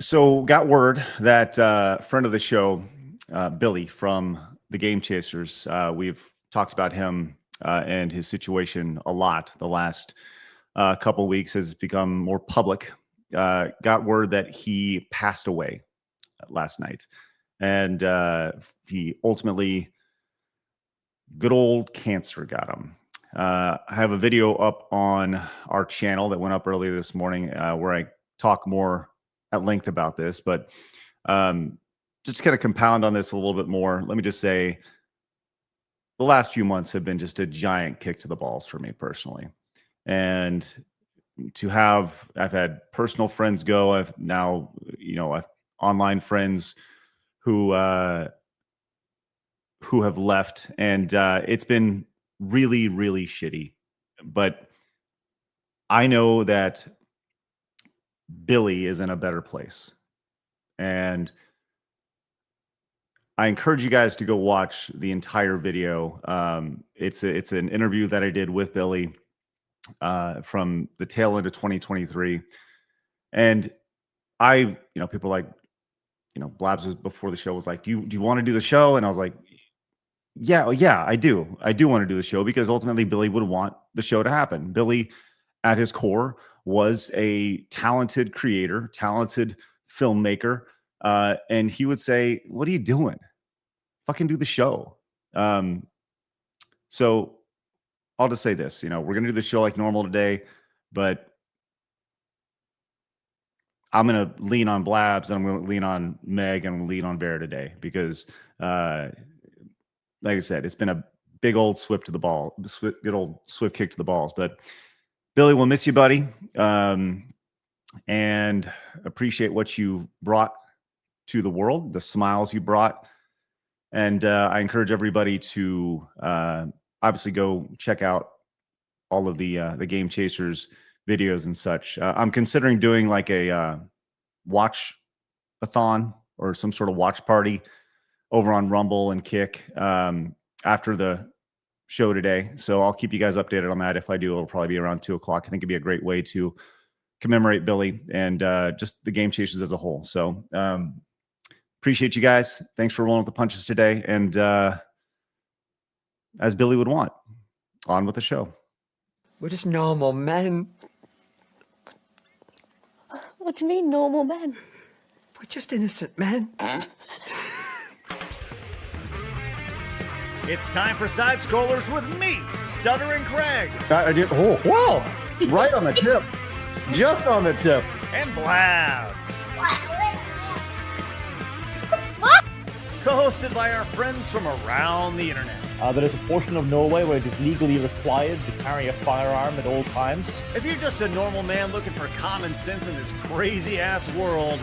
So got word that friend of the show, Billy from the Game Chasers, we've talked about him and his situation a lot the last couple weeks, has become more public. Got word that he passed away last night. And he ultimately, good old cancer got him. I have a video up on our channel that went up earlier this morning where I talk more at length about this, but just to kind of compound on this a little bit more, let me just say the last few months have been just a giant kick to the balls for me personally. And I've had personal friends go. I've now, I've online friends who have left, and it's been really, really shitty. But I know that Billy is in a better place, and I encourage you guys to go watch the entire video. It's an interview that I did with Billy from the tail end of 2023, and people like, Blabs was before the show was like, do you want to do the show? And I was like, yeah, I do want to do the show, because ultimately Billy would want the show to happen. Billy, at his core, was a talented creator, talented filmmaker. And he would say, what are you doing? Fucking do the show. So I'll just say this, we're going to do the show like normal today, but I'm going to lean on Blabs, and I'm going to lean on Meg, and I'm going to lean on Vera today, because like I said, it's been a big old swift kick to the balls. But Billy, we'll miss you, buddy. And appreciate what you brought to the world, the smiles you brought. And I encourage everybody to obviously go check out all of the Game Chasers videos and such. I'm considering doing like a watch-a-thon or some sort of watch party over on Rumble and Kick after the show today. So I'll keep you guys updated on that. If I do, it'll probably be around 2 o'clock. I think it'd be a great way to commemorate Billy and just the Game Chasers as a whole. So appreciate you guys. Thanks for rolling with the punches today. And as Billy would want, on with the show. We're just normal men. What do you mean, normal men? We're just innocent men. It's time for Side Scrollers with me, Stuttering Craig. I did. Oh, wow. Right on the tip. Just on the tip. And Blabs. Co-hosted by our friends from around the internet. There is a portion of Norway where it is legally required to carry a firearm at all times. If you're just a normal man looking for common sense in this crazy-ass world,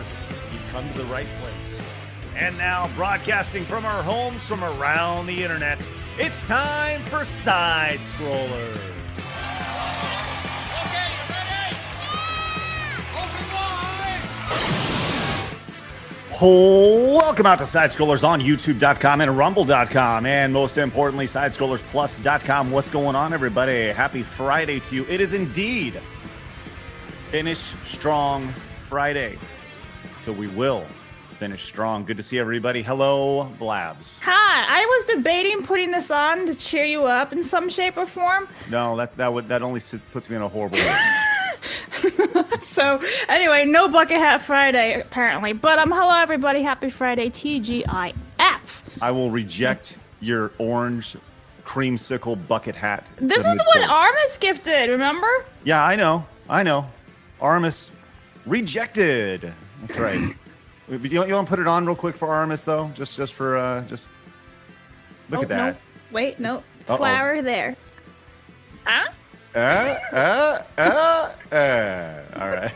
you've come to the right place. And now, broadcasting from our homes from around the internet, it's time for Side Scrollers. Okay, you ready? Open wide! Welcome out to Side Scrollers on YouTube.com and Rumble.com, and most importantly, SideScrollersPlus.com. What's going on, everybody? Happy Friday to you. It is indeed Finish Strong Friday, so we will finish strong. Good to see everybody. Hello, Blabs. Hi, I was debating putting this on to cheer you up in some shape or form. No, that only puts me in a horrible mood. So anyway, no bucket hat Friday apparently, but hello everybody, happy Friday, TGIF. I will reject your orange creamsicle bucket hat. This is the one Armis gifted, remember? Yeah, I know. Armis rejected. That's right. You want to put it on real quick for Armis though? Just for look at that. No. Wait, no. Flower there. Huh? All right.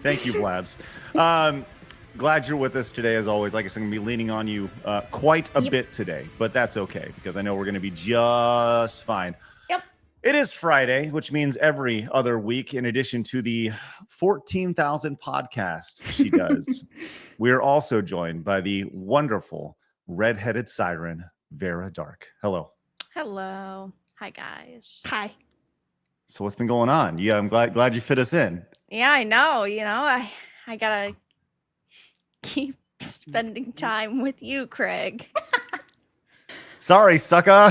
Thank you, Blabs. Glad you're with us today, as always. Like I said, I'm going to be leaning on you quite a bit today, but that's okay, because I know we're going to be just fine. Yep. It is Friday, which means every other week, in addition to the 14,000 podcasts she does, we are also joined by the wonderful redheaded siren, Vera Dark. Hello. Hello. Hi, guys. Hi. So what's been going on? Yeah, I'm glad you fit us in. Yeah, I know. I got a keep spending time with you, Craig. Sorry, sucker.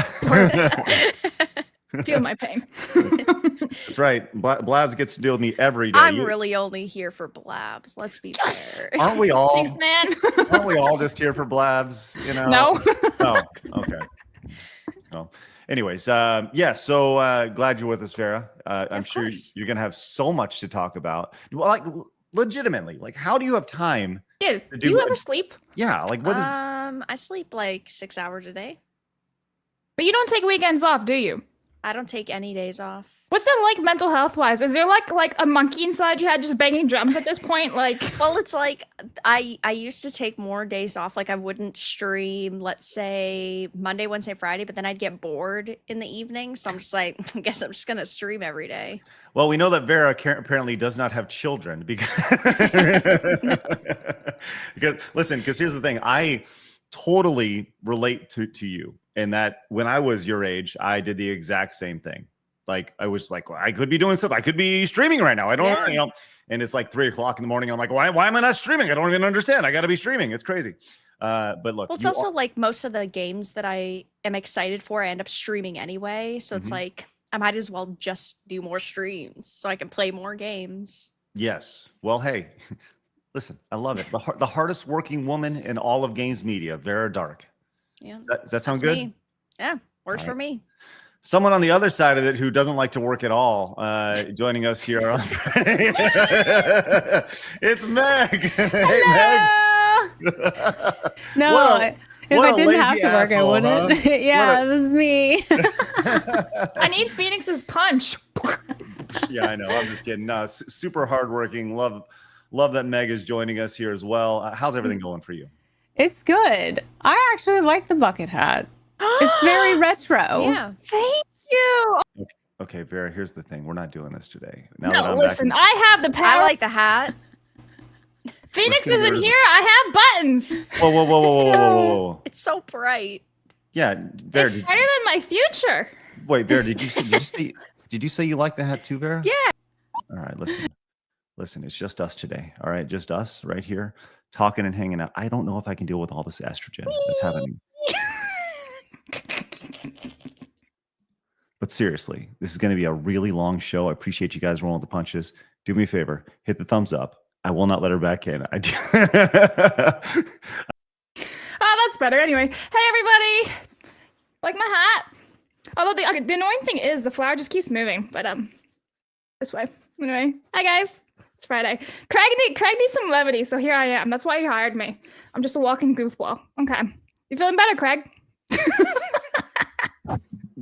Feel my pain. That's right. Blabs gets to deal with me every day. I'm really only here for Blabs. Let's be fair. Aren't we all? Thanks, man. Aren't we all just here for Blabs? You know? No. Oh, okay. Well, anyways, yeah. So glad you're with us, Vera. I'm sure course. you're gonna have so much to talk about. Well, like legitimately, like how do you have time? Dude, to do you ever sleep? Yeah, like what is? I sleep like 6 hours a day. But you don't take weekends off, do you? I don't take any days off. What's that like mental health wise? Is there like a monkey inside your head just banging drums at this point? Like, Well, it's like I used to take more days off. Like I wouldn't stream, let's say Monday, Wednesday, Friday, but then I'd get bored in the evening. So I'm just like, I guess I'm just gonna stream every day. Well, we know that Vera apparently does not have children because because here's the thing, I totally relate to you in that when I was your age, I did the exact same thing. Like I was like, well, I could be doing something. I could be streaming right now. I don't know, you know. And it's like 3 o'clock in the morning. I'm like, why am I not streaming? I don't even understand. I got to be streaming. It's crazy. But look, Well, it's also like most of the games that I am excited for, I end up streaming anyway. So it's like I might as well just do more streams so I can play more games. Yes. Well, hey, listen, I love it. The hardest working woman in all of games media, Vera Dark. Yeah. Does that sound That's good? me. Yeah, works All for right. me. Someone on the other side of it who doesn't like to work at all, joining us here on it's Meg. Hey, Meg. No, What a- if what I a didn't have lazy to work, asshole, I wouldn't. huh? Yeah, this is me. I need Phoenix's punch. Yeah, I know. I'm just kidding. No, super hardworking. Love that Meg is joining us here as well. How's everything going for you? It's good. I actually like the bucket hat. It's very retro. Yeah. Thank you. Okay, Vera, here's the thing. We're not doing this today. Now that No, I'm listen, back I have the I power. like the hat. Phoenix Let's get isn't rid of here. I have buttons. Whoa. It's so bright. Yeah, Vera, It's better than my future. wait, Vera, did you say you like the hat too, Vera? Yeah. All right, listen, it's just us today. All right, just us right here talking and hanging out. I don't know if I can deal with all this estrogen that's happening. But seriously, this is going to be a really long show. I appreciate you guys rolling the punches. Do me a favor, hit the thumbs up. I will not let her back in. I do. Oh, that's better. Anyway, hey everybody. Like my hat. Although the annoying thing is the flower just keeps moving. But this way. Anyway, hi guys. It's Friday. Craig needs some levity, so here I am. That's why he hired me. I'm just a walking goofball. Okay. You feeling better, Craig?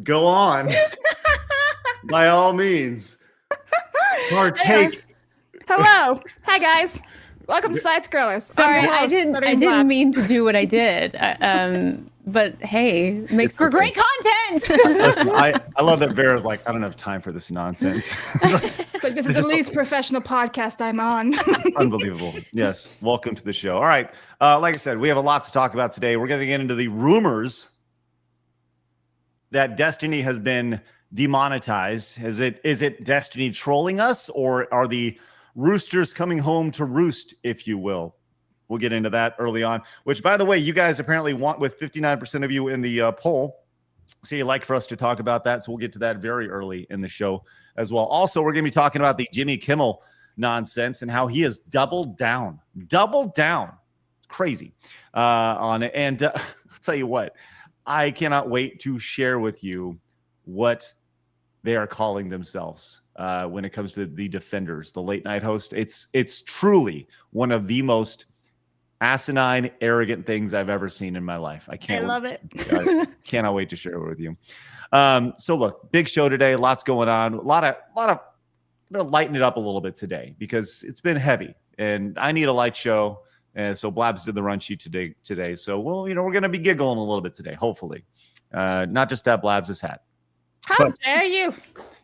Go on. By all means. Partake. Hello. Hi guys. Welcome to Side Scrollers. Sorry, I'm your I host, didn't Stuttering Craig. mean to do what I did. But hey, makes It's for okay. great content. Listen, I love that Vera's like, I don't have time for this nonsense. Like, this is the least professional podcast I'm on. Unbelievable. Yes. Welcome to the show. All right. Like I said, we have a lot to talk about today. We're going to get into the rumors that Destiny has been demonetized. Is it Destiny trolling us, or are the roosters coming home to roost, if you will? We'll get into that early on, which, by the way, you guys apparently want, with 59% of you in the poll. So you'd like for us to talk about that. So we'll get to that very early in the show as well. Also, we're going to be talking about the Jimmy Kimmel nonsense and how he has doubled down, crazy on it. And I'll tell you what, I cannot wait to share with you what they are calling themselves when it comes to the Defenders, the late night host. It's truly one of the most asinine, arrogant things I've ever seen in my life. I love it. I cannot wait to share it with you. So look, big show today, lots going on, a lot of I'm gonna lighten it up a little bit today because it's been heavy and I need a light show. And so Blabs did the run sheet today. So we're going to be giggling a little bit today, hopefully. Not just at Blabs' hat. How dare you?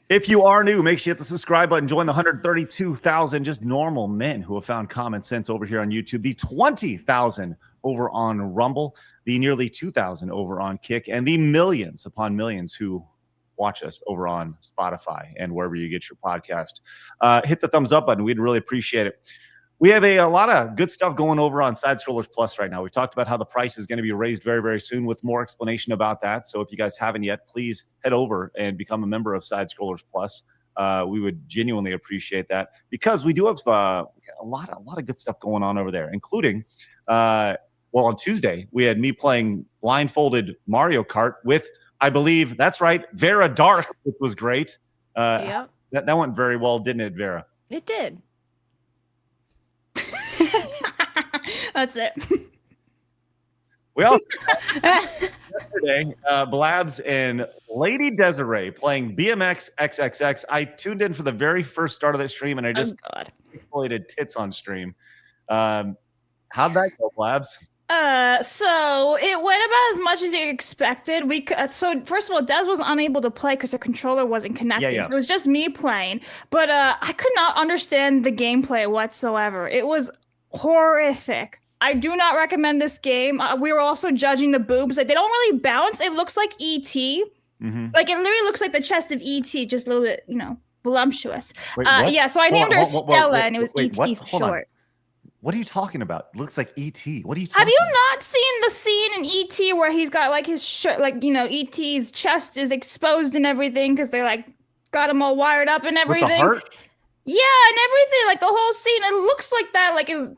If you are new, make sure you hit the subscribe button. Join the 132,000 just normal men who have found common sense over here on YouTube, the 20,000 over on Rumble, the nearly 2,000 over on Kick, and the millions upon millions who watch us over on Spotify and wherever you get your podcast. Hit the thumbs up button. We'd really appreciate it. We have a lot of good stuff going over on Side Scrollers Plus right now. We talked about how the price is going to be raised very, very soon with more explanation about that. So if you guys haven't yet, please head over and become a member of Side Scrollers Plus. We would genuinely appreciate that because we do have a lot of good stuff going on over there, including, on Tuesday, we had me playing blindfolded Mario Kart with, I believe, that's right, Vera Dark, which was great. Yep. That went very well, didn't it, Vera? It did. That's it. We also yesterday, Blabs and Lady Desiree playing BMX XXX. I tuned in for the very first start of that stream, and I just exploited tits on stream. How'd that go, Blabs? So it went about as much as you expected. So first of all, Des was unable to play because her controller wasn't connected. Yeah. So it was just me playing. But I could not understand the gameplay whatsoever. It was horrific. I do not recommend this game. We were also judging the boobs. Like, they don't really bounce. It looks like E.T. Mm-hmm. Like, it literally looks like the chest of E.T., just a little bit, voluptuous. Wait, what? Yeah, so I named her Stella, and it was E.T. for Hold on. short. What are you talking about? It looks like E.T. What are you talking Have you not seen the scene in E.T. where he's got, like, his shirt, like, E.T.'s chest is exposed and everything because they're, like, got him all wired up and everything? With the heart? Yeah, and everything. Like, the whole scene, it looks like that. Like, it's...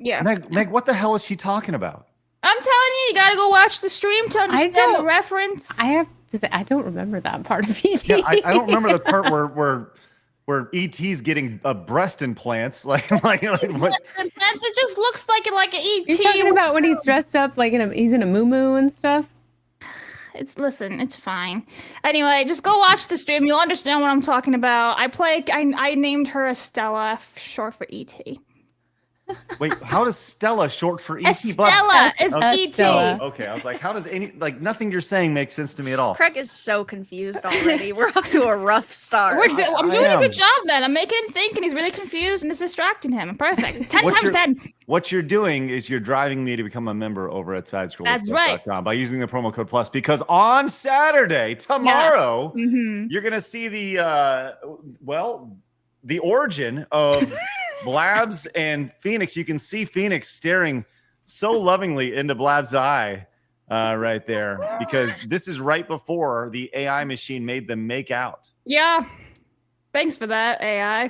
Yeah. Meg, what the hell is she talking about? I'm telling you gotta go watch the stream to understand the reference. I have to say, I don't remember that part of E.T. Yeah, I don't remember the part where E.T.'s getting breast implants. Like what? Breast implants, it just looks like an E.T. You're talking about when he's dressed up like he's in a muumuu and stuff? It's fine. Anyway, just go watch the stream. You'll understand what I'm talking about. I named her Estella, short for E.T. Wait, how does Stella short for E.T.? Estella is E.T. Stella. Okay, I was like, how does nothing you're saying makes sense to me at all? Craig is so confused already. We're off to a rough start. I'm doing a good job then. I'm making him think, and he's really confused, and it's distracting him. Perfect. 10 times 10. What you're doing is you're driving me to become a member over at sidescrollers.com by using the promo code plus, because on Saturday, tomorrow, you're going to see the origin of Blabs and Phoenix. You can see Phoenix staring so lovingly into Blabs' eye right there, because this is right before the AI machine made them make out. Yeah. Thanks for that, AI.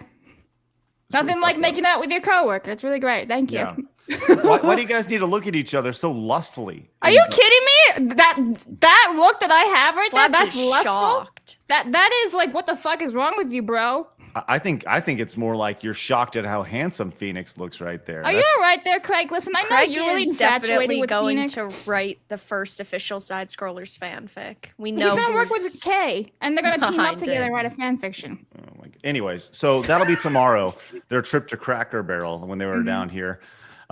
Nothing like making out with your coworker. It's really great. Thank you. Yeah. Why do you guys need to look at each other so lustfully? Are you kidding me? That look that I have right there, Blabs that's is lustful. shocked. That is like, what the fuck is wrong with you, bro? I think it's more like you're shocked at how handsome Phoenix looks right there. Are you all right there, Craig? Listen, I know Craig you're really is infatuated definitely with going Phoenix. to write the first official Side Scrollers fanfic. We know He's gonna work with Kay, and they're gonna team up together and write a fan fiction. Oh my God. Anyways, so that'll be tomorrow. Their trip to Cracker Barrel when they were down here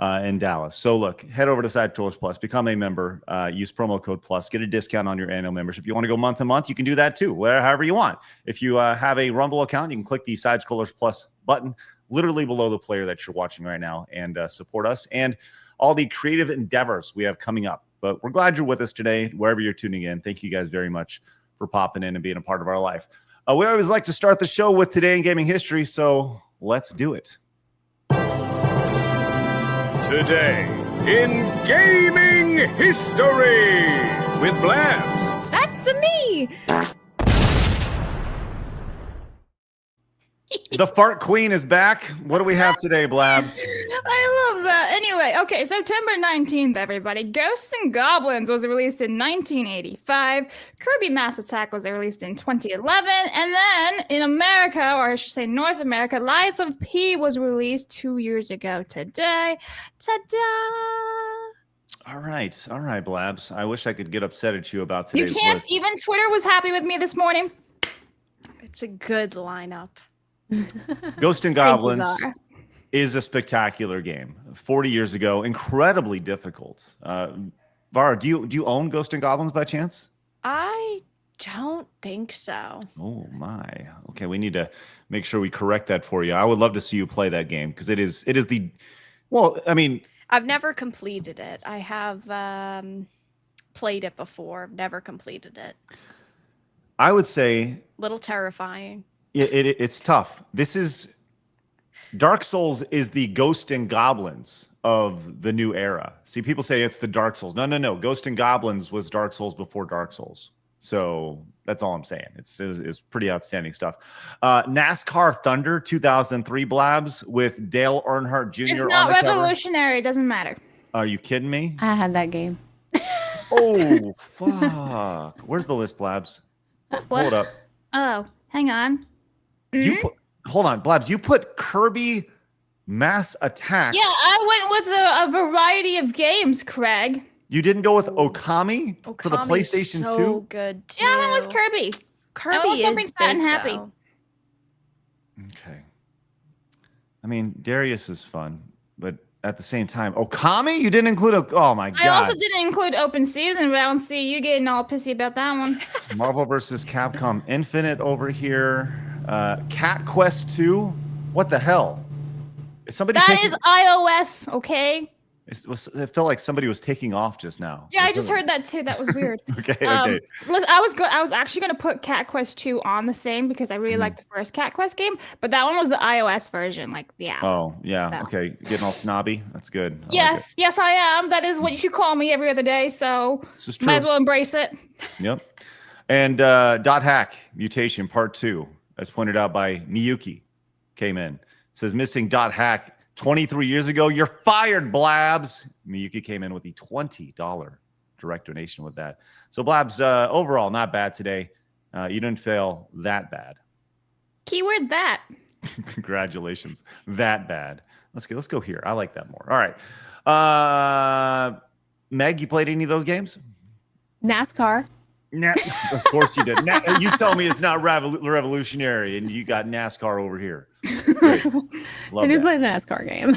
in Dallas. So look, head over to Side Scrollers Plus, become a member, use promo code plus, get a discount on your annual membership. If you want to go month to month, you can do that too, however you want. If you have a Rumble account, you can click the Side Scrollers Plus button literally below the player that you're watching right now and support us and all the creative endeavors we have coming up. But we're glad you're with us today, wherever you're tuning in. Thank you guys very much for popping in and being a part of our life. We always like to start the show with Today in Gaming History, so let's do it. Today in gaming history with Blabs. That's me. The Fart Queen is back. What do we have today, Blabs? I love that. Anyway, okay, September 19th, everybody. Ghosts and Goblins was released in 1985. Kirby Mass Attack was released in 2011. And then in America, or I should say North America, Lies of P was released 2 years ago today. Ta-da! All right, Blabs. I wish I could get upset at you about today's You can't. list. Even Twitter was happy with me this morning. It's a good lineup. Ghost and Goblins is a spectacular game. 40 years ago, incredibly difficult. Vara, do you own Ghost and Goblins by chance? I don't think so. Oh my. Okay, we need to make sure we correct that for you. I would love to see you play that game because it is the I've never completed it. I have played it before. I've never completed it. I would say Little terrifying. it's tough. This is Dark Souls is the Ghost and Goblins of the new era. See, people say it's the Dark Souls. No. Ghost and Goblins was Dark Souls before Dark Souls. So that's all I'm saying. It's pretty outstanding stuff. NASCAR Thunder 2003 Blabs with Dale Earnhardt Jr. It's on not the cover. revolutionary. It doesn't matter. Are you kidding me? I had that game. Oh, fuck. Where's the list, Blabs? What? Hold up. Oh, hang on. Hold on, Blabs. You put Kirby Mass Attack. Yeah, I went with a variety of games, Craig. You didn't go with Okami for the Okami's PlayStation so 2? good too. Yeah, I went with Kirby. Kirby want something is fat and big, happy. though. Okay. I mean, Darius is fun, but at the same time, Okami? You didn't include oh my god. I also didn't include Open Season, but I don't see you getting all pissy about that one. Marvel vs. Capcom Infinite over here. Cat Quest 2? What the hell? Is somebody That is iOS, okay? it felt like somebody was taking off just now. Yeah, I just heard that too. That was weird. Okay. Listen, I was actually gonna put Cat Quest 2 on the thing because I really liked the first Cat Quest game, but that one was the iOS version, like the app. Oh, yeah. So. Okay. Getting all snobby. That's good. Yes, yes, I am. That is what you should call me every other day. So This is true. might as well embrace it. Yep. And Dot Hack Mutation Part 2, as pointed out by Miyuki, came in. Says missing Dot Hack 23 years ago. You're fired, Blabs. Miyuki came in with the $20 direct donation with that. So Blabs, overall, not bad today. You didn't fail that bad. Keyword that. Congratulations. That bad. Let's go here. I like that more. All right. Meg, you played any of those games? NASCAR. Of course you did. You tell me it's not revolutionary, and you got NASCAR over here. Great. Love I did that. play the NASCAR game.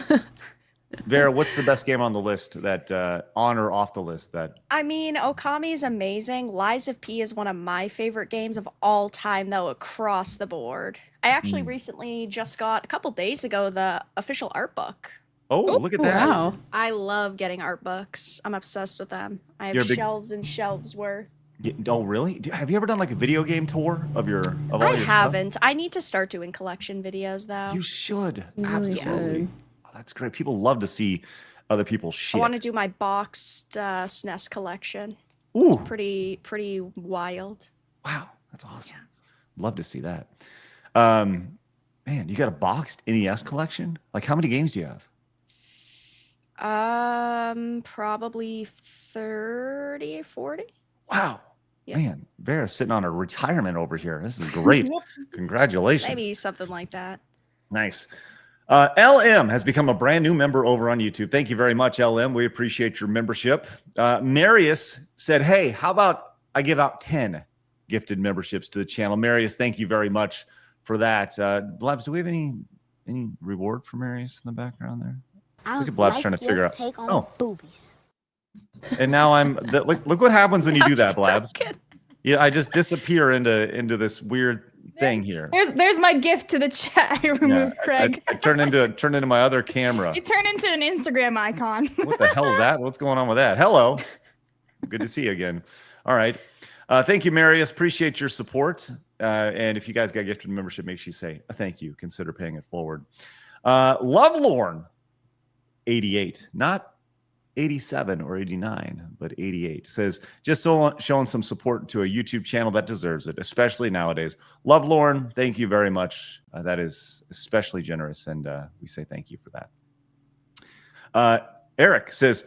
Vera, what's the best game on the list that on or off the list that? I mean, Okami's amazing. Lies of P is one of my favorite games of all time, though, across the board. I actually recently just got, a couple days ago, the official art book. Oh, look at that. Wow. I love getting art books. I'm obsessed with them. I have You're a big- shelves and shelves worth. Oh, really? Have you ever done like a video game tour of all I your haven't. I need to start doing collection videos, though. stuff? You should. You really Absolutely. should. Oh, that's great. People love to see other people's shit. I want to do my boxed SNES collection. Ooh, Pretty wild. wow, that's awesome. Love to see that. Man, you got a boxed NES collection? Like, how many games do you have? Probably 30, 40. Wow. Yeah. Man, Vera's sitting on a retirement over here. This is great. Congratulations. Maybe something like that. Nice. LM has become a brand new member over on YouTube. Thank you very much, LM. We appreciate your membership. Marius said, hey, how about I give out 10 gifted memberships to the channel? Marius, thank you very much for that. Blabs, do we have any reward for Marius in the background there? Look at Blabs trying to figure out. Oh, boobies. And now look what happens when you do that, Blabs. Broken. Yeah, I just disappear into this weird thing here. There's my gift to the chat. I removed Craig. I turned into my other camera. It turned into an Instagram icon. What the hell is that? What's going on with that? Hello. Good to see you again. All right. Thank you, Marius. Appreciate your support. And if you guys got gifted membership, make sure you say thank you. Consider paying it forward. Lovelorn, 88, not 87 or 89, but 88, says, just showing some support to a YouTube channel that deserves it, especially nowadays. Lovelorn, thank you very much. That is especially generous, and we say thank you for that. Eric says,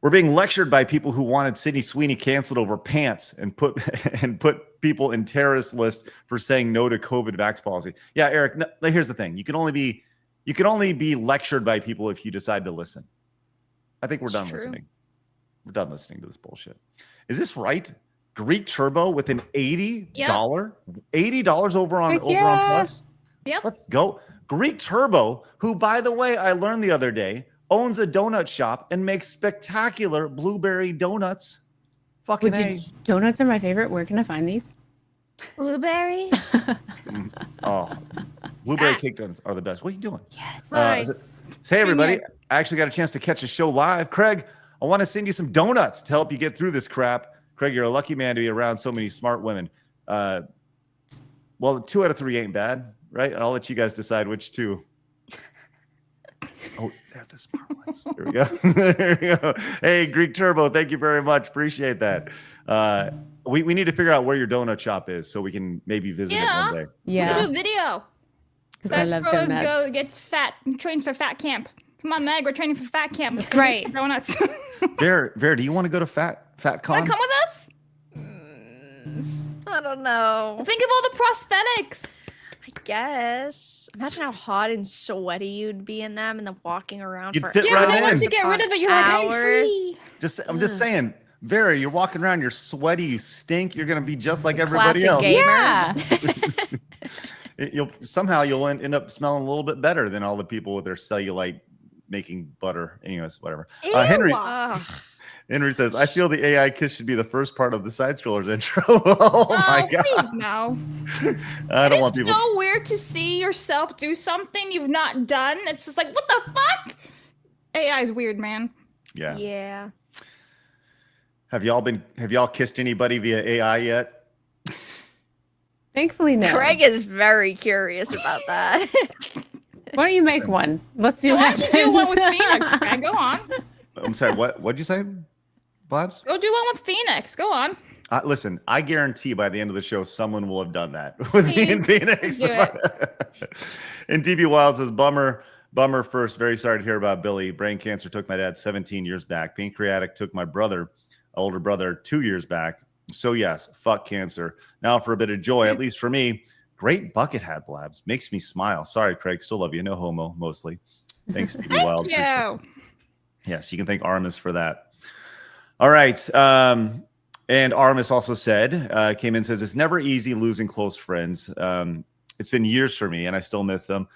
we're being lectured by people who wanted Sydney Sweeney canceled over pants and put people in terrorist list for saying no to COVID vax policy. Yeah, Eric, no, here's the thing. You can only be lectured by people if you decide to listen. I think we're done listening. We're done listening to this bullshit. Is this right? Greek Turbo with an $80, $80 over on Plus. Yep. Let's go. Greek Turbo, who, by the way, I learned the other day, owns a donut shop and makes spectacular blueberry donuts. Fucking A. Donuts are my favorite. Where can I find these? Blueberry. Oh, blueberry cake donuts are the best. What are you doing? Yes. Nice. Say, everybody, I actually got a chance to catch a show live. Craig, I want to send you some donuts to help you get through this crap. Craig, you're a lucky man to be around so many smart women. Well, 2 out of 3 ain't bad, right? I'll let you guys decide which 2. Oh, they're the smart ones. There we go. There we go. Hey, Greek Turbo, thank you very much. Appreciate that. We need to figure out where your donut shop is so we can maybe visit it one day. Yeah. Do a video. Because I love Bros donuts. gets fat, trains for fat camp. Come on, Meg, we're training for fat camp. That's right. Donuts. Vera, do you want to go to Fat Con? Wanna come with us? I don't know. Think of all the prosthetics. I guess. Imagine how hot and sweaty you'd be in them and then walking around You'd for fit Yeah, right but then in. once you get rid of it, you're like, I'm Hours. free. I'm just saying, Vera, you're walking around, you're sweaty, you stink, you're gonna be just like everybody Classic else. gamer. Yeah. You'll end up smelling a little bit better than all the people with their cellulite making butter. Anyways, whatever. Henry Ugh. says, I feel the AI kiss should be the first part of the side scrollers intro. Oh my god. Please no. I don't want It's people. so weird to see yourself do something you've not done. It's just like, what the fuck? AI is weird, man. Yeah. Yeah. Have y'all kissed anybody via AI yet? Thankfully, no. Craig is very curious about that. Why don't you make one? Let's do Why that. don't you do one with Phoenix? Okay, go on. I'm sorry, what'd you say, Blabs? Go do one with Phoenix. Go on. Listen, I guarantee by the end of the show, someone will have done that with me and Phoenix. Do it. And DB Wild says, bummer first. Very sorry to hear about Billy. Brain cancer took my dad 17 years back. Pancreatic took my older brother 2 years back. So yes, fuck cancer. Now for a bit of joy, at least for me, great bucket hat, Blabs. Makes me smile. Sorry, Craig. Still love you. No homo, mostly. Thanks, DB Wild. Thank you. Yes, you can thank Armis for that. All right. And Armis also said, came in and says, it's never easy losing close friends. It's been years for me, and I still miss them.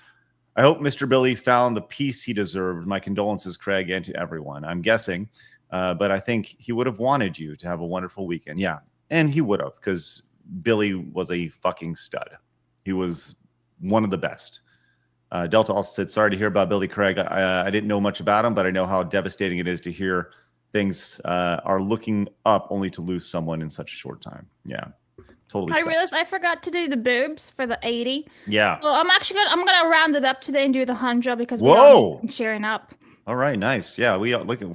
I hope Mr. Billy found the peace he deserved. My condolences, Craig, and to everyone. I'm guessing, but I think he would have wanted you to have a wonderful weekend. Yeah, and he would have, because Billy was a fucking stud. He was one of the best. Delta also said, sorry to hear about Billy Craig. I didn't know much about him, but I know how devastating it is to hear things are looking up only to lose someone in such a short time. Yeah, totally. I sucks. realized I forgot to do the boobs for the 80. Yeah. Well, I'm gonna round it up today and do the 100 because Whoa. I'm sharing up. All right. Nice. Yeah. We all look at.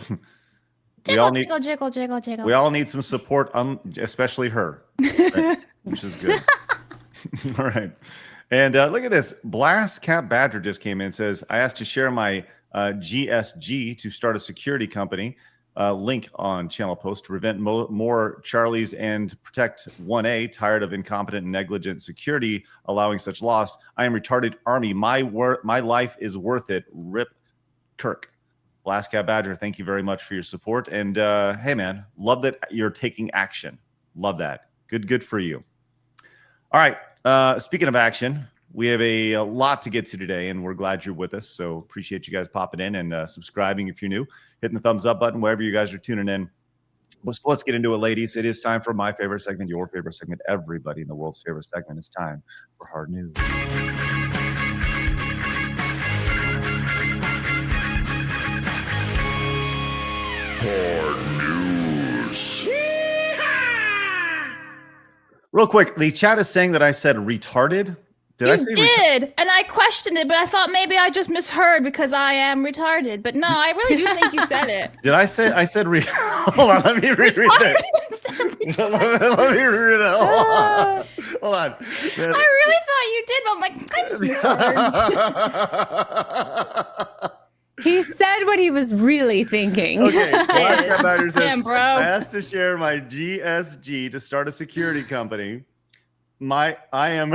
Jiggle, jiggle, jiggle, jiggle. We all need some support, especially her, right? Which is good. All right. And look at this. Blast Cap Badger just came in and says, I asked to share my GSG to start a security company. Link on channel post to prevent more Charlies and protect 1A. Tired of incompetent and negligent security allowing such loss. I am retarded army. My life is worth it. Rip Kirk. Blast Cat Badger, thank you very much for your support. And hey, man, love that you're taking action. Love that. Good for you. All right. Speaking of action, we have a lot to get to today, and we're glad you're with us. So appreciate you guys popping in and subscribing if you're new, hitting the thumbs up button wherever you guys are tuning in. Let's get into it, ladies. It is time for my favorite segment, your favorite segment, everybody in the world's favorite segment. It's time for Hard News. Hard news. Real quick, the chat is saying that I said retarded. Did I say did, and I questioned it, but I thought maybe I just misheard because I am retarded. But no, I really do think you said it. Did I say? I said. Hold on. Let me reread that. Let me reread that. Hold on. I really thought you did, but I'm like, I just misheard. He said what he was really thinking. Okay. Blast Cat Badger says, Damn, bro. I asked to share my GSG to start a security company. I am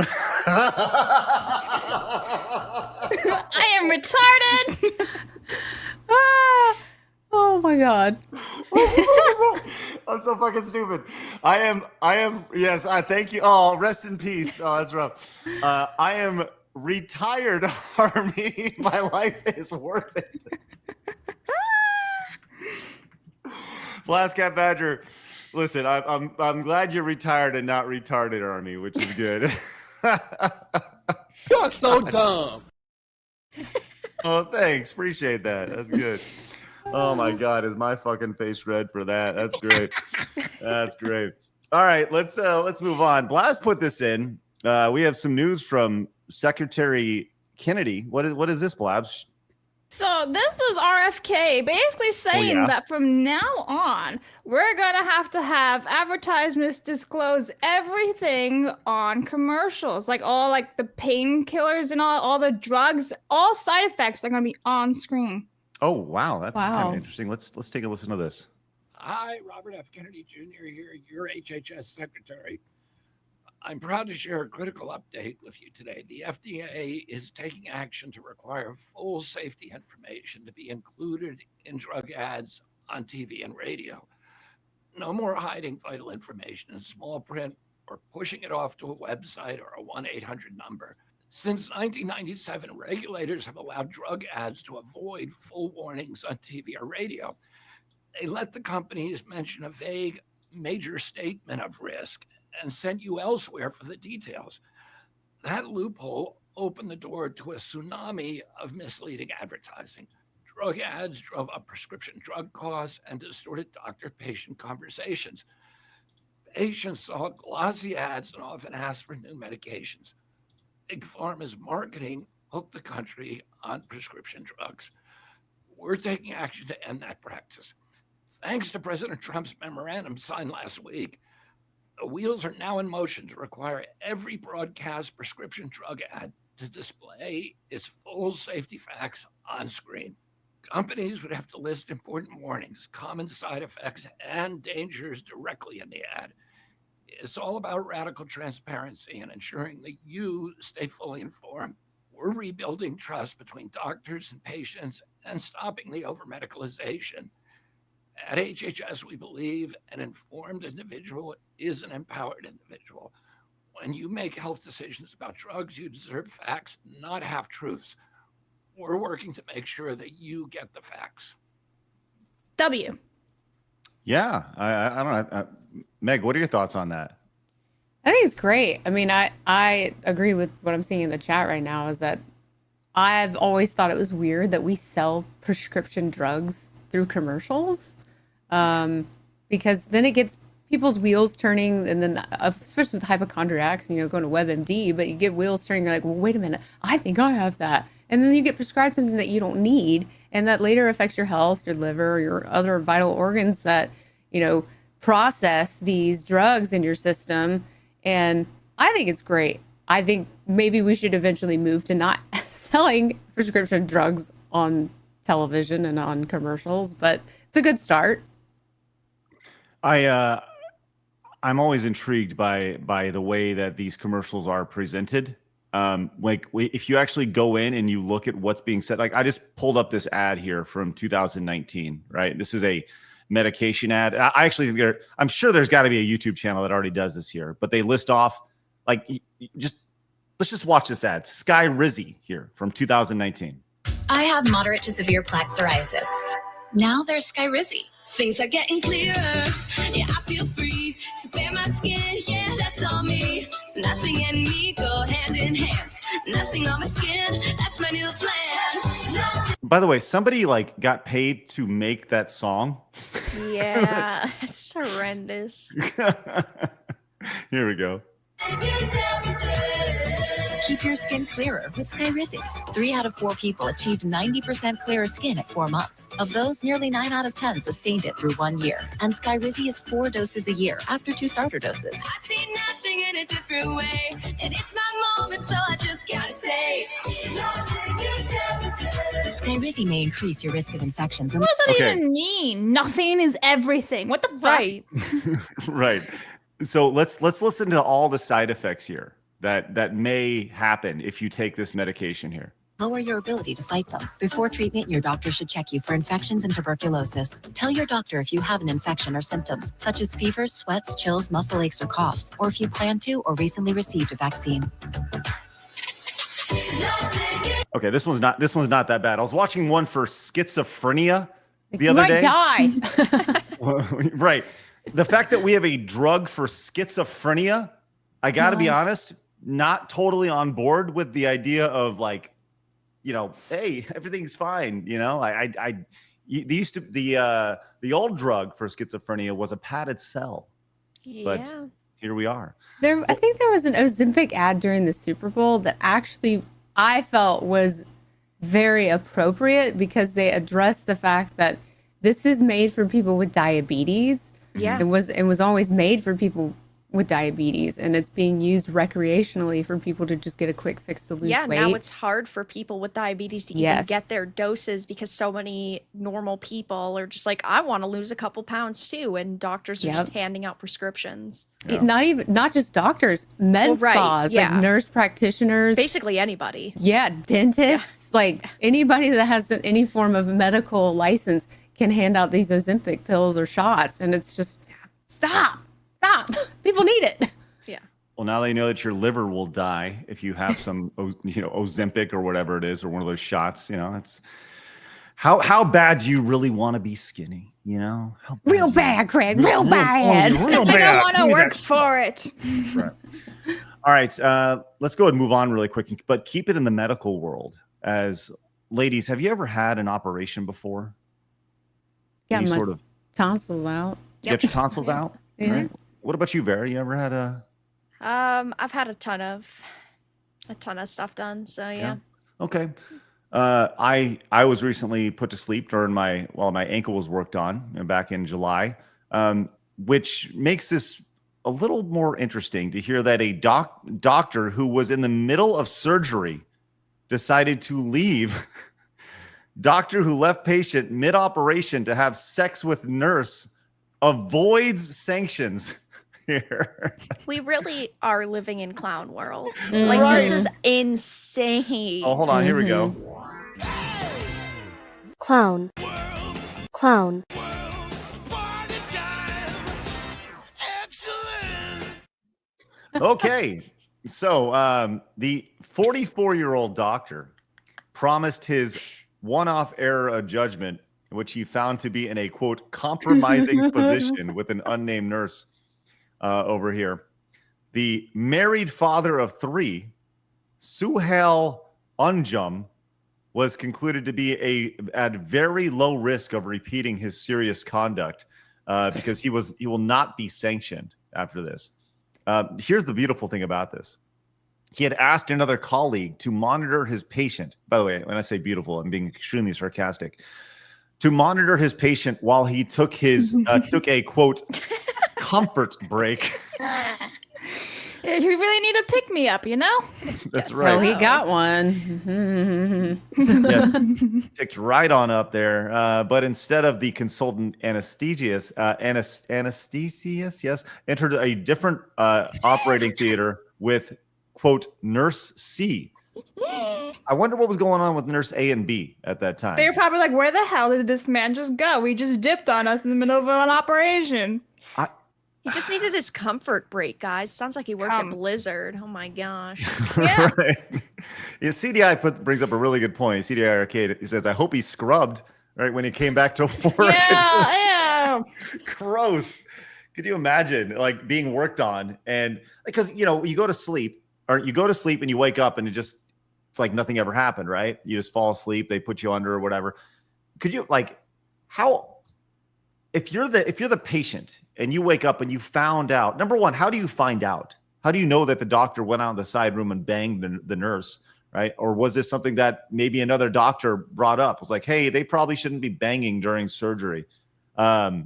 I am retarded. Oh my god. I'm so fucking stupid. I am. Yes. I thank you. Oh, rest in peace. Oh, that's rough. I am retired army. My life is worth it. Blast Cat Badger. Listen, I'm glad you're retired and not retarded army, which is good. You're so dumb. Oh, thanks. Appreciate that. That's good. Oh my God, is my fucking face red for that? That's great. That's great. All right, let's move on. Blast put this in. We have some news from Secretary Kennedy. What is this, Blabs? So this is RFK basically saying yeah? that from now on, we're gonna have to have advertisements disclose everything on commercials, like all like the painkillers and all the drugs, all side effects are gonna be on screen. Oh, wow. That's kind Wow. of interesting. Let's take a listen to this. Hi, Robert F. Kennedy Jr. here, your HHS secretary. I'm proud to share a critical update with you today. The FDA is taking action to require full safety information to be included in drug ads on TV and radio. No more hiding vital information in small print or pushing it off to a website or a 1-800 number. Since 1997, regulators have allowed drug ads to avoid full warnings on TV or radio. They let the companies mention a vague major statement of risk and sent you elsewhere for the details. That loophole opened the door to a tsunami of misleading advertising. Drug ads drove up prescription drug costs and distorted doctor-patient conversations. Patients saw glossy ads and often asked for new medications. Big Pharma's marketing hooked the country on prescription drugs. We're taking action to end that practice. Thanks to President Trump's memorandum signed last week, the wheels are now in motion to require every broadcast prescription drug ad to display its full safety facts on screen. Companies would have to list important warnings, common side effects, and dangers directly in the ad. It's all about radical transparency and ensuring that you stay fully informed. We're rebuilding trust between doctors and patients and stopping the over-medicalization. At HHS, we believe an informed individual is an empowered individual. When you make health decisions about drugs, you deserve facts, not half-truths. We're working to make sure that you get the facts. W. Yeah, I don't know. Meg, what are your thoughts on that? I think it's great. I mean, I agree with what I'm seeing in the chat right now is that I've always thought it was weird that we sell prescription drugs through commercials, because then it gets people's wheels turning, and then especially with hypochondriacs, you know, going to WebMD, but you get wheels turning, you're like, well, wait a minute, I think I have that. And then you get prescribed something that you don't need, and that later affects your health, your liver, your other vital organs that, you know, process these drugs in your system. And I think it's great. I think maybe we should eventually move to not selling prescription drugs on television and on commercials, but it's a good start. I'm always intrigued by the way that these commercials are presented. If you actually go in and you look at what's being said, like I just pulled up this ad here from 2019, right? This is a medication ad. I actually think I'm sure there's got to be a YouTube channel that already does this here, but they list off like let's just watch this ad. Sky Rizzy here from 2019. I have moderate to severe plaque psoriasis. Now there's Skyrizi. Things are getting clearer. Yeah, I feel free to wear my skin. Yeah, that's all me. Nothing and me go hand in hand. Nothing on my skin. That's my new plan. By the way, somebody like got paid to make that song. Yeah, it's horrendous. Here we go. Keep your skin clearer with Skyrizi. 3 out of 4 people achieved 90% clearer skin at 4 months. Of those, nearly 9 out of 10 sustained it through 1 year. And Skyrizi is 4 doses a year after 2 starter doses. I see nothing in a different way. And it's my moment, so I just gotta say. Skyrizi may increase your risk of infections. What does that even mean? Nothing is everything. What the fuck? Right. Right. So let's listen to all the side effects here that may happen if you take this medication here. Lower your ability to fight them. Before treatment, your doctor should check you for infections and tuberculosis. Tell your doctor if you have an infection or symptoms, such as fevers, sweats, chills, muscle aches, or coughs, or if you plan to or recently received a vaccine. Okay, this one's not that bad. I was watching one for schizophrenia the other day. You might die. Right. The fact that we have a drug for schizophrenia, I got to be honest, not totally on board with the idea of like, you know, hey, everything's fine. You know, the old drug for schizophrenia was a padded cell. Yeah. But here we are. I think there was an Ozempic ad during the Super Bowl that actually I felt was very appropriate because they address the fact that this is made for people with diabetes. Yeah. It was always made for people with diabetes, and it's being used recreationally for people to just get a quick fix to lose weight. Now it's hard for people with diabetes to even Yes. get their doses because so many normal people are just like, I want to lose a couple pounds too, and doctors are just handing out prescriptions. Not just doctors, med Well, right, spas, like yeah. nurse practitioners, Basically anybody. yeah, dentists, like anybody that has any form of medical license can hand out these Ozempic pills or shots, and it's just stop. People need it. Yeah. Well, now they know that your liver will die if you have some, Ozempic or whatever it is, or one of those shots. That's how bad do you really want to be skinny? How Real bad, Craig. Real bad. I think I want to work for it. Right. All right. Let's go and move on really quick, but keep it in the medical world. As ladies, have you ever had an operation before? Got Any my sort of tonsils out. get your tonsils out? Yeah. Right. What about you, Vera? You ever had a? I've had a ton of stuff done. So yeah. Okay. I was recently put to sleep during my ankle was worked on back in July, which makes this a little more interesting to hear that a doctor who was in the middle of surgery decided to leave. Doctor who left patient mid-operation to have sex with nurse avoids sanctions. Here. We really are living in clown world. Like this is insane. Oh, hold on. Here we go. Clown. Clown. Okay. So the 44-year-old doctor promised his one-off error of judgment, which he found to be in a, quote, compromising position with an unnamed nurse over here. The married father of 3, Suhail Unjum, was concluded to be at very low risk of repeating his serious conduct because he will not be sanctioned after this. Here's the beautiful thing about this. He had asked another colleague to monitor his patient. By the way, when I say beautiful, I'm being extremely sarcastic. To monitor his patient while he took a, quote, comfort break. You really need a pick-me-up, That's Yes. right. So he got one. Yes, picked right on up there. But instead of the consultant anesthesiast, yes, entered a different operating theater with, quote, Nurse C. I wonder what was going on with Nurse A and B at that time. They're probably like, where the hell did this man just go? He just dipped on us in the middle of an operation. He just needed his comfort break, guys. Sounds like he works at Blizzard. Oh my gosh. Yeah. Right. Yeah, CDI brings up a really good point. CDI Arcade, he says, I hope he scrubbed right when he came back to work. Yeah. Gross. Could you imagine like being worked on and because you go to sleep and you wake up and it's like nothing ever happened, right? You just fall asleep, they put you under or whatever. Could you if you're the patient and you wake up and you found out, number one, how do you find out? How do you know that the doctor went out in the side room and banged the nurse, right? Or was this something that maybe another doctor brought up? It was like, hey, they probably shouldn't be banging during surgery. How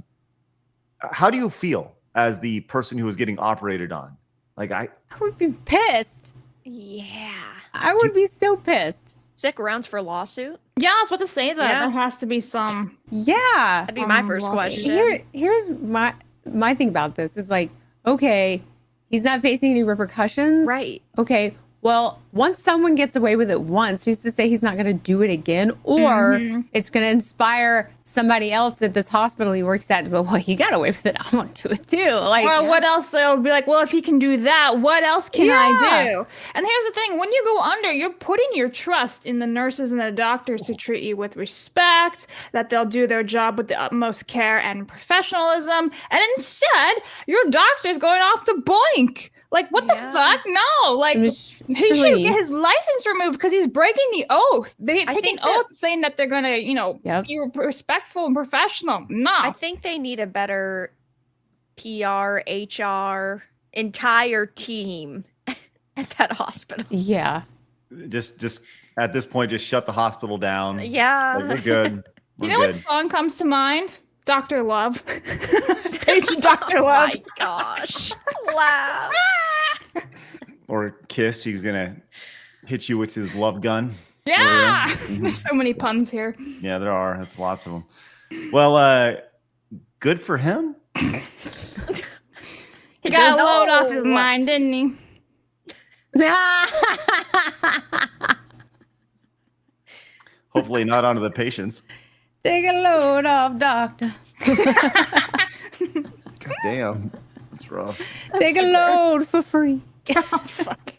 do you feel as the person who was getting operated on? Like I would be pissed. Yeah. I would be so pissed. Stick around for a lawsuit? Yeah, I was about to say that. Yeah. There has to be some. Yeah. That'd be my first question. Here's my thing about this is like, okay, he's not facing any repercussions. Right. Okay. Well, once someone gets away with it once, who's to say he's not going to do it again? Or it's going to inspire somebody else at this hospital he works at to go, well, he got away with it. I want to do it too. Like, or what else? They'll be like, well, if he can do that, what else can I do? And here's the thing. When you go under, you're putting your trust in the nurses and the doctors to treat you with respect, that they'll do their job with the utmost care and professionalism. And instead, your doctor's going off to Boink. Like, what the fuck? No. Like, he should get his license removed because he's breaking the oath. They take an oath saying that they're going to, be respectful and professional. No. I think they need a better PR, HR, entire team at that hospital. Yeah. just at this point just shut the hospital down. Yeah. Like, we're good. You know what song comes to mind? Dr. Love. Agent Dr. Love. Oh my gosh. Wow. Or Kiss. He's gonna hit you with his love gun. Yeah. There's so many puns here. Yeah, there are. That's lots of them. Well, good for him. He got a load off his mind, didn't he? Hopefully not onto the patients. Take a load off, doctor. God damn. That's rough. Take a load for free. Oh, fuck.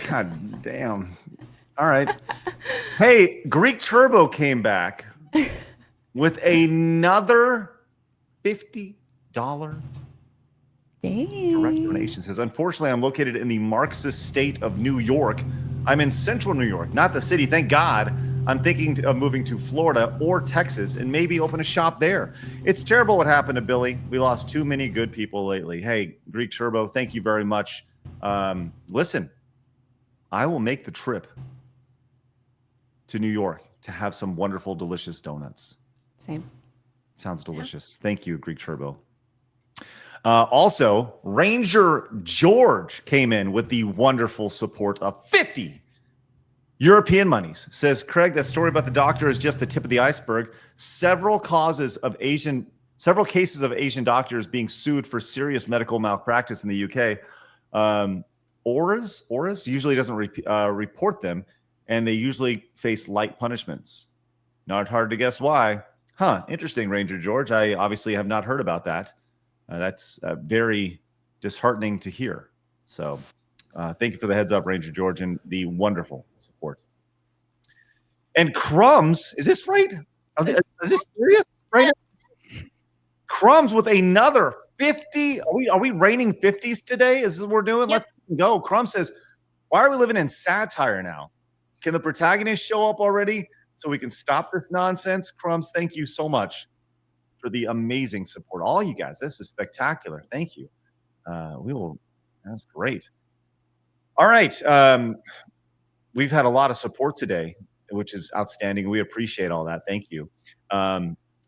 God damn. All right. Hey, Greek Turbo came back with another $50 direct donation. Says, unfortunately, I'm located in the Marxist state of New York. I'm in central New York, not the city. Thank God. I'm thinking of moving to Florida or Texas and maybe open a shop there. It's terrible what happened to Billy. We lost too many good people lately. Hey, Greek Turbo, thank you very much. Listen, I will make the trip to New York to have some wonderful, delicious donuts. Same. Sounds delicious. Thank you, Greek Turbo. Also, Ranger George came in with the wonderful support of 50 European monies. Says, Craig, that story about the doctor is just the tip of the iceberg. Several cases of Asian doctors being sued for serious medical malpractice in the UK. Auras usually doesn't report them, and they usually face light punishments. Not hard to guess why. Huh, interesting, Ranger George. I obviously have not heard about that. That's very disheartening to hear. So thank you for the heads up, Ranger George, and the wonderful support. And Crumbs, is this right? Is this serious right now? Crumbs with another 50. Are we raining 50s today? Is this what we're doing? Yep. Let's go. Crumbs says, why are we living in satire now? Can the protagonist show up already so we can stop this nonsense? Crumbs, thank you so much for the amazing support. All you guys, this is spectacular. Thank you. That's great. All right. We've had a lot of support today, which is outstanding. We appreciate all that. Thank you.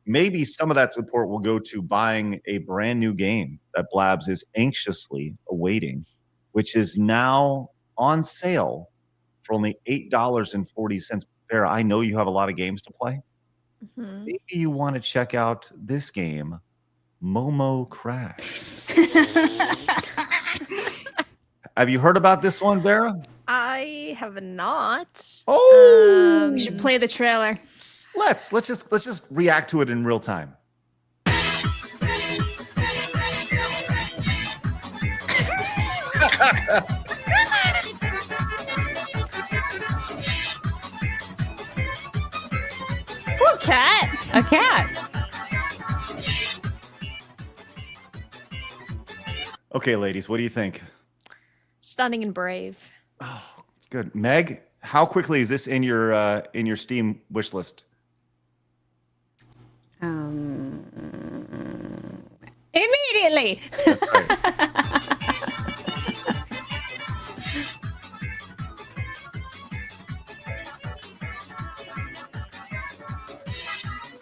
Maybe some of that support will go to buying a brand new game that Blabs is anxiously awaiting, which is now on sale for only $8.40. Farrah, I know you have a lot of games to play. Mm-hmm. Maybe you want to check out this game, Momo Crash. Have you heard about this one, Vera? I have not. Oh, we should play the trailer. Let's just react to it in real time. Poor cat. A cat. Okay, ladies, what do you think? Stunning and brave. Oh, it's good. Meg, how quickly is this in your Steam wish list? Immediately. That's right.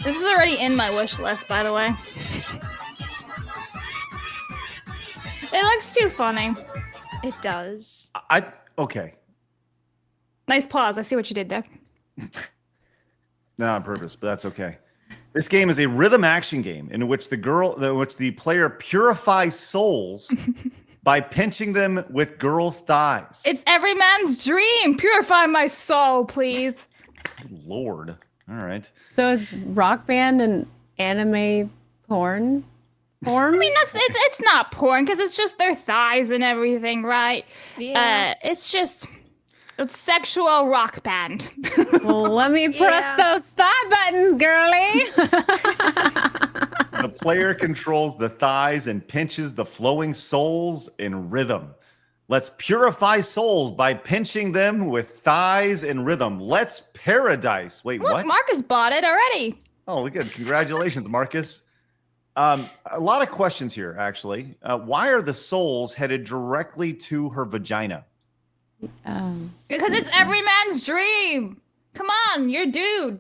This is already in my wish list, by the way. It looks too funny. It does. Okay. Nice pause. I see what you did there. Not on purpose, but that's okay. This game is a rhythm action game in which the player purifies souls by pinching them with girls' thighs. It's every man's dream. Purify my soul, please. Lord. All right. So is Rock Band and anime porn? I mean, it's not porn because it's just their thighs and everything, right? Yeah. It's sexual rock band. Well, let me press those thigh buttons, girly. The player controls the thighs and pinches the flowing souls in rhythm. Let's purify souls by pinching them with thighs in rhythm. Let's paradise. Wait, Look, what? Marcus bought it already. Oh, good. Congratulations, Marcus. A lot of questions here, actually. Why are the souls headed directly to her vagina? Because it's every man's dream. Come on, you're a dude.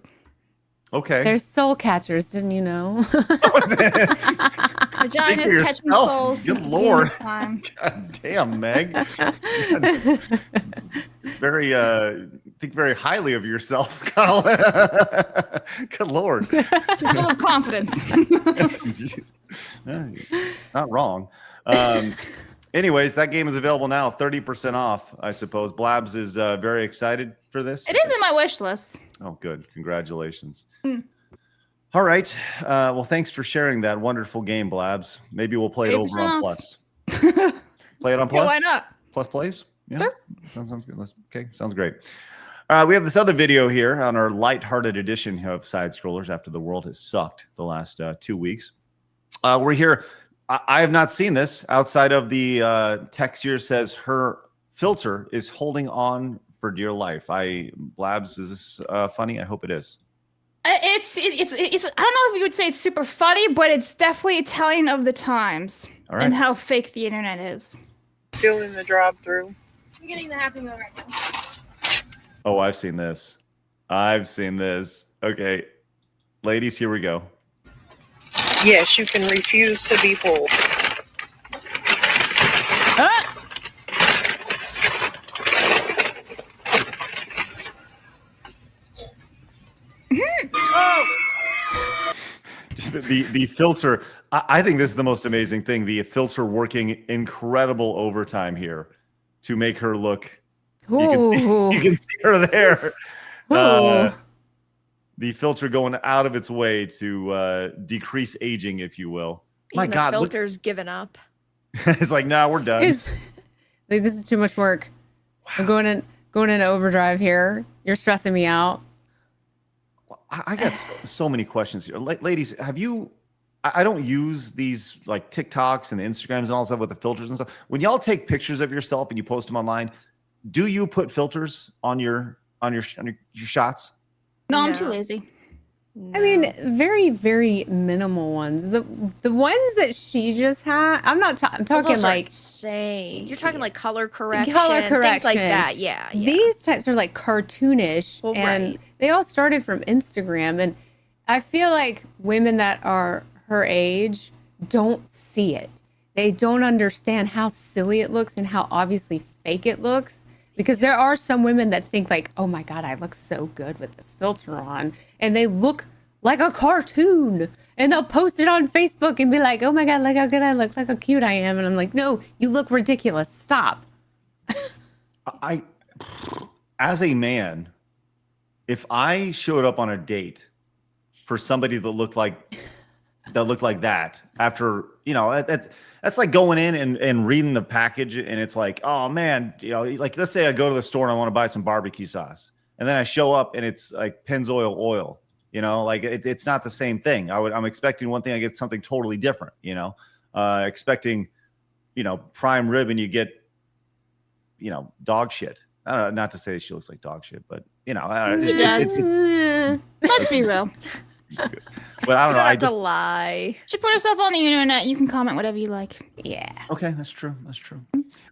Okay. They're soul catchers, didn't you know? Vaginas catching souls. Good Lord. Time. God damn, Meg. Very think very highly of yourself. Good Lord. Just full of confidence. Jeez. Not wrong. Anyways, that game is available now, 30% off, I suppose. Blabs is very excited for this. It is in my wish list. Oh, good. Congratulations. All right. Well, thanks for sharing that wonderful game, Blabs. Maybe we'll play it over on Plus. Play it on Plus? Yeah, why not? Plus plays? Yeah. Sure. Sounds good. Okay. Sounds great. We have this other video here on our lighthearted edition of Side Scrollers after the world has sucked the last 2 weeks. We're here. I have not seen this outside of the text here says her filter is holding on for dear life. Blabs, is this funny? I hope it is. It's I don't know if you would say it's super funny, but it's definitely telling of the times and how fake the internet is. Still in the drive-through. I'm getting the Happy Meal right now. Oh, I've seen this. Okay. Ladies, here we go. Yes, you can refuse to be pulled. The filter. I think this is the most amazing thing. The filter working incredible overtime here to make her look. You can see her there. The filter going out of its way to decrease aging, if you will. Even the filter's given up. It's like, nah, we're done. Like, this is too much work. I'm going in overdrive here. You're stressing me out. I got so many questions here. Ladies, have you... I don't use these like TikToks and Instagrams and all stuff with the filters and stuff. When y'all take pictures of yourself and you post them online, do you put filters on your shots? No, I'm too lazy. I mean, very, very minimal ones. The ones that she just had, I'm talking like you're talking like color correction, things like that. Yeah. These types are like cartoonish, and they all started from Instagram. And I feel like women that are her age don't see it. They don't understand how silly it looks and how obviously fake it looks. Because there are some women that think like, oh my God, I look so good with this filter on. And they look like a cartoon. And they'll post it on Facebook and be like, oh my God, look how good I look, look how cute I am. And I'm like, no, you look ridiculous. Stop. As a man, if I showed up on a date for somebody that looked like that after, that's like going in and reading the package and it's like, oh man, like let's say I go to the store and I want to buy some barbecue sauce and then I show up and it's like Pennzoil oil, like it's not the same thing. I'm expecting one thing, I get something totally different, expecting, prime rib and you get, dog shit. I don't know, not to say she looks like dog shit, but Let's be real. It's good. But I don't know. I just lie. She put herself on the internet. You can comment whatever you like. Yeah. Okay, that's true.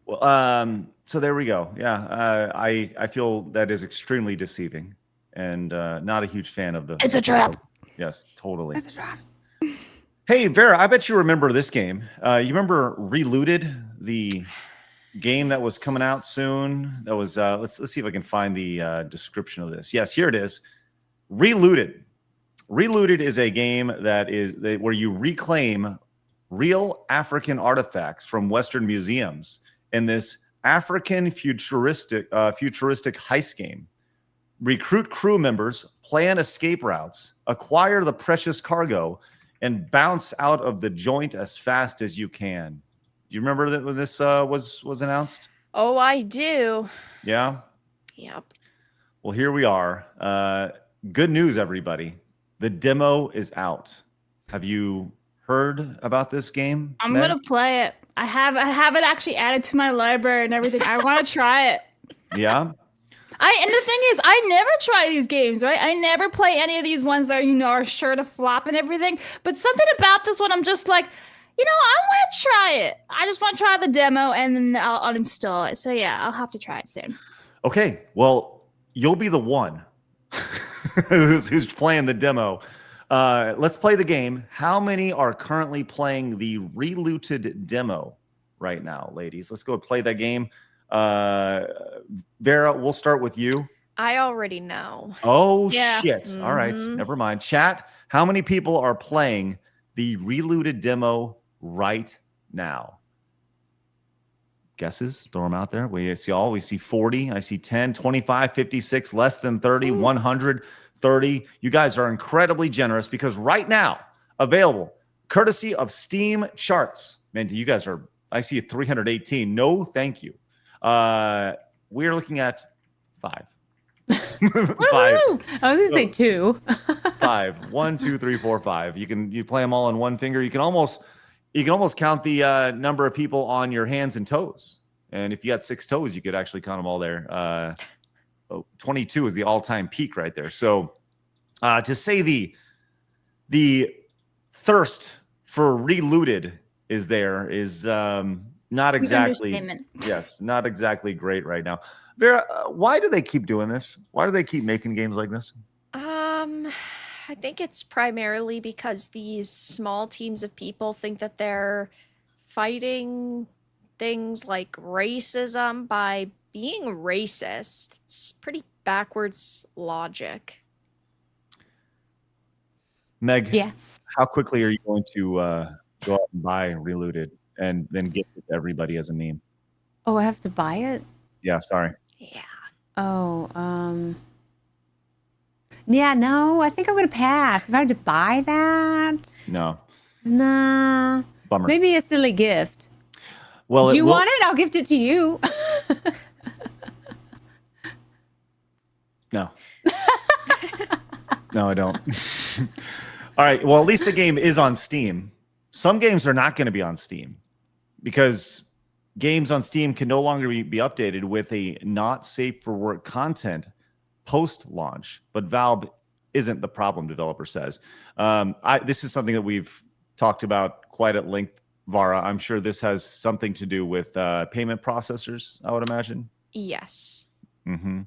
Well, so there we go. Yeah, I feel that is extremely deceiving, and not a huge fan of the. It's a trap. Yes, totally. It's a trap. Hey Vera, I bet you remember this game. You remember Relooted, the game that was coming out soon? That was. Let's see if I can find the description of this. Yes, here it is. Relooted. Relooted is a game where you reclaim real African artifacts from Western museums in this African futuristic heist game. Recruit crew members, plan escape routes, acquire the precious cargo, and bounce out of the joint as fast as you can. Do you remember that when this was announced? Oh, I do. Yeah? Yep. Well, here we are. Good news, everybody. The demo is out. Have you heard about this game? I'm gonna play it. I have it actually added to my library and everything. I want to try it. Yeah. And the thing is, I never try these games, right? I never play any of these ones that are sure to flop and everything. But something about this one, I'm just like, I want to try it. I just want to try the demo and then I'll uninstall it. So yeah, I'll have to try it soon. Okay. Well, you'll be the one. who's playing the demo. Let's play the game. How many are currently playing the Relooted Demo right now, ladies? Let's go play that game. Vera, we'll start with you. I already know. Oh, Yeah. shit. All right. Never mind. Chat, how many people are playing the Relooted Demo right now? Guesses? Throw them out there. We see 40. I see 10, 25, 56, less than 30, 100, 30. You guys are incredibly generous because right now, available, courtesy of Steam charts. Man, you guys are, I see 318. No, thank you. We're looking at 5. 5. I was gonna say 2. 5. 1, 2, 3, 4, 5. You play them all on one finger. You can almost count the number of people on your hands and toes. And if you got 6 toes, you could actually count them all there. 22 is the all-time peak right there. So to say the thirst for Relooted is there is not exactly, yes, not exactly great right now. Vera, why do they keep doing this? Why do they keep making games like this? I think it's primarily because these small teams of people think that they're fighting things like racism by being racist. It's pretty backwards logic. Meg, Yeah. how quickly are you going to go out and buy Relooted and then gift it to everybody as a meme? Oh, I have to buy it? Yeah, sorry. Yeah. Oh, yeah, no, I think I'm gonna pass. If I have to buy that, No. nah. Bummer. Maybe a silly gift. Well, Do you want it? I'll gift it to you. No. No, I don't. All right. Well, at least the game is on Steam. Some games are not going to be on Steam because games on Steam can no longer be updated with a not safe for work content post-launch. But Valve isn't the problem, developer says. This is something that we've talked about quite at length, Vara. I'm sure this has something to do with payment processors, I would imagine. Yes. Mm-hmm.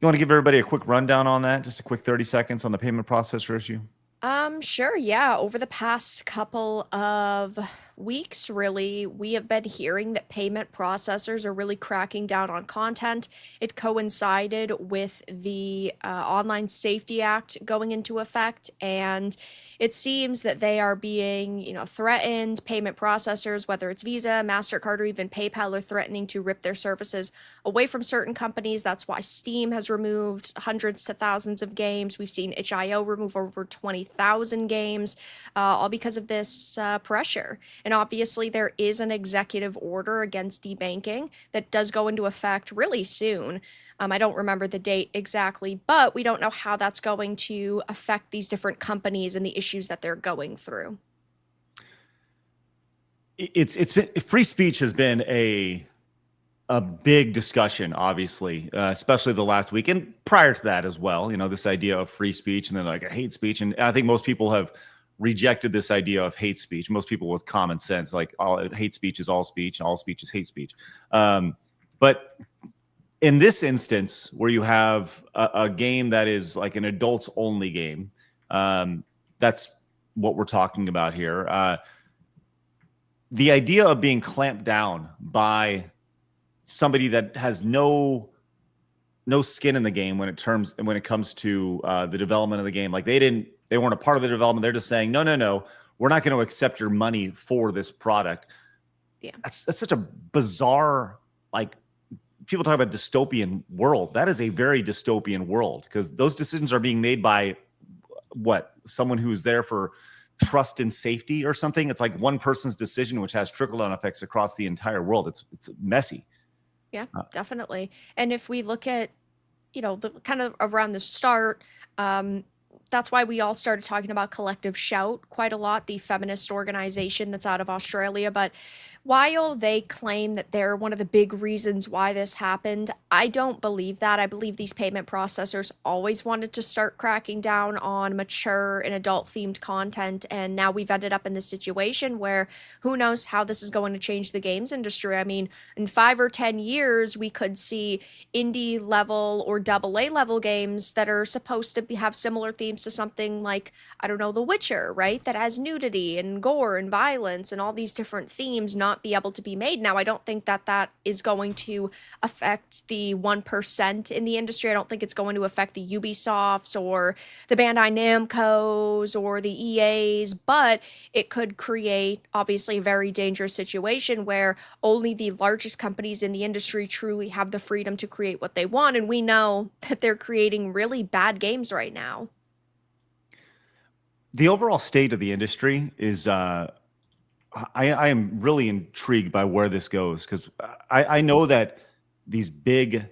You want to give everybody a quick rundown on that? Just a quick 30 seconds on the payment processor issue? Sure, yeah. Over the past couple of weeks, really, we have been hearing that payment processors are really cracking down on content. It coincided with the Online Safety Act going into effect, and it seems that they are being, threatened. Payment processors, whether it's Visa, MasterCard, or even PayPal, are threatening to rip their services away from certain companies. That's why Steam has removed hundreds to thousands of games. We've seen itch.io remove over 20,000 games, all because of this pressure. And obviously, there is an executive order against debanking that does go into effect really soon. I don't remember the date exactly, but we don't know how that's going to affect these different companies and the issues that they're going through. It's been, free speech has been a big discussion, obviously, especially the last week and prior to that as well. This idea of free speech and then like a hate speech, and I think most people have rejected this idea of hate speech. Most people with common sense, like hate speech is all speech is hate speech. But in this instance, where you have a game that is like an adults only game, that's what we're talking about here. The idea of being clamped down by somebody that has no skin in the game when it comes to the development of the game, like they weren't a part of the development. They're just saying, no, we're not going to accept your money for this product. Yeah, that's such a bizarre, like, people talk about dystopian world. That is a very dystopian world because those decisions are being made by someone who's there for trust and safety or something. It's like one person's decision, which has trickle-down effects across the entire world. It's messy. Yeah, definitely. And if we look at, the kind of around the start, that's why we all started talking about Collective Shout quite a lot, the feminist organization that's out of Australia. But while they claim that they're one of the big reasons why this happened, I don't believe that. I believe these payment processors always wanted to start cracking down on mature and adult-themed content, and now we've ended up in this situation where who knows how this is going to change the games industry. I mean, in 5 or 10 years, we could see indie level or AA level games that are supposed to have similar themes to something like, I don't know, The Witcher, right? That has nudity and gore and violence and all these different themes not be able to be made. Now, I don't think that that is going to affect the 1% in the industry. I don't think it's going to affect the Ubisofts or the Bandai Namcos or the EAs, but it could create, obviously, a very dangerous situation where only the largest companies in the industry truly have the freedom to create what they want. And we know that they're creating really bad games right now. The overall state of the industry is I am really intrigued by where this goes, because I know that these big,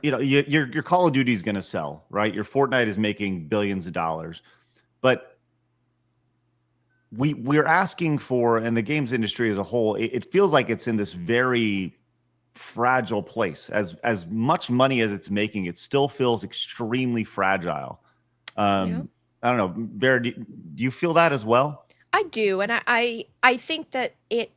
your Call of Duty is going to sell, right? Your Fortnite is making billions of dollars, but we're asking for, and the games industry as a whole, it feels like it's in this very fragile place. As much money as it's making, it still feels extremely fragile. I don't know, Bear, do you feel that as well? I do, and I think that it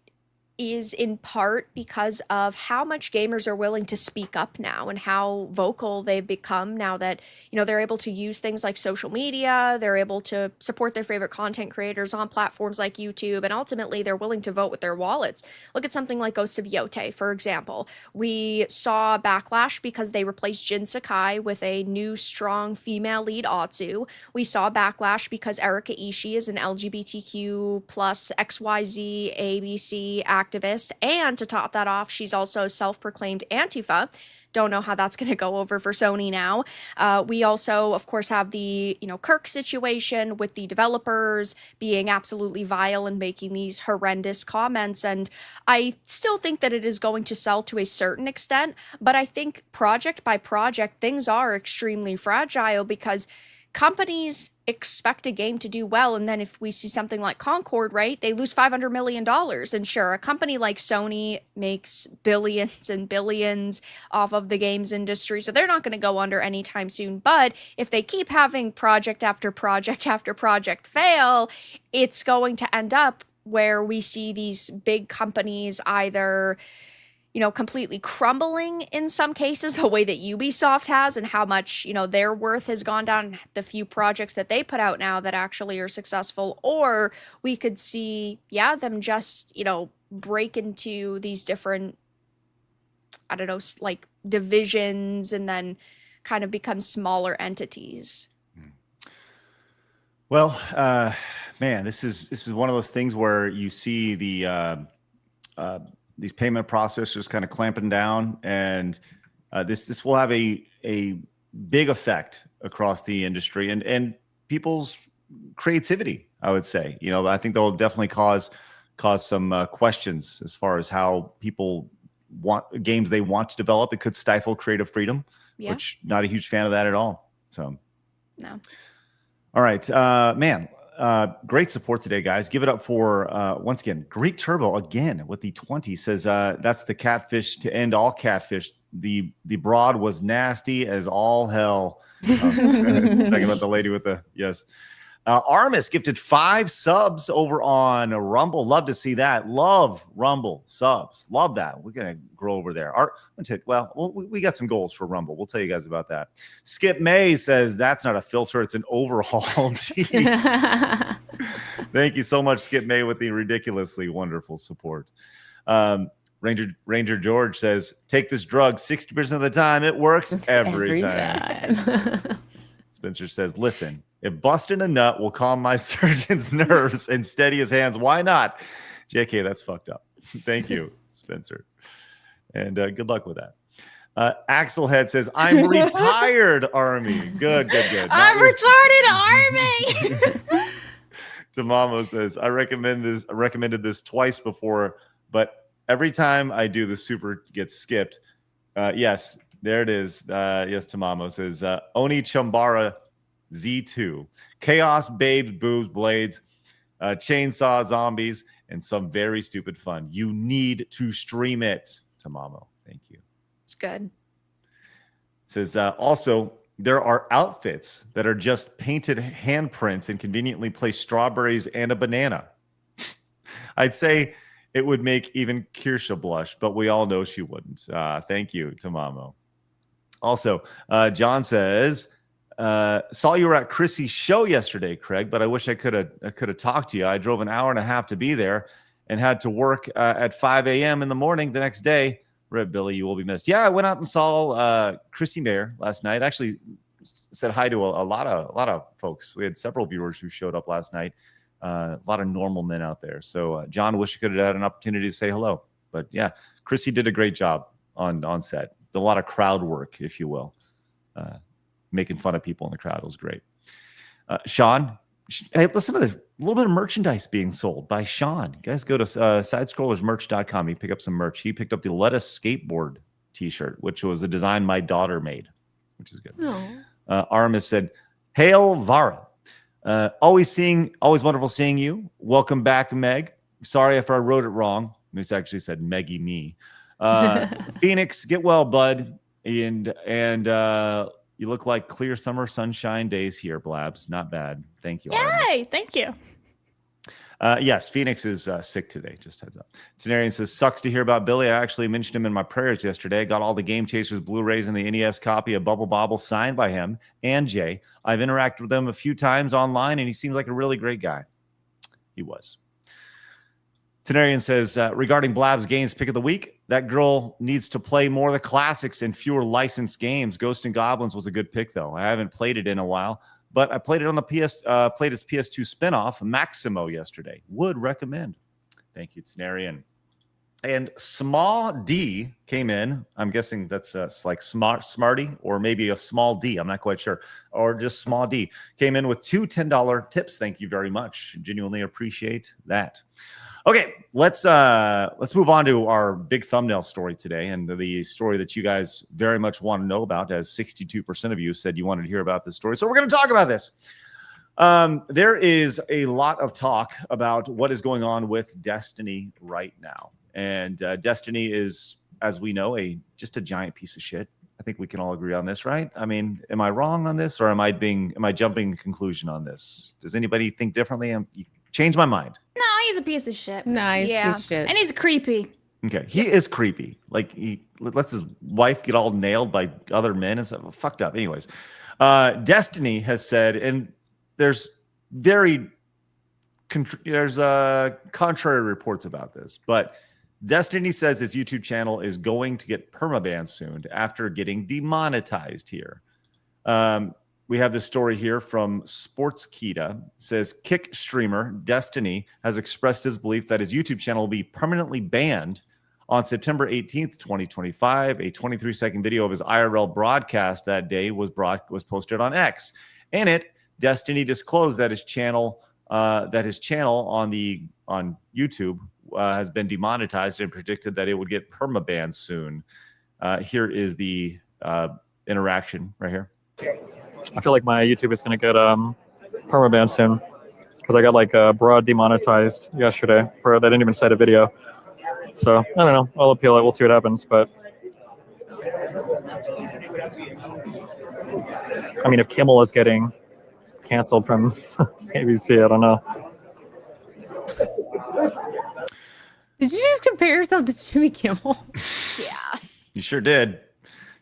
is in part because of how much gamers are willing to speak up now and how vocal they've become now that, they're able to use things like social media, they're able to support their favorite content creators on platforms like YouTube, and ultimately they're willing to vote with their wallets. Look at something like Ghost of Yotei, for example. We saw backlash because they replaced Jin Sakai with a new, strong female lead Atsu. We saw backlash because Erika Ishii is an LGBTQ plus XYZ ABC activist, and to top that off, she's also self-proclaimed Antifa. Don't know how that's going to go over for Sony now. We also, of course, have the Kirk situation with the developers being absolutely vile and making these horrendous comments. And I still think that it is going to sell to a certain extent, but I think project by project, things are extremely fragile because companies expect a game to do well, and then if we see something like Concord, right, they lose $500 million. And sure, a company like Sony makes billions and billions off of the games industry, so they're not going to go under anytime soon. But if they keep having project after project after project fail, it's going to end up where we see these big companies either completely crumbling in some cases, the way that Ubisoft has, and how much, their worth has gone down, the few projects that they put out now that actually are successful. Or we could see, them just, break into these different, I don't know, like divisions and then kind of become smaller entities. Well, man, this is one of those things where you see these payment processors kind of clamping down, and this will have a big effect across the industry and people's creativity, I would say. I think they'll definitely cause some questions as far as how people want games they want to develop. It could stifle creative freedom, which not a huge fan of that at all. So no. All right, man. Great support today, guys. Give it up for, once again, Greek Turbo again with the 20 says, that's the catfish to end all catfish. The broad was nasty as all hell. Talking about the lady with the, yes. Armis gifted 5 subs over on Rumble. Love to see that. Love Rumble subs. Love that. We're going to grow over there. We got some goals for Rumble. We'll tell you guys about that. Skip May says, that's not a filter. It's an overhaul. Jeez. Thank you so much, Skip May, with the ridiculously wonderful support. Ranger George says, take this drug 60% of the time. It works every time. Spencer says, listen, if busting a nut will calm my surgeon's nerves and steady his hands, why not? JK, that's fucked up. Thank you, Spencer. And good luck with that. Axel Head says, I'm retired, Army. Good. I'm retarded, Army. Tamamo says, I recommended this twice before, but every time I do, the super gets skipped. Yes, there it is. Yes, Tamamo says, Oni Chambara Z2. Chaos, babes, boobs, blades, chainsaw, zombies, and some very stupid fun. You need to stream it. Tamamo, thank you. It's good. It says, also, there are outfits that are just painted handprints and conveniently place strawberries and a banana. I'd say it would make even Kirsha blush, but we all know she wouldn't. Thank you, Tamamo. Also, John says, saw you were at Chrissy's show yesterday, Craig, but I wish I could have talked to you. I drove an hour and a half to be there and had to work at 5 a.m. in the morning the next day. Red Billy, you will be missed. Yeah, I went out and saw Chrissy Mayer last night. Actually, said hi to a lot of folks. We had several viewers who showed up last night. A lot of normal men out there. So, John, wish you could have had an opportunity to say hello. But yeah, Chrissy did a great job on set. Did a lot of crowd work, if you will. Making fun of people in the crowd was great. Sean, hey, listen to this. A little bit of merchandise being sold by Sean. You guys go to sidescrollersmerch.com. You pick up some merch. He picked up the Let Us Skateboard t-shirt, which was a design my daughter made, which is good. Aramis said, Hail Vara. Always wonderful seeing you. Welcome back, Meg. Sorry if I wrote it wrong. This actually said Meggy me. Phoenix, get well, bud. And you look like clear summer sunshine days here, Blabs. Not bad. Thank you. Yay! Thank you. Yes, Phoenix is sick today. Just heads up. Tenarian says, sucks to hear about Billy. I actually mentioned him in my prayers yesterday. Got all the Game Chasers Blu-rays and the NES copy of Bubble Bobble signed by him and Jay. I've interacted with him a few times online, and he seems like a really great guy. He was. Tenarian says, regarding Blab's games pick of the week, that girl needs to play more of the classics and fewer licensed games. Ghosts and Goblins was a good pick, though. I haven't played it in a while, but I played it on the played its PS2 spinoff, Maximo, yesterday. Would recommend. Thank you, Tenarian. And Small D came in. I'm guessing that's like Smarty or maybe a Small D. I'm not quite sure. Or just Small D. Came in with two $10 tips. Thank you very much. Genuinely appreciate that. Okay, let's move on to our big thumbnail story today, and the story that you guys very much want to know about, as 62% of you said you wanted to hear about this story. So we're going to talk about this. There is a lot of talk about what is going on with Destiny right now. And Destiny is, as we know, just a giant piece of shit. I think we can all agree on this, right? I mean, am I wrong on this, or am I jumping to conclusion on this? Does anybody think differently? Change my mind. No, he's a piece of shit. No, he's a piece of shit. And he's creepy. Okay, he is creepy. Like, he lets his wife get all nailed by other men and stuff. Fucked up. Anyways, Destiny has said, and there's contrary reports about this, but Destiny says his YouTube channel is going to get permabanned soon after getting demonetized here. We have this story here from Sportskita. It says, Kick streamer Destiny has expressed his belief that his YouTube channel will be permanently banned on September 18th, 2025. A 23-second video of his IRL broadcast that day was posted on X. In it, Destiny disclosed that his channel on YouTube has been demonetized and predicted that it would get permabanned soon. Here is the interaction right here. I feel like my YouTube is going to get permabanned soon because I got like broad demonetized yesterday for that didn't even cite a video. So I don't know. I'll appeal it. We'll see what happens. But I mean, if Kimmel is getting canceled from ABC, I don't know. Did you just compare yourself to Jimmy Kimmel? Yeah. You sure did.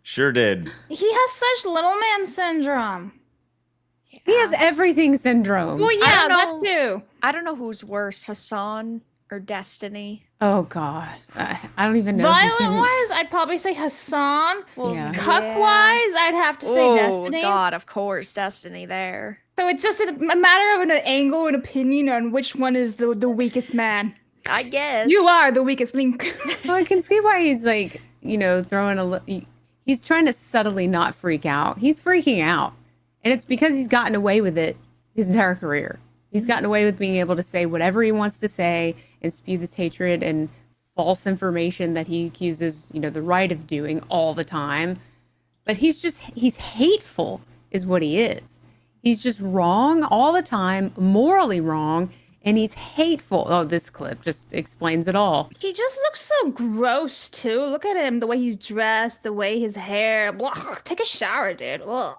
Sure did. He has such little man syndrome. Yeah. He has everything syndrome. Well, yeah, that too. I don't know who's worse, Hassan or Destiny. Oh, God. I don't even know. Violent-wise, I'd probably say Hassan. Well, yeah. Cuck-wise, I'd have to say Destiny. Oh, God, of course, Destiny there. So it's just a matter of an angle, an opinion on which one is the weakest man. I guess. You are the weakest link. Well, I can see why he's like, throwing he's trying to subtly not freak out. He's freaking out. And it's because he's gotten away with it his entire career. He's gotten away with being able to say whatever he wants to say and spew this hatred and false information that he accuses, the right of doing all the time. But he's hateful is what he is. He's just wrong all the time, morally wrong, and he's hateful. Oh, this clip just explains it all. He just looks so gross too. Look at him, the way he's dressed, the way his hair. Blah. Take a shower, dude. Ugh.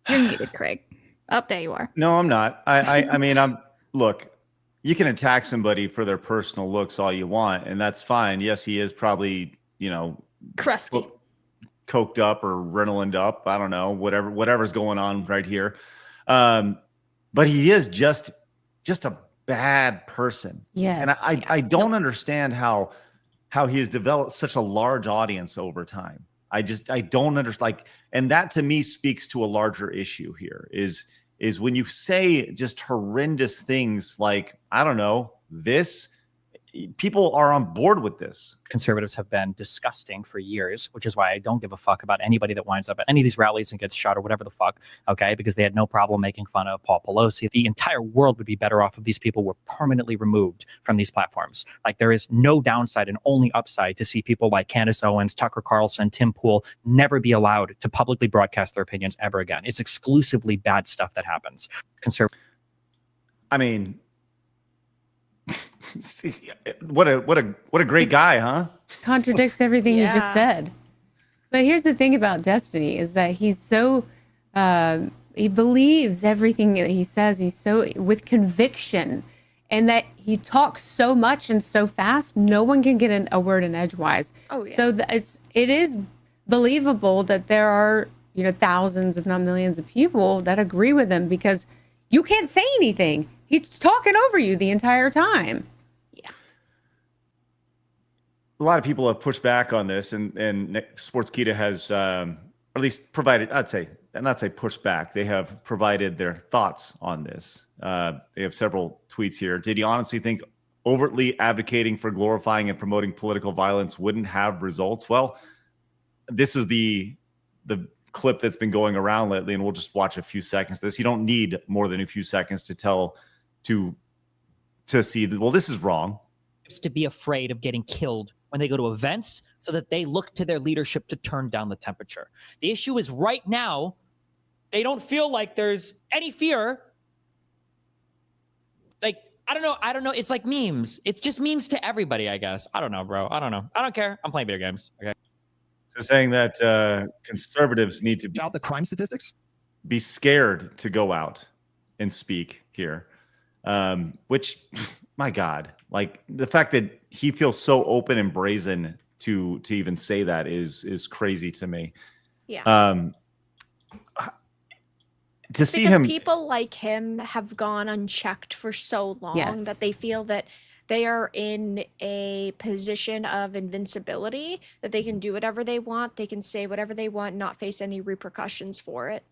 You're muted, Craig. Up there you are. No, I'm not. I mean, look, you can attack somebody for their personal looks all you want, and that's fine. Yes, he is probably, crusty, coked up or Ritalin up. I don't know, whatever's going on right here. But he is just a bad person. Yes. And I don't understand how he has developed such a large audience over time. I don't understand. And that to me speaks to a larger issue here is when you say just horrendous things like, I don't know, this, people are on board with this. Conservatives have been disgusting for years, which is why I don't give a fuck about anybody that winds up at any of these rallies and gets shot or whatever the fuck, okay? Because they had no problem making fun of Paul Pelosi. The entire world would be better off if these people were permanently removed from these platforms. Like, there is no downside and only upside to see people like Candace Owens, Tucker Carlson, Tim Pool never be allowed to publicly broadcast their opinions ever again. It's exclusively bad stuff that happens. I mean, what a great guy, huh? Contradicts everything you just said. But here's the thing about Destiny is that he's so he believes everything that he says. He's so with conviction, and that he talks so much and so fast, no one can get a word in edgewise. Oh yeah. So it is believable that there are thousands, if not millions, of people that agree with him because you can't say anything. He's talking over you the entire time. Yeah. A lot of people have pushed back on this, and Sportskeeda has, at least provided, not say pushed back. They have provided their thoughts on this. They have several tweets here. Did he honestly think overtly advocating for glorifying and promoting political violence wouldn't have results? Well, this is the clip that's been going around lately, and we'll just watch a few seconds of this. You don't need more than a few seconds to see that, well, this is wrong. To be afraid of getting killed when they go to events so that they look to their leadership to turn down the temperature. The issue is right now, they don't feel like there's any fear. Like, I don't know. It's like memes. It's just memes to everybody, I guess. I don't know, bro. I don't know. I don't care. I'm playing video games. Okay. So saying that conservatives need to out the crime statistics, be scared to go out and speak here. Which, my God, like the fact that he feels so open and brazen to even say that is crazy to me. Yeah. To see because him, people like him have gone unchecked for so long that they feel that they are in a position of invincibility, that they can do whatever they want, they can say whatever they want, not face any repercussions for it.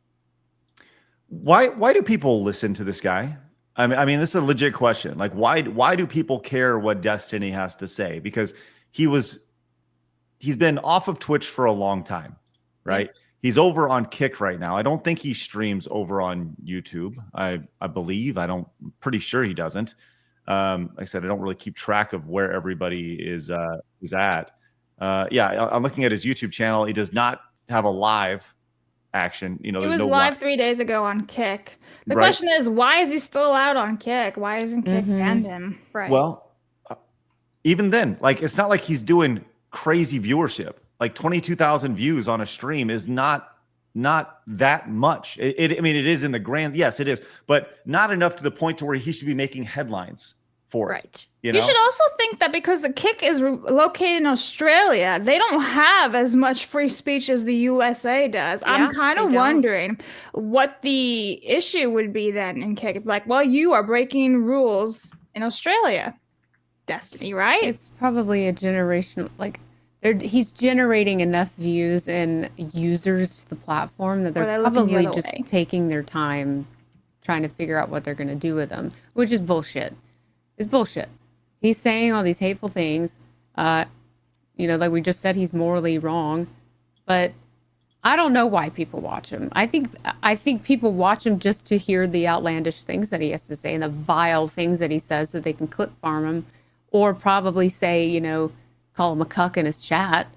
why do people listen to this guy? I mean, this is a legit question. Like, why do people care what Destiny has to say? Because he's been off of Twitch for a long time, right? Yeah. He's over on Kick right now. I don't think he streams over on YouTube. I believe. I'm pretty sure he doesn't. Like I said, I don't really keep track of where everybody is at. Yeah, I'm looking at his YouTube channel. He does not have a live action. It was live 3 days ago on Kick. The question is, why is he still out on Kick? Why isn't Kick banned him? Right. Well, even then, like, it's not like he's doing crazy viewership. Like 22,000 views on a stream is not that much. I mean, it is in the grand. Yes, it is, but not enough to the point to where he should be making headlines for it. You should also think that because the Kick is located in Australia, they don't have as much free speech as the USA does. Yeah, I'm kind of wondering what the issue would be then in Kick. Like, well, you are breaking rules in Australia. Destiny, right? It's probably a generational, like, he's generating enough views and users to the platform that they're probably just taking their time trying to figure out what they're going to do with them, which is bullshit. It's bullshit. He's saying all these hateful things. Like we just said, he's morally wrong, but I don't know why people watch him. I think people watch him just to hear the outlandish things that he has to say and the vile things that he says so they can clip farm him, or probably say, call him a cuck in his chat.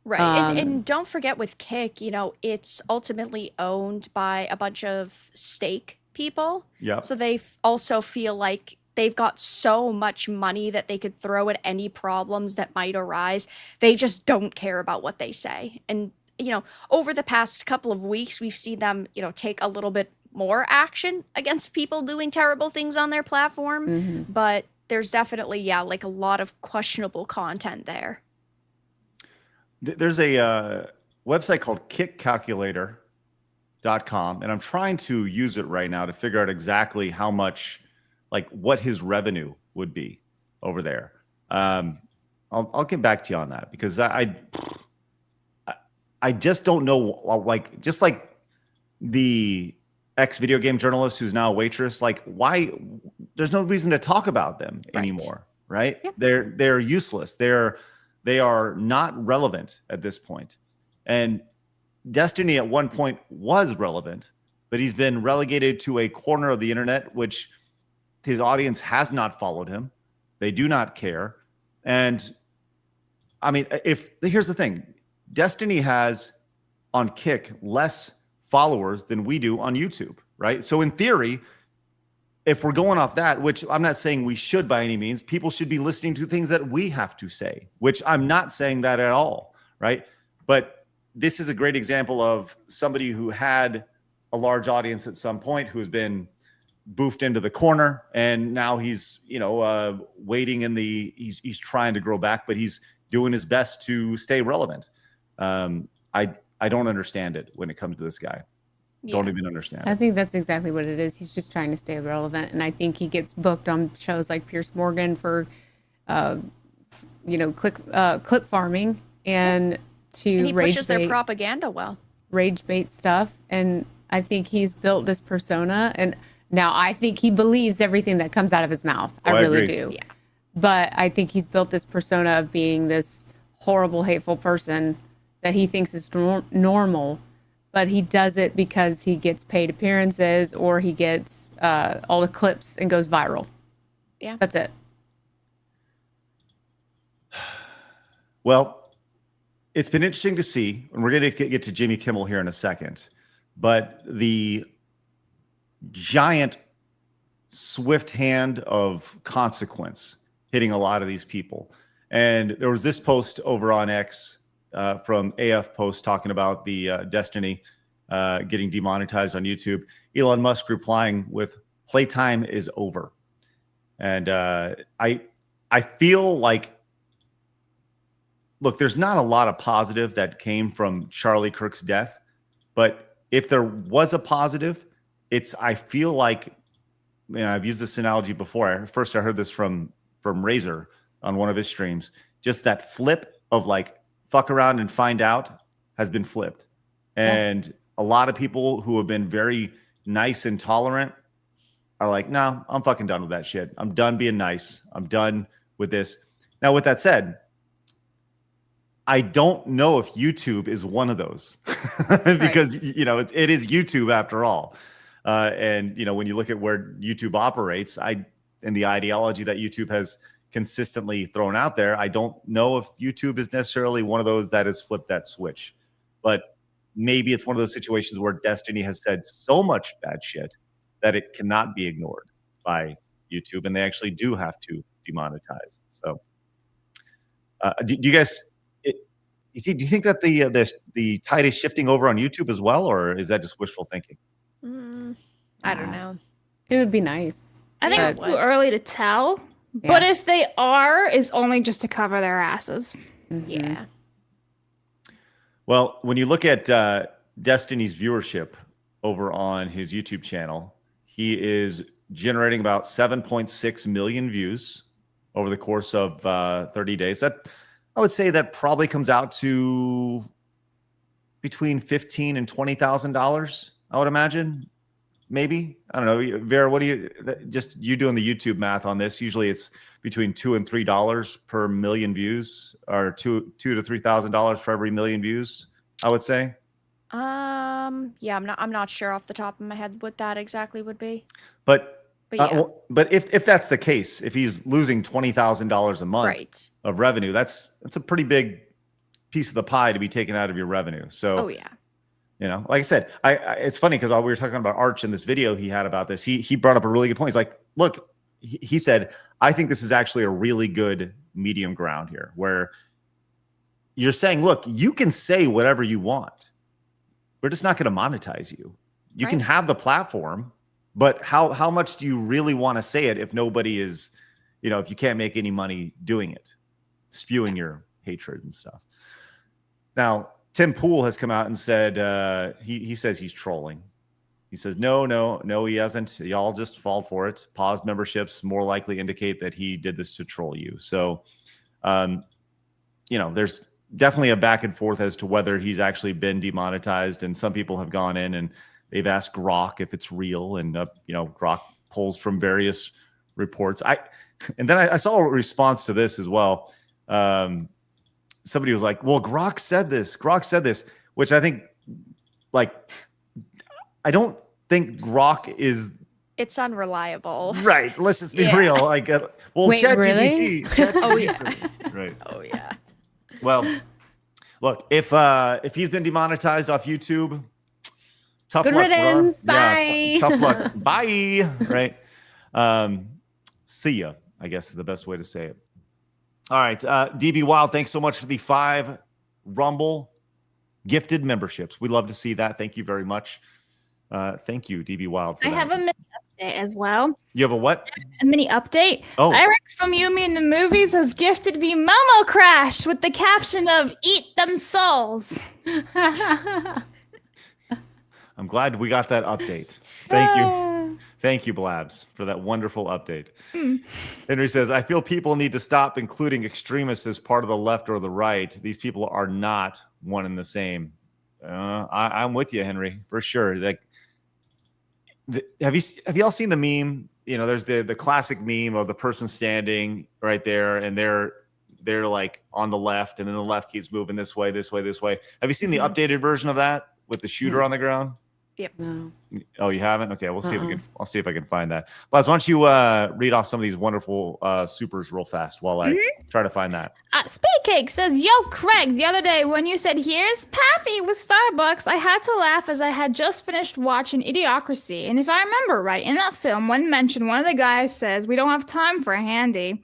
Right. And don't forget with Kick, you know, it's ultimately owned by a bunch of stake people. Yeah. So they also feel like they've got so much money that they could throw at any problems that might arise. They just don't care about what they say. And, you know, over the past couple of weeks, we've seen them, you know, take a little bit more action against people doing terrible things on their platform. But there's definitely, yeah, like a lot of questionable content there. There's a website called kickcalculator.com, and I'm trying to use it right now to figure out exactly how much, like what his revenue would be over there. I'll get back to you on that because I just don't know, like, just like the ex-video game journalist who's now a waitress, like why there's no reason to talk about them anymore, right? Yep. They're useless. They are not relevant at this point. And Destiny at one point was relevant, but he's been relegated to a corner of the internet, which his audience has not followed him. They do not care. And I mean, here's the thing, Destiny has on Kick less followers than we do on YouTube, right? So in theory, if we're going off that, which I'm not saying we should by any means, people should be listening to things that we have to say, which I'm not saying that at all, right? But this is a great example of somebody who had a large audience at some point who's been boofed into the corner, and now he's, you know, waiting in the, he's trying to grow back, but he's doing his best to stay relevant. I don't understand it when it comes to this guy. Don't even understand it. I think that's exactly what it is. He's just trying to stay relevant, and I think he gets booked on shows like Pierce Morgan for, you know, clip farming and he pushes their propaganda well. Rage bait stuff, and I think he's built this persona, and now I think he believes everything that comes out of his mouth. I really do. Yeah. But I think he's built this persona of being this horrible, hateful person that he thinks is normal. But he does it because he gets paid appearances or he gets all the clips and goes viral. Yeah. That's it. Well, it's been interesting to see, and we're going to get to Jimmy Kimmel here in a second, but the giant swift hand of consequence hitting a lot of these people. And there was this post over on X from AF Post talking about the Destiny getting demonetized on YouTube. Elon Musk replying with, "Playtime is over." And I feel like, look, there's not a lot of positive that came from Charlie Kirk's death, but if there was a positive, I feel like, you know, I've used this analogy before. First, I heard this from Razor on one of his streams. Just that flip of like, fuck around and find out has been flipped. And a lot of people who have been very nice and tolerant are like, no, I'm fucking done with that shit. I'm done being nice. I'm done with this. Now, with that said, I don't know if YouTube is one of those because, you know, it is YouTube after all. And, you know, when you look at where YouTube operates, and the ideology that YouTube has consistently thrown out there, I don't know if YouTube is necessarily one of those that has flipped that switch. But maybe it's one of those situations where Destiny has said so much bad shit that it cannot be ignored by YouTube, and they actually do have to demonetize. So, do you guys? Do you think that the tide is shifting over on YouTube as well, or is that just wishful thinking? I don't know. It would be nice. I think it's too early to tell. Yeah. But if they are, it's only just to cover their asses. Yeah. Well, when you look at Destiny's viewership over on his YouTube channel, he is generating about 7.6 million views over the course of 30 days. That, I would say, that probably comes out to between $15,000 and $20,000. I would imagine, maybe. I don't know, Vera. What do you doing the YouTube math on this? Usually, it's between $2 and $3 per million views, or $2,000 to $3,000 for every million views, I would say. Yeah, I'm not sure off the top of my head what that exactly would be. But yeah. But if that's the case, if he's losing $20,000 a month of revenue, that's a pretty big piece of the pie to be taken out of your revenue. So, Oh yeah. you know, like I said, I it's funny because we were talking about Arch in this video he had about this. He brought up a really good point. He's like, look, he said, I think this is actually a really good medium ground here where you're saying, look, you can say whatever you want. We're just not going to monetize you. You can have the platform, but how much do you really want to say it if nobody is, you know, if you can't make any money doing it, spewing your hatred and stuff. Now, Tim Pool has come out and said he says he's trolling. He says, no, he hasn't. Y'all just fall for it. Paused memberships more likely indicate that he did this to troll you. So, you know, there's definitely a back and forth as to whether he's actually been demonetized. And some people have gone in and they've asked Grok if it's real. And, you know, Grok pulls from various reports. And then I saw a response to this as well. Somebody was like, well, Grok said this, which I think, like, I don't think Grok is It's unreliable. right. Let's just be real. Like, well, Wait, really? Oh yeah. Right. Oh yeah. Well, look, if he's been demonetized off YouTube, tough Good luck. riddance. Bro. Yeah, Bye. tough luck. Bye. Right. See ya, I guess is the best way to say it. All right. DB Wild, thanks so much for the 5 Rumble gifted memberships. We'd love to see that. Thank you very much. Thank you, DB Wild. For I that. have a mini update as well. You have a what? A mini update. Oh. Eric from You Me in the Movies has gifted me Momo Crash with the caption of "Eat them souls." I'm glad we got that update. Thank you. Thank you, Blabs, for that wonderful update. Henry says, I feel people need to stop including extremists as part of the left or the right. These people are not one and the same. I'm with you, Henry, for sure. Like, have you all seen the meme? You know, there's the classic meme of the person standing right there, and they're like on the left, and then the left keeps moving this way, this way, this way. Have you seen the updated version of that with the shooter on the ground? Yep. No. Oh, you haven't? Okay, we'll see if we can. I'll see if I can find that. Blaz, why don't you read off some of these wonderful supers real fast while I try to find that. Speed Cake says, "Yo, Craig, the other day when you said here's Pappy with Starbucks, I had to laugh as I had just finished watching Idiocracy, and if I remember right, in that film, one mention, one of the guys says we don't have time for a handy."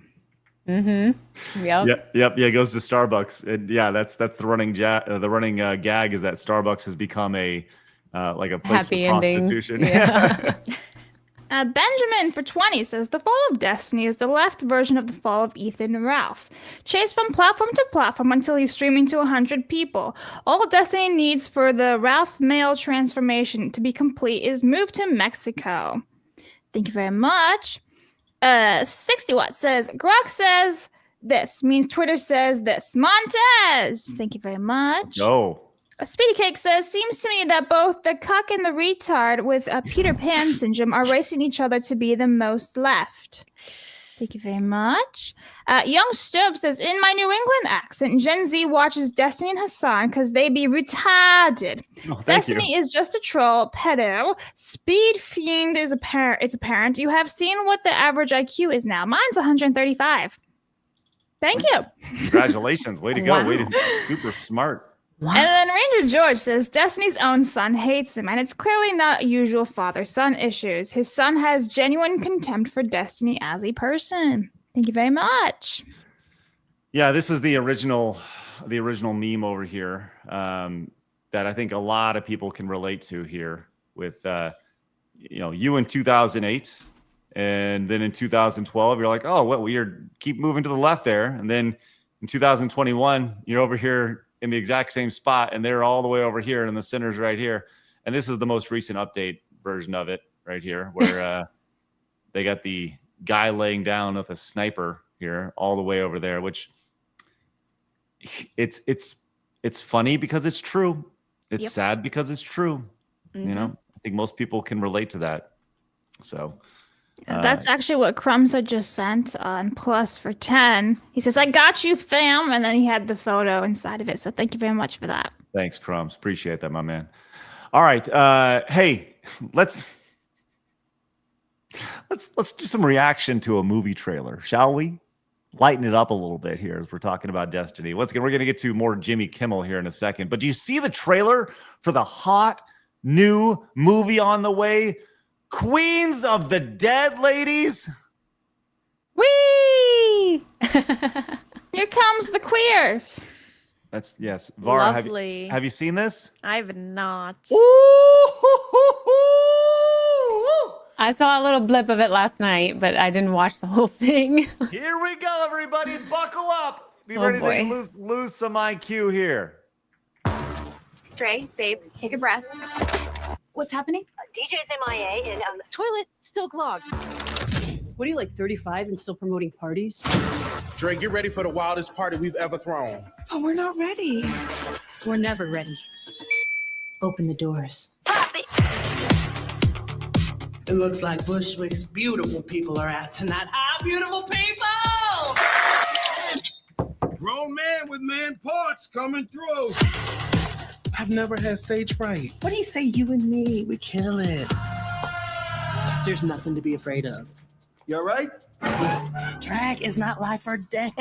Mm-hmm. Yep. Yep. Yeah, it goes to Starbucks, and yeah, that's the running gag is that Starbucks has become a like a place Happy for ending. prostitution. Yeah. Benjamin for 20 says, "The Fall of Destiny is the left version of the fall of Ethan and Ralph. Chased from platform to platform until he's streaming to 100 people. All Destiny needs for the Ralph male transformation to be complete is move to Mexico." Thank you very much. 60 Watt says, "Grok says this means Twitter says this. Montez." Thank you very much. No. Speedy Cake says, "Seems to me that both the cuck and the retard with Peter Pan syndrome are racing each other to be the most left." Thank you very much. Young Stove says, "In my New England accent, Gen Z watches Destiny and Hassan because they be retarded. Destiny is just a troll, pedo. Speed Fiend is it's apparent. You have seen what the average IQ is now. Mine's 135. Thank you." Congratulations. Way to go. Wow. Way to super smart. And then Ranger George says, "Destiny's own son hates him, and it's clearly not usual father-son issues. His son has genuine contempt for Destiny as a person." Thank you very much. Yeah, this was the original meme over here that I think a lot of people can relate to here with, you in 2008. And then in 2012, you're like, oh, well, you're keep moving to the left there. And then in 2021, you're over here in the exact same spot, and they're all the way over here, and the center's right here. And this is the most recent update version of it right here, where they got the guy laying down with a sniper here all the way over there, which it's funny because it's true. It's sad because it's true. You know, I think most people can relate to that. So that's actually what Crumbs had just sent on Plus for 10. He says, "I got you, fam," and then he had the photo inside of it. So thank you very much for that. Thanks, Crumbs. Appreciate that, my man. All right. Hey, let's do some reaction to a movie trailer, shall we? lighten it up a little bit here as we're talking about Destiny. We're going to get to more Jimmy Kimmel here in a second. But do you see the trailer for the hot new movie on the way? Queens of the Dead, ladies. Whee! Here comes the queers. That's yes. Vara, Lovely. have you seen this? I've not. I saw a little blip of it last night, but I didn't watch the whole thing. Here we go, everybody. Buckle up. Be Oh, ready boy. to lose some IQ here. Dre, babe, take a breath. What's happening? DJ's MIA and toilet still clogged. What are you, like 35 and still promoting parties? Dre, get ready for the wildest party we've ever thrown. Oh, we're not ready. We're never ready. Open the doors. It looks like Bushwick's beautiful people are out tonight. Our beautiful people! Grown man with man parts coming through. I've never had stage fright. What do you say, you and me? We kill it. There's nothing to be afraid of. You all right? Drag is not life or death.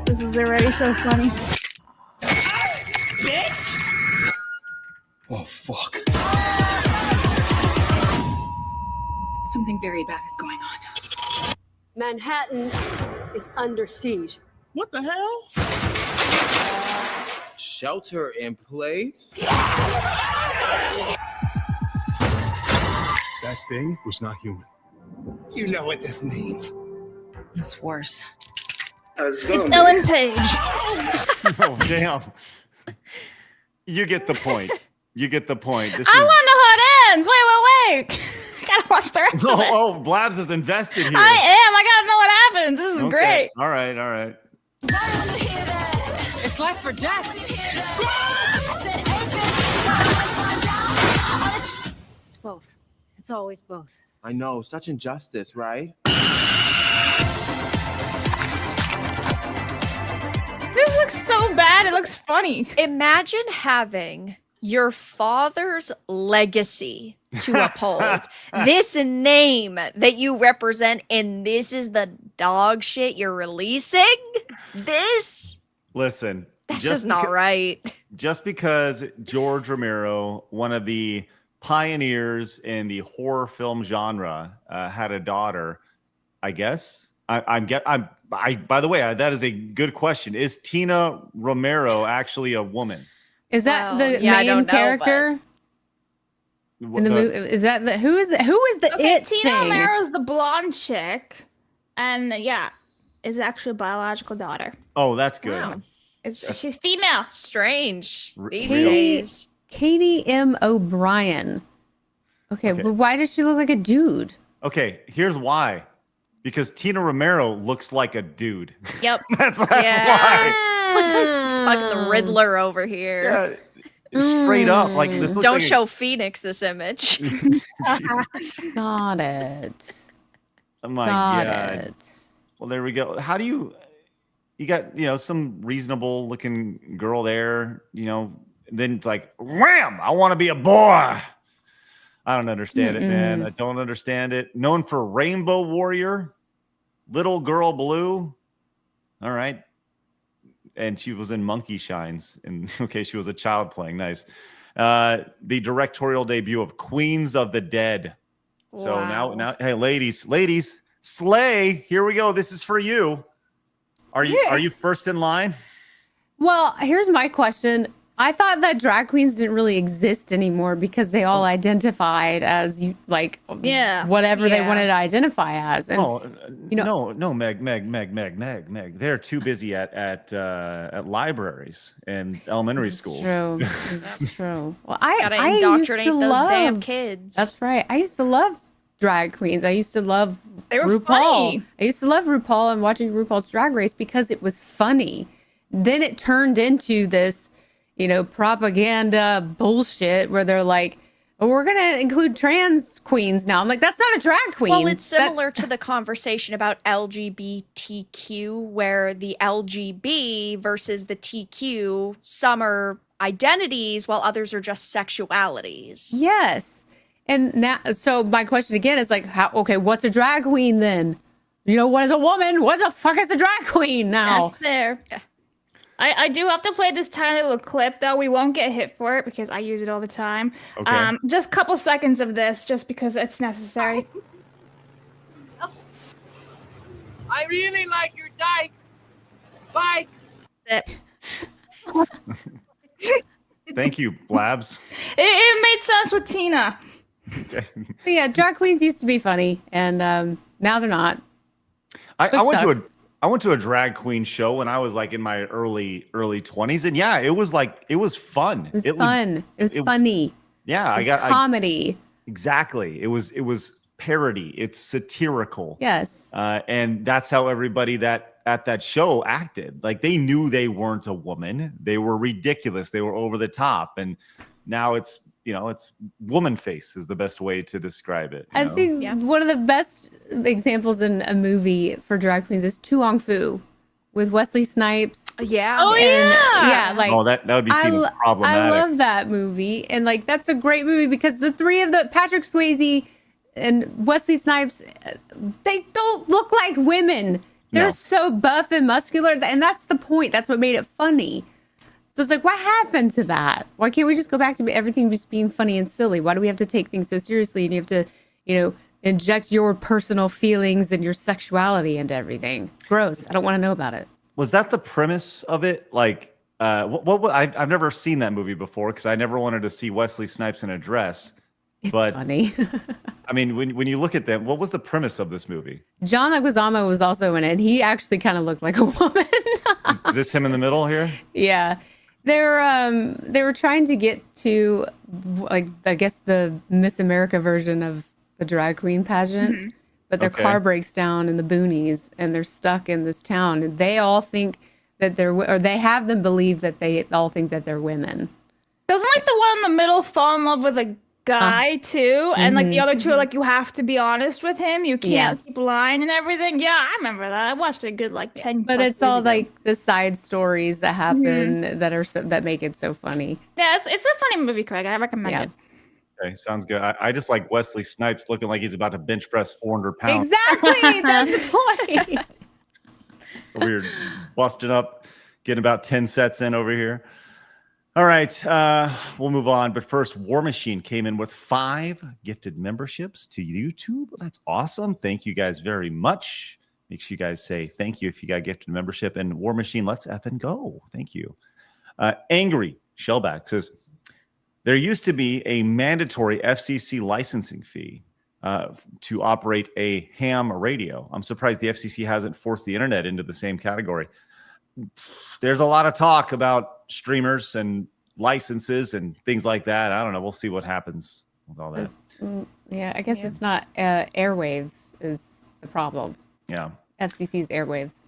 This is already so funny. Bitch! Oh, fuck. Something very bad is going on. Manhattan is under siege. What the hell? Shelter in place? That thing was not human. You know what this means. It's worse. It's Ellen Page. Oh, damn. You get the point. You get the point. This I is... want to know how it ends. Wait. I gotta watch the rest of it. Oh, Blabs is invested here. I am. I gotta know what happens. This is great. All right. It's life for death. It's both. It's always both. I know, such injustice, right? This looks so bad. It looks funny. Imagine having your father's legacy to uphold. This name that you represent, and this is the dog shit you're releasing? This? Listen. That's just not right. Just because George Romero, one of the pioneers in the horror film genre, had a daughter, I guess. By the way, that is a good question. Is Tina Romero actually a woman? Is that the main character in the movie? Is that who is the it Tina thing? Romero's the blonde chick, and is actually a biological daughter. Oh, that's good. Wow. She's female. Strange these days. Katie M. O'Brien. Okay, but why does she look like a dude? Okay, here's why. Because Tina Romero looks like a dude. Yep. That's why. Looks like fucking the Riddler over here. Yeah, straight up. Like this looks Don't like show Phoenix this image. Got it. Oh my Got God. it. Well, there we go. How do you got, some reasonable looking girl there, then it's like, wham, I want to be a boy. I don't understand it, man. I don't understand it. Known for Rainbow Warrior, Little Girl Blue. All right. And she was in Monkey Shines. And she was a child playing. Nice. The directorial debut of Queens of the Dead. Wow. So now, hey, ladies, slay. Here we go. This is for you. Are you first in line? Well, here's my question. I thought that drag queens didn't really exist anymore because they all identified as whatever they wanted to identify as. And, no, Meg. They're too busy at libraries and elementary schools. True. This is true. Well, Gotta I indoctrinate used to those love, damn kids. That's right. I used to love drag queens. I used to love RuPaul. Funny. I used to love RuPaul and watching RuPaul's Drag Race because it was funny. Then it turned into this, propaganda bullshit where they're like, oh, we're going to include trans queens now. I'm like, that's not a drag queen. Well, it's similar to the conversation about LGBTQ, where the LGB versus the TQ, some are identities while others are just sexualities. Yes. And now, so my question again is like, okay, what's a drag queen then? What is a woman? What the fuck is a drag queen now? That's fair. Yeah. I do have to play this tiny little clip though. We won't get hit for it because I use it all the time. Okay. Just a couple seconds of this, just because it's necessary. I really like your dyke. Bye. Thank you, Blabs. It made sense with Tina. Okay. But yeah, drag queens used to be funny, and now they're not. I went to a drag queen show when I was like in my early 20s, and yeah, it was fun. It was fun. It was funny. Yeah, it was comedy. Exactly. It was parody. It's satirical. Yes. And that's how everybody that at that show acted. Like they knew they weren't a woman. They were ridiculous. They were over the top. And now it's woman face is the best way to describe it. I think one of the best examples in a movie for drag queens is Tu Wong Fu with Wesley Snipes. Yeah. Oh, yeah. Like that would be seen as problematic. I love that movie. And like, that's a great movie because the three of Patrick Swayze and Wesley Snipes, they don't look like women. They're so buff and muscular. And that's the point. That's what made it funny. So it's like, what happened to that? Why can't we just go back to everything just being funny and silly? Why do we have to take things so seriously? And you have to, inject your personal feelings and your sexuality into everything. Gross. I don't want to know about it. Was that the premise of it? Like, I've never seen that movie before because I never wanted to see Wesley Snipes in a dress. It's funny. I mean, when you look at them, what was the premise of this movie? John Leguizamo was also in it. He actually kind of looked like a woman. Is this him in the middle here? Yeah. They were trying to get to, like, I guess the Miss America version of a drag queen pageant, but their car breaks down in the boonies and they're stuck in this town. And they all think that they have them believe that they all think that they're women. Doesn't like the one in the middle fall in love with a guy too, and like the other two are like, you have to be honest with him, you can't keep lying and everything. Yeah, I remember that. I watched a good like 10. But it's all like the side stories that happen that make it so funny. Yeah, it's a funny movie, Craig. I recommend it. Okay, sounds good. I just like Wesley Snipes looking like he's about to bench press 400 pounds. Exactly, that's the point. We're busting up, getting about 10 sets in over here. All right, we'll move on. But first, War Machine came in with 5 gifted memberships to YouTube. That's awesome. Thank you guys very much. Make sure you guys say thank you if you got a gifted membership. And War Machine, let's effing go. Thank you. Angry Shellback says, there used to be a mandatory FCC licensing fee to operate a ham radio. I'm surprised the FCC hasn't forced the internet into the same category. There's a lot of talk about streamers and licenses and things like that. I don't know. We'll see what happens with all that. Yeah, I guess it's not airwaves is the problem. Yeah. FCC's airwaves.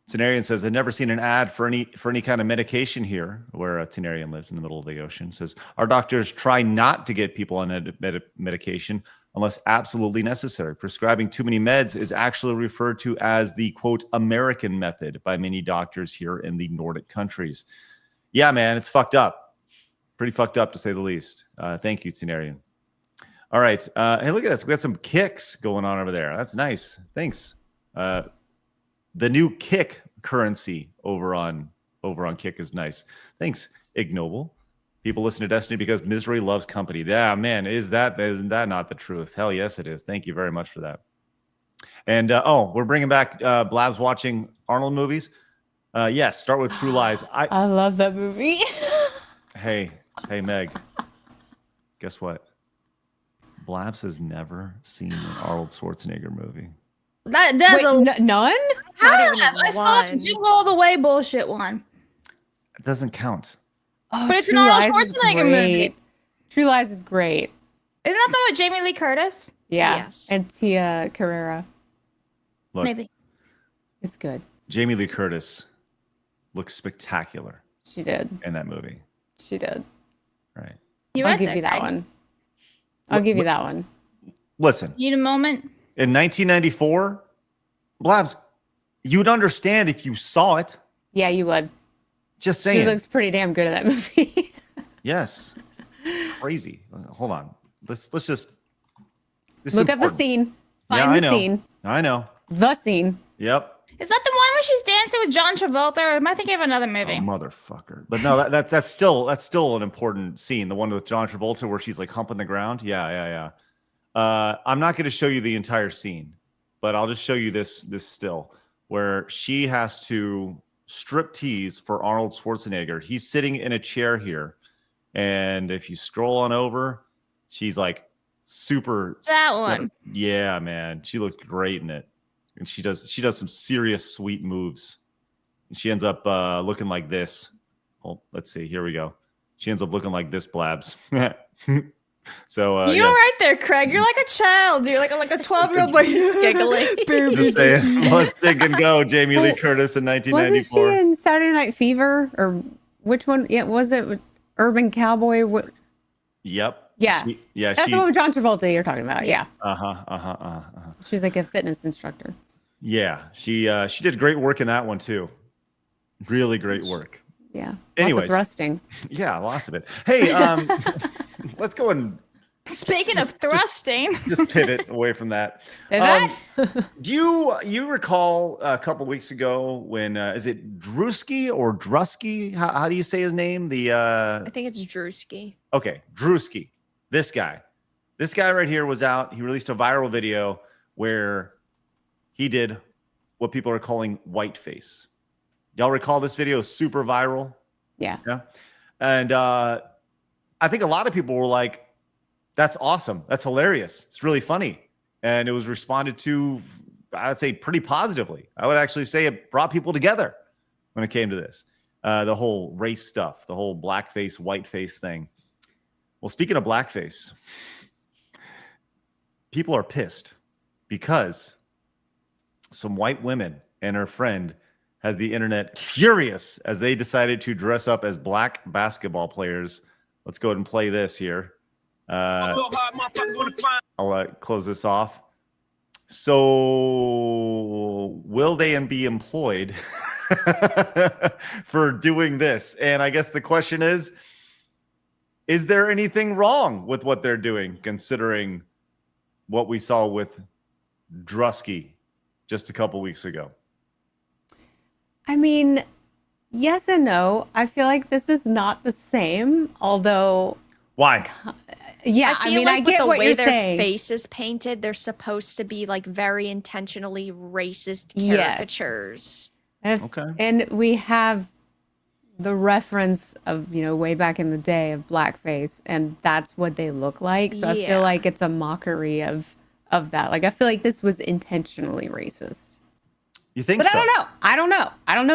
Tenarian says, I've never seen an ad for any kind of medication here, where Tenarian lives in the middle of the ocean. Says, our doctors try not to get people on medication unless absolutely necessary. Prescribing too many meds is actually referred to as the, quote, American method by many doctors here in the Nordic countries. Yeah, man, it's fucked up. Pretty fucked up, to say the least. Thank you, Tenarian. All right. Hey, look at this. We got some kicks going on over there. That's nice. Thanks. The new Kick currency over on Kick is nice. Thanks, Ignoble. People listen to Destiny because misery loves company. Yeah, man, isn't that not the truth? Hell yes, it is. Thank you very much for that. And we're bringing back Blabs watching Arnold movies. Yes, start with True Lies. I love that movie. Hey, Meg. Guess what? Blabs has never seen an Arnold Schwarzenegger movie. Wait, none? I saw the Jingle All the Way bullshit one. It doesn't count. Oh, but it's an Arnold Schwarzenegger movie. True Lies is great. Isn't that the one with Jamie Lee Curtis? Yeah. Yes. And Tia Carrera. Look, Maybe. It's good. Jamie Lee Curtis looks spectacular. She did. In that movie. She did. Right. I'll give you that one. I'll give you that one. Listen. Need a moment? In 1994, Blabs, you'd understand if you saw it. Yeah, you would. Just saying. She looks pretty damn good at that movie. Yes. Crazy. Hold on. let's just Look up the scene. Find the scene. I know. The scene. Yep. Is that the one where she's dancing with John Travolta, or am I thinking of another movie? Oh, motherfucker. But no, that's still an important scene. The one with John Travolta where she's like humping the ground. Yeah. I'm not going to show you the entire scene, but I'll just show you this still where she has to strip tease for Arnold Schwarzenegger. He's sitting in a chair here, and if you scroll on over, she's like super. That one. Yeah, man, she looked great in it. And she does some serious sweet moves. And she ends up looking like this. Oh, let's see. Here we go. She ends up looking like this, Blabs. So you're right there, Craig. You're like a child. You're like a 12-year-old boy who's giggling. Just saying, let's stick and go. Jamie Lee Curtis in 1994. Wasn't she in Saturday Night Fever, or which one? Yeah, was it Urban Cowboy? Yep. Yeah. That's the one with John Travolta you're talking about. Yeah. She's like a fitness instructor. Yeah, she did great work in that one too. Really great work. Yeah. Anyways, lots of thrusting. Yeah, lots of it. Hey, let's go and speaking of thrusting, just pivot away from that. Do you recall a couple weeks ago when is it Druski or Druski? How do you say his name? I think it's Druski. Okay, Druski. This guy right here was out. He released a viral video where he did what people are calling whiteface. Y'all recall this video? Super viral. Yeah. And I think a lot of people were like, that's awesome. That's hilarious. It's really funny. And it was responded to, I would say, pretty positively. I would actually say it brought people together when it came to this. The whole race stuff, the whole blackface, whiteface thing. Well, speaking of blackface, people are pissed because some white women and her friend had the internet furious as they decided to dress up as black basketball players. Let's go ahead and play this here. I'll close this off. So will they be employed for doing this? And I guess the question is there anything wrong with what they're doing, considering what we saw with Druski just a couple weeks ago? I mean, yes and no. I feel like this is not the same, although. Why? Yeah, I mean, I get what you're saying. Their face is painted, they're supposed to be like very intentionally racist caricatures. Yes. Okay. And we have the reference of, way back in the day of blackface, and that's what they look like. So I feel like it's a mockery of that. Like, I feel like this was intentionally racist. You think but so? I don't know.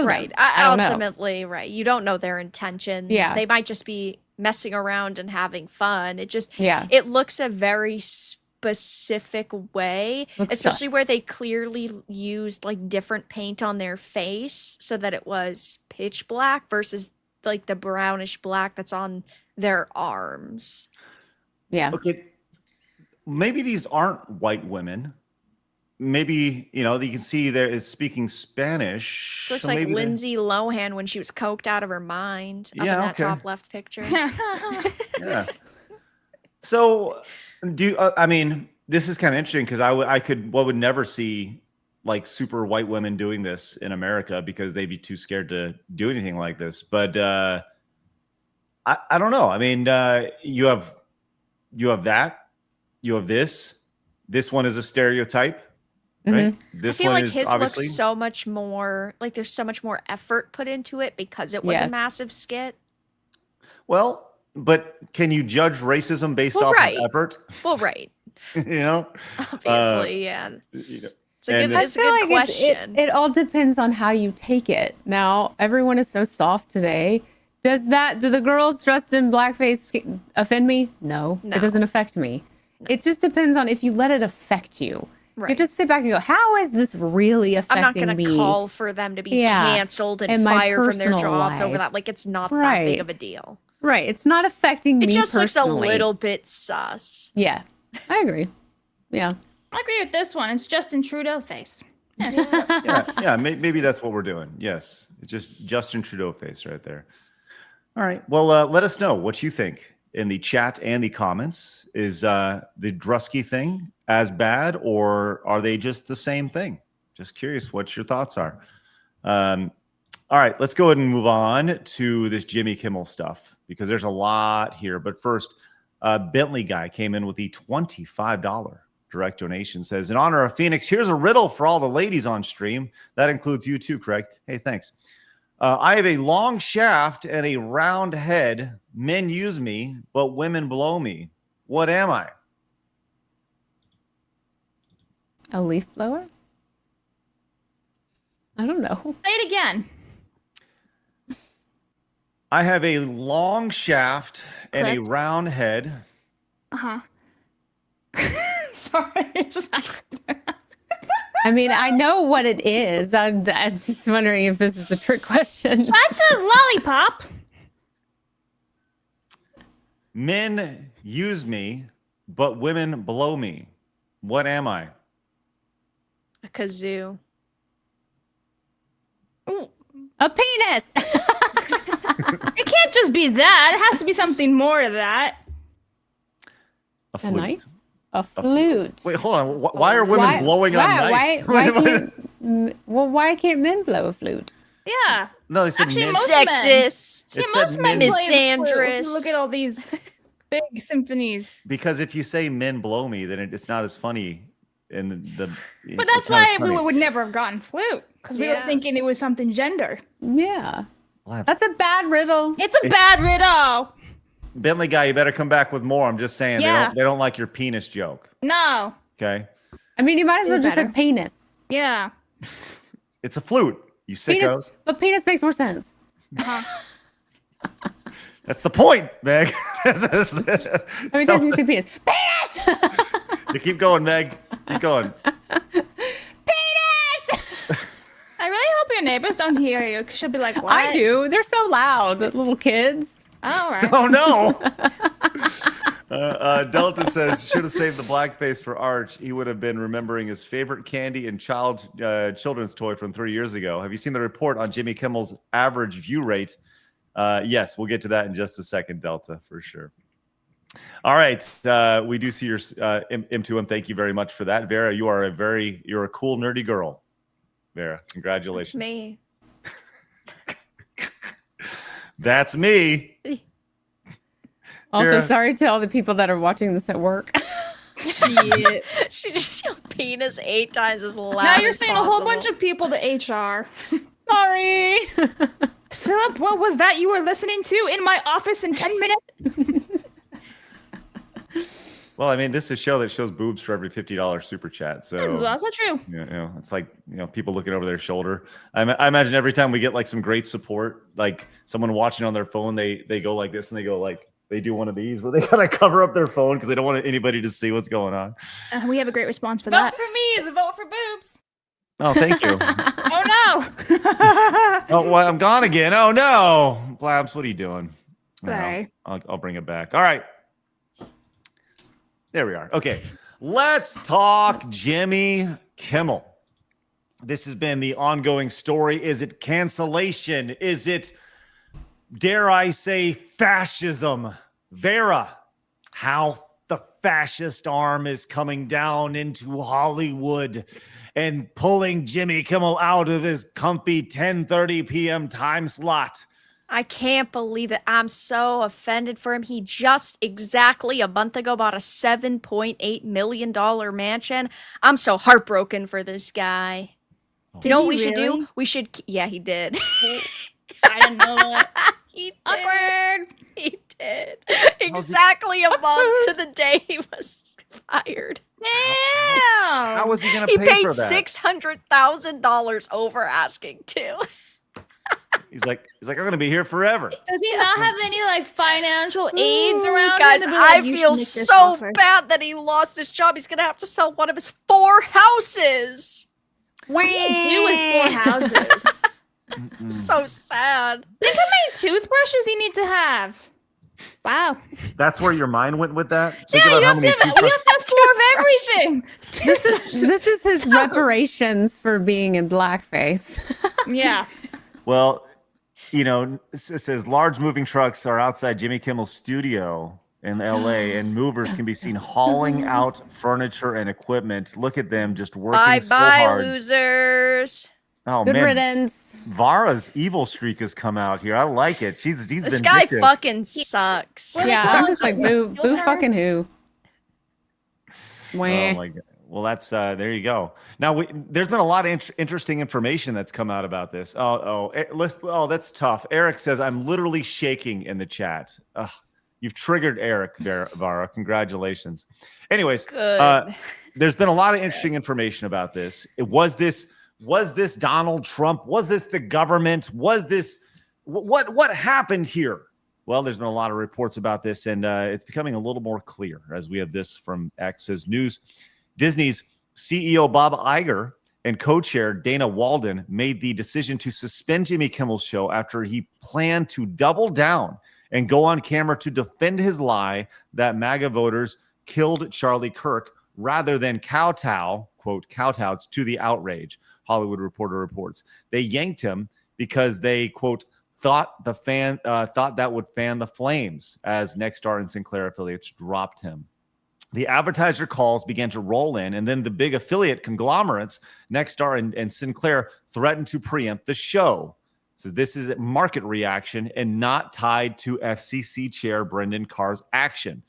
Right. Ultimately, right. You don't know their intentions. Yeah. They might just be messing around and having fun. It just, Yeah. it looks a very specific way, Looks especially sus. where they clearly used like different paint on their face so that it was pitch black versus like the brownish black that's on their arms. Yeah. Okay. Maybe these aren't white women. Maybe, you can see there is speaking Spanish. She looks so like maybe Lindsay Lohan when she was coked out of her mind up in Yeah, that okay. top left picture. Yeah. So, I mean, this is kind of interesting because I would never see like super white women doing this in America because they'd be too scared to do anything like this. But I don't know. I mean, you have that, you have this. This one is a stereotype. Right. This I feel one like is his obviously looks so much more like there's so much more effort put into it because it was a Yes. massive skit. well, but can you judge racism based off right. of effort? Well, right. Obviously, yeah. It's a and good, I it's a feel good like question. it all depends on how you take it. Now, everyone is so soft today. Do the girls dressed in blackface offend me? No, No. it doesn't affect me. It just depends on if you let it affect you. You Right. just sit back and go, how is this really I'm affecting not going me? to call for them to be Yeah. canceled and In my fired from their personal jobs over life. that. Like, it's not that Right. big of a deal. Right. It's not affecting me It just looks a personally. little bit sus. Yeah, I agree. Yeah. I agree with this one. It's Justin Trudeau face. yeah, maybe that's what we're doing. Yes, it's just Justin Trudeau face right there. All right. Well, let us know what you think. in the chat and the comments. Is the Druski thing as bad, or are they just the same thing? Just curious what your thoughts are. All right, let's go ahead and move on to this Jimmy Kimmel stuff because there's a lot here. But first, Bentley guy came in with the $25 direct donation. Says, in honor of Phoenix, here's a riddle for all the ladies on stream. That includes you too, Craig. Hey, thanks. I have a long shaft and a round head. Men use me, but women blow me. What am I? A leaf blower? I don't know. Say it again. I have a long shaft and a Clipped. round head. Uh-huh. Sorry. I mean, I know what it is. I'm just wondering if this is a trick question. That says lollipop. Men use me, but women blow me. What am I? A kazoo. A penis. It can't just be that. It has to be something more to that. A flute. knife? A flute. Wait, hold on. Why are women blowing on knives? Why can't men blow a flute? Yeah. No, they said Actually, men. most men. Sexist. It Yeah, said most men men. play the flute. If Misandrous. you look at all these big symphonies. Because if you say men blow me, then it's not as funny. And But that's why we would never have gotten flute. Because we were Yeah. thinking it was something gender. Yeah. That's a bad riddle. It's a bad riddle. Bentley guy, you better come back with more. I'm just saying Yeah. they don't like your penis joke. No. Okay, I mean, you might as well Do just better. say penis. Yeah. it's a flute. You sickos. Penis, but penis makes more sense. That's the point, Meg. How many times do you say penis? Penis! You keep going, Meg. Keep going. I really hope your neighbors don't hear you, because she'll be like, what? I do. They're so loud, little kids. All right. Oh no. Delta says should have saved the blackface for Arch. He would have been remembering his favorite candy and children's toy from 3 years ago. Have you seen the report on Jimmy Kimmel's average view rate? Yes, we'll get to that in just a second, Delta, for sure. All right, we do see your M2M. Thank you very much for that, Vera. You're a cool nerdy girl, Vera. Congratulations. It's me. That's me. Also, Vera. sorry to all the people that are watching this at work. Shit. She just yelled penis 8 times as loud. Now you're as saying a whole possible. bunch of people to HR. Sorry. Philip, what was that you were listening to in my office in 10 minutes? Well, I mean, this is a show that shows boobs for every $50 super chat. So This is also true. it's like people looking over their shoulder. I imagine every time we get like some great support, like someone watching on their phone, they go like this and they go like they do one of these where they gotta cover up their phone because they don't want anybody to see what's going on. We have a great response for Vote that. for me is a vote for boobs. Oh, thank you. Oh no. Oh, well, I'm gone again. Oh no, Blabs, what are you doing? Sorry. I'll bring it back. All right. There we are. Okay. Let's talk Jimmy Kimmel. This has been the ongoing story. Is it cancellation? Is it, dare I say, fascism? Vera, how the fascist arm is coming down into Hollywood and pulling Jimmy Kimmel out of his comfy 10:30 p.m. time slot. I can't believe it. I'm so offended for him. He just exactly a month ago bought a $7.8 million mansion. I'm so heartbroken for this guy. Do you know what we should do? We should. Yeah, he did. I didn't know that. He did. Awkward. He did. Exactly a month to the day he was fired. Damn. How was he going to He pay paid for that? $600,000 over asking too. He's like, I'm going to be here forever. Does he not have any like financial aids around Guys, him? to be like, I "You should feel make this so offer"? bad that he lost his job. He's gonna have to sell one of his 4 houses. What do you do with 4 houses? So sad. Think how many toothbrushes you need to have. Wow. That's where your mind went with that? Think Yeah, about you how have, many to have, you have to have 4 of everything. This is his reparations for being in blackface. Yeah. Well, you know, it says large moving trucks are outside Jimmy Kimmel's studio in LA, and movers can be seen hauling out furniture and equipment. Look at them just working so hard. Losers. Oh, Good man. riddance. Vara's evil streak has come out here. I like it. He's This guy vindictive. fucking sucks. Yeah, I'm just like, boo fucking who. Wah. Oh my god. Well, that's there you go. Now there's been a lot of interesting information that's come out about this. Oh, that's tough. Eric says I'm literally shaking in the chat. You've triggered Eric, Vara. Congratulations. Anyways, there's been a lot of interesting information about this. Was this Donald Trump? Was this the government? Was this what happened here? Well, there's been a lot of reports about this, and it's becoming a little more clear as we have this from X's News. Disney's CEO Bob Iger and co-chair Dana Walden made the decision to suspend Jimmy Kimmel's show after he planned to double down and go on camera to defend his lie that MAGA voters killed Charlie Kirk rather than kowtow, quote, kowtows to the outrage, Hollywood Reporter reports. They yanked him because they, quote, thought that would fan the flames as Nexstar and Sinclair affiliates dropped him. The advertiser calls began to roll in, and then the big affiliate conglomerates, Nexstar and Sinclair, threatened to preempt the show. So this is a market reaction and not tied to FCC chair Brendan Carr's action.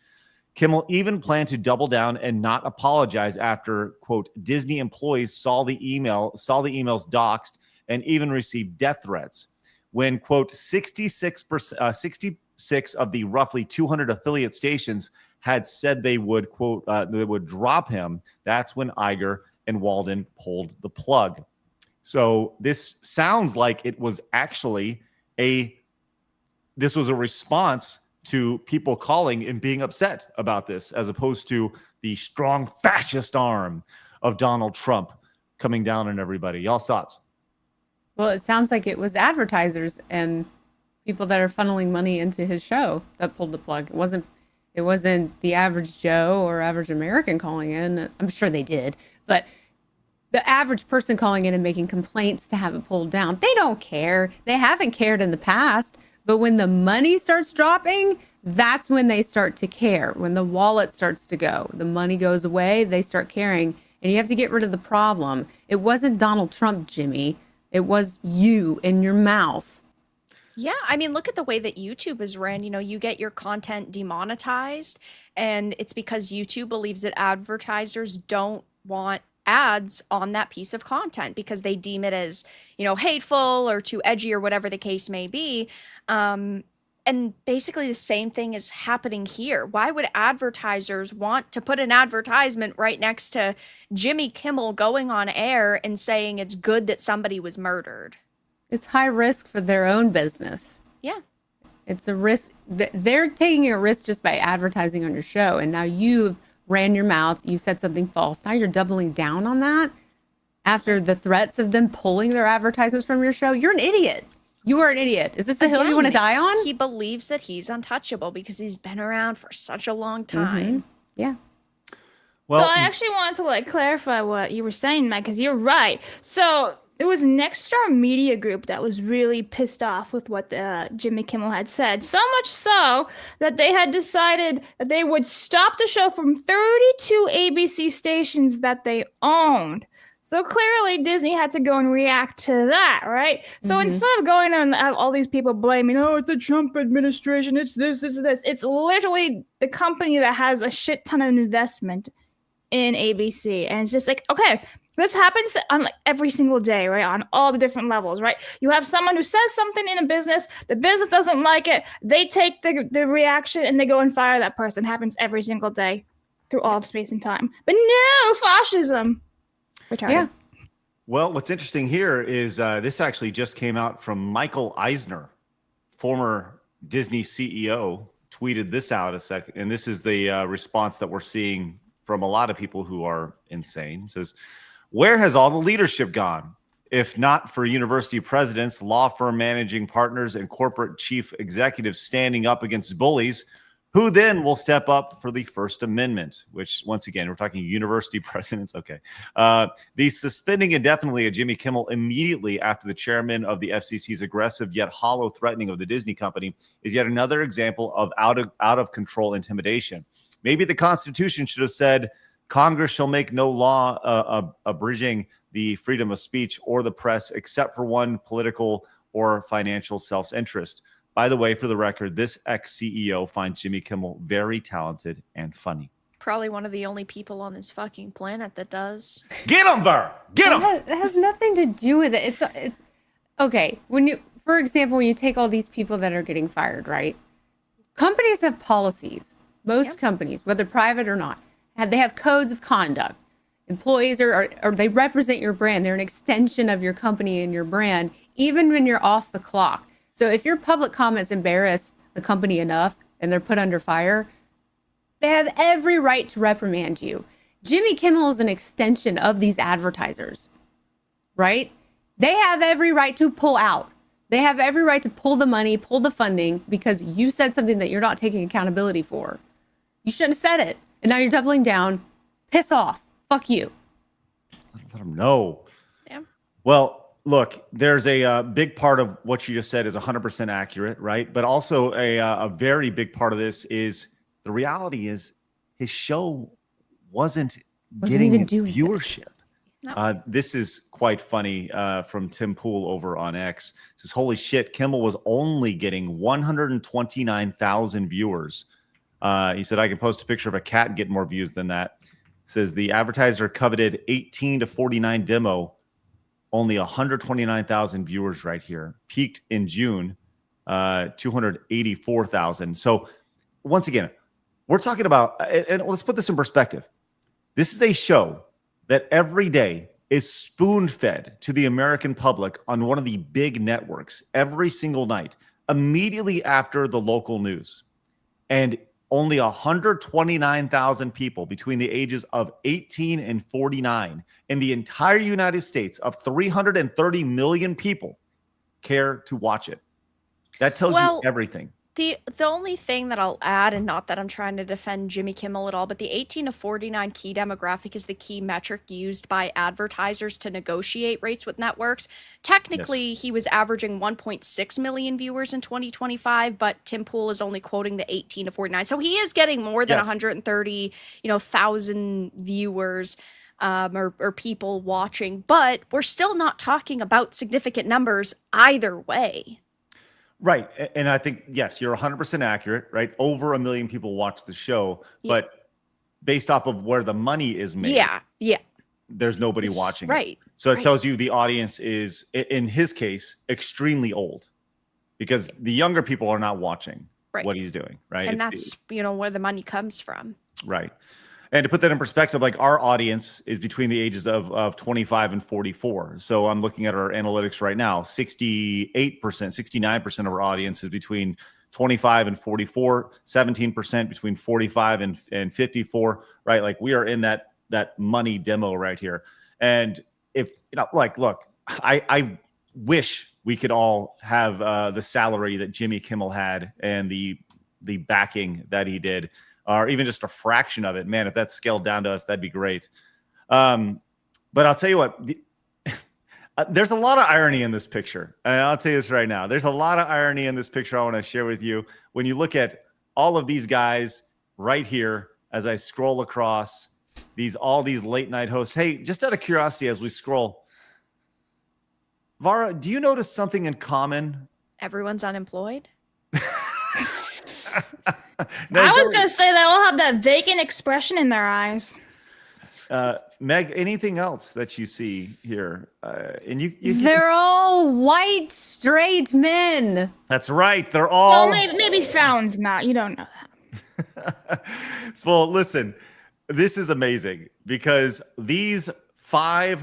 Kimmel even planned to double down and not apologize after, quote, Disney employees saw the emails doxed and even received death threats. When, quote, 66 of the roughly 200 affiliate stations had said they would, quote, they would drop him, that's when Iger and Walden pulled the plug. So this sounds like it was actually a response to people calling and being upset about this, as opposed to the strong fascist arm of Donald Trump coming down on everybody. Y'all's thoughts? Well, it sounds like it was advertisers and people that are funneling money into his show that pulled the plug. It wasn't the average Joe or average American calling in. I'm sure they did, but the average person calling in and making complaints to have it pulled down, they don't care. They haven't cared in the past, but when the money starts dropping, that's when they start to care. When the wallet starts to go, the money goes away, they start caring, and you have to get rid of the problem. It wasn't Donald Trump, Jimmy. It was you in your mouth. Yeah, I mean, look at the way that YouTube is ran. You know, you get your content demonetized, and it's because YouTube believes that advertisers don't want ads on that piece of content because they deem it as, you know, hateful or too edgy or whatever the case may be. And basically the same thing is happening here. Why would advertisers want to put an advertisement right next to Jimmy Kimmel going on air and saying it's good that somebody was murdered? It's high risk for their own business. Yeah. It's a risk. They're taking a risk just by advertising on your show. And now you've ran your mouth. You said something false. Now you're doubling down on that after the threats of them pulling their advertisements from your show. You're an idiot. You are an idiot. Is this the hill you want to die on? He believes that he's untouchable because he's been around for such a long time. Mm-hmm. Yeah. Well, so I actually wanted to clarify what you were saying, Mike, because you're right. So it was Nexstar Media Group that was really pissed off with what Jimmy Kimmel had said. So much so that they had decided that they would stop the show from 32 ABC stations that they owned. So clearly Disney had to go and react to that, right? So instead of going on all these people blaming, oh, it's the Trump administration, it's this, it's literally the company that has a shit ton of investment in ABC. And it's just like, okay, this happens on every single day, right? On all the different levels, right? You have someone who says something in a business, the business doesn't like it, they take the reaction and they go and fire that person. It happens every single day through all of space and time. But no, fascism. Retarded. Yeah. Well, what's interesting here is this actually just came out from Michael Eisner, former Disney CEO, tweeted this out a second. And this is the response that we're seeing from a lot of people who are insane. It says, where has all the leadership gone? If not for university presidents, law firm managing partners, and corporate chief executives standing up against bullies, Who then will step up for the First Amendment, which, once again, we're talking university presidents. Okay. The suspending indefinitely of Jimmy Kimmel immediately after the chairman of the FCC's aggressive yet hollow threatening of the Disney company is yet another example of out of control intimidation. Maybe the Constitution should have said, Congress shall make no law abridging the freedom of speech or the press except for one political or financial self-interest. By the way, for the record, this ex-CEO finds Jimmy Kimmel very talented and funny. Probably one of the only people on this fucking planet that does. Get him, Ver! Get him! It has nothing to do with it. It's okay. For example, when you take all these people that are getting fired, right? Companies have policies. Most companies, whether private or not, they have codes of conduct. Employees or they represent your brand. They're an extension of your company and your brand, even when you're off the clock. So if your public comments embarrass the company enough and they're put under fire, they have every right to reprimand you. Jimmy Kimmel is an extension of these advertisers, right? They have every right to pull out. They have every right to pull the money, pull the funding, because you said something that you're not taking accountability for. You shouldn't have said it. And now you're doubling down. Piss off. Fuck you. Let them know. Yeah. Well, look, there's a big part of what you just said is 100% accurate, right? But also a very big part of this is the reality is his show wasn't getting even doing viewership. No. This is quite funny from Tim Pool over on X. It says, holy shit, Kimmel was only getting 129,000 viewers. He said, I can post a picture of a cat and get more views than that. Says the advertiser coveted 18 to 49 demo, only 129,000 viewers right here. Peaked in June, 284,000. So once again, we're talking about, and let's put this in perspective. This is a show that every day is spoon-fed to the American public on one of the big networks every single night, immediately after the local news. And only 129,000 people between the ages of 18 and 49 in the entire United States of 330 million people care to watch it. That tells you everything. The only thing that I'll add, and not that I'm trying to defend Jimmy Kimmel at all, but the 18 to 49 key demographic is the key metric used by advertisers to negotiate rates with networks. Technically, he was averaging 1.6 million viewers in 2025, but Tim Pool is only quoting the 18 to 49. So he is getting more than 130, thousand viewers. Or people watching, but we're still not talking about significant numbers either way. Right. And I think, yes, you're 100% accurate, right? Over 1 million people watch the show, but based off of where the money is made, there's nobody watching. Right. So it tells you the audience is, in his case, extremely old because the younger people are not watching what he's doing, right? And that's, where the money comes from. Right. And to put that in perspective, like our audience is between the ages of 25 and 44. So I'm looking at our analytics right now. 68%, 69% of our audience is between 25 and 44, 17% between 45 and 54, right? Like we are in that money demo right here. And if, look, I wish we could all have the salary that Jimmy Kimmel had and the backing that he did. Or even just a fraction of it. Man, if that's scaled down to us, that'd be great. But I'll tell you what, there's a lot of irony in this picture. And I'll tell you this right now. There's a lot of irony in this picture I want to share with you. When you look at all of these guys right here, as I scroll across all these late night hosts. Hey, just out of curiosity, as we scroll, Vara, do you notice something in common? Everyone's unemployed. I was going to say they all have that vacant expression in their eyes. Meg, anything else that you see here? And they're all white, straight men. That's right. They're all. Well, maybe Fallon's not. You don't know that. Well, listen, this is amazing because these 5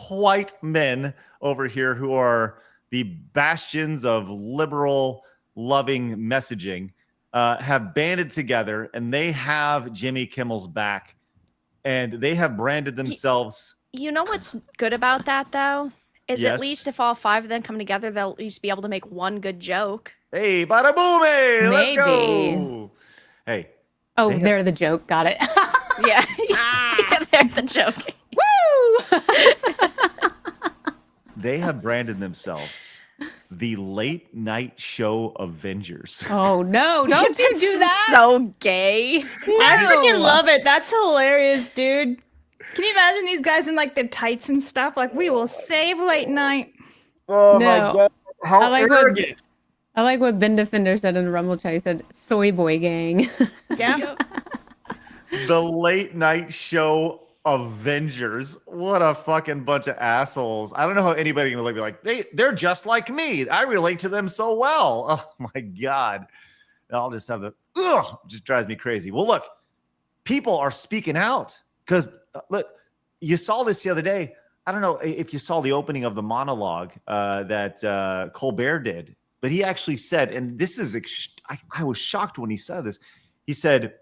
white men over here who are the bastions of liberal loving messaging have banded together and they have Jimmy Kimmel's back and they have branded themselves. You know what's good about that though? Is at least if all 5 of them come together, they'll at least be able to make one good joke. Hey, bada boom, hey, let's go. Hey. Oh, they're the joke. Got it. Yeah. Yeah, they're the joke. Woo! They have branded themselves the late night show Avengers. Oh no! Don't you do that? So gay. I freaking love it. That's hilarious, dude. Can you imagine these guys in like their tights and stuff? Like, we will save late night. Oh No. my god. How I like arrogant. I like what Ben Defender said in the Rumble chat. He said, "Soy boy gang." Yeah. The late night show Avengers. What a fucking bunch of assholes. I don't know how anybody can be like, they're just like me. I relate to them so well. Oh my God. I'll just have just drives me crazy. Well, look, people are speaking out because look, you saw this the other day. I don't know if you saw the opening of the monologue that Colbert did, but he actually said, and this is, I was shocked when he said this. He said,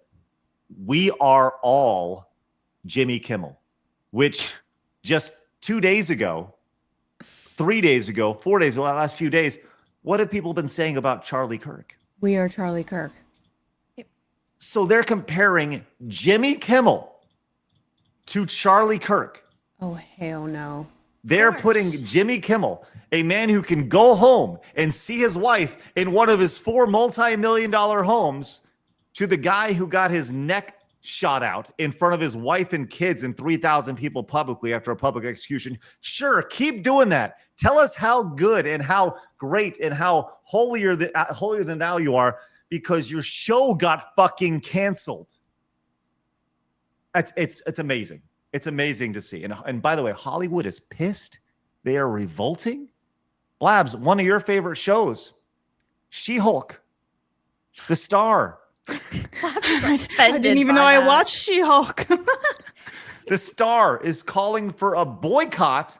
"We are all Jimmy Kimmel," which just 2 days ago, 3 days ago, 4 days ago, the last few days, what have people been saying about Charlie Kirk? We are Charlie Kirk. So they're comparing Jimmy Kimmel to Charlie Kirk. Oh hell no! They're putting Jimmy Kimmel, a man who can go home and see his wife in one of his 4 multi-million-dollar homes, to the guy who got his neck shot out in front of his wife and kids and 3,000 people publicly after a public execution. Sure, keep doing that. Tell us how good and how great and how holier than thou you because your show got fucking canceled. It's amazing. It's amazing to see. And by the way, Hollywood is pissed. They are revolting. Blabs, one of your favorite shows, She-Hulk, The Star. I didn't even know I watched She-Hulk. The Star is calling for a boycott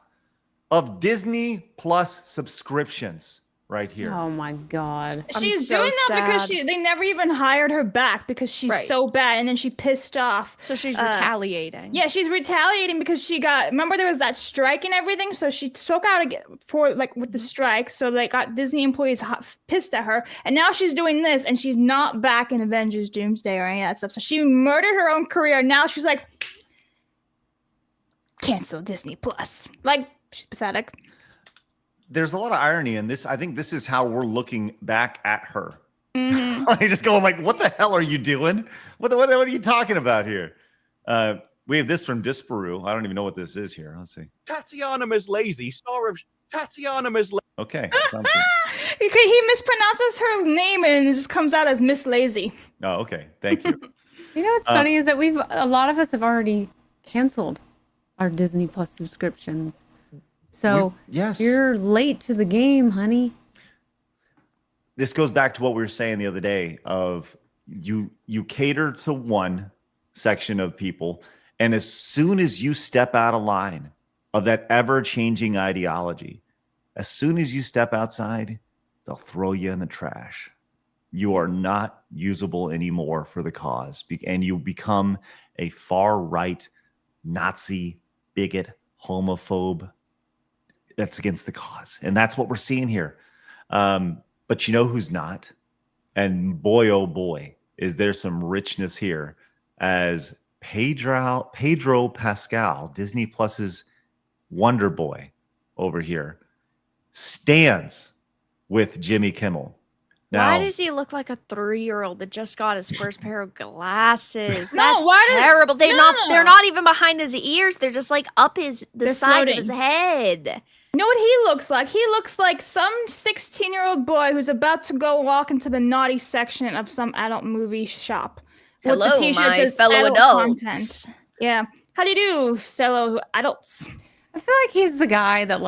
of Disney Plus subscriptions right here. Oh my God! She's so doing that because sad. they never even hired her back because she's so bad, and then she pissed off. So she's retaliating. Yeah, she's retaliating because she got. Remember, there was that strike and everything, so she spoke out again for with the strike. So they got Disney employees pissed at her, and now she's doing this, and she's not back in Avengers Doomsday or any of that stuff. So she murdered her own career. Now she's like, cancel Disney Plus. Like, she's pathetic. There's a lot of irony in this. I think this is how we're looking back at her. Mm-hmm. Like, just going like, what the hell are you doing? What are you talking about here? We have this from Disparu. I don't even know what this is here. Let's see. Tatiana Ms. Lazy, star of Tatiana Ms. Okay. Sounds good. He mispronounces her name and it just comes out as Miss Lazy. Oh, okay. Thank you. You know what's funny is that a lot of us have already canceled our Disney Plus subscriptions. So yes, you're late to the game, honey. This goes back to what we were saying the other day of you cater to one section of people, and as soon as you step out of line of that ever-changing ideology, as soon as you step outside, they'll throw you in the trash. You are not usable anymore for the cause, and you become a far-right Nazi, bigot, homophobe that's against the cause. And that's what we're seeing here. But you know who's not? And boy, oh boy, is there some richness here as Pedro Pascal, Disney Plus's Wonder Boy over here, stands with Jimmy Kimmel. Now, why does he look like a 3-year-old that just got his first pair of glasses? No, That's why does- terrible. They're no. not even behind his ears. They're just like up the They're sides of floating. his head. You know what he looks like? He looks like some 16-year-old boy who's about to go walk into the naughty section of some adult movie shop. with the Hello, t-shirt my that says fellow adult adults. content. Yeah. How do you do, fellow adults? I feel like he's the guy that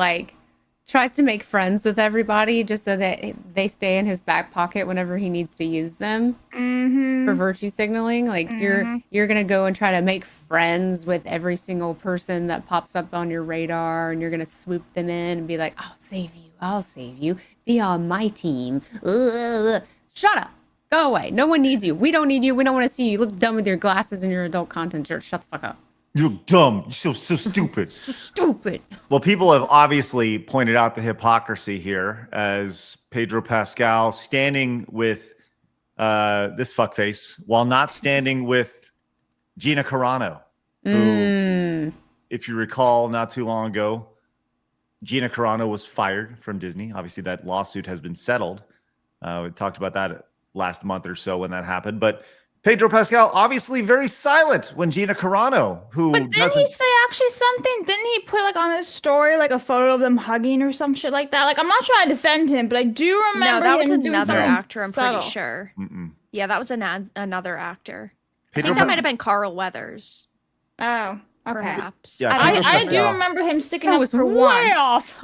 tries to make friends with everybody just so that they stay in his back pocket whenever he needs to use them for virtue signaling. You're gonna go and try to make friends with every single person that pops up on your radar, and you're gonna swoop them in and be like, I'll save you, be on my team. Ugh. Shut up, go away, no one needs you, we don't need you, we don't want to see you. You look dumb with your glasses and your adult content shirt. Shut the fuck up. You're dumb. You're so stupid. Stupid. Well, people have obviously pointed out the hypocrisy here as Pedro Pascal standing with this fuckface while not standing with Gina Carano, who, if you recall, not too long ago, Gina Carano was fired from Disney. Obviously, that lawsuit has been settled. We talked about that last month or so when that happened. But Pedro Pascal, obviously very silent when Gina Carano, who But didn't he say actually something? Didn't he put like on his story like a photo of them hugging or some shit like that? Like, I'm not trying to defend him, but I do remember No, that was him doing another something actor, I'm pretty subtle. sure. Mm-mm. Yeah, that was another actor. I Pedro think that Pa- might have been Carl Weathers. Oh, okay. Perhaps. Yeah, I don't Pedro know. I do Pascal. remember him sticking That up was for way one. off.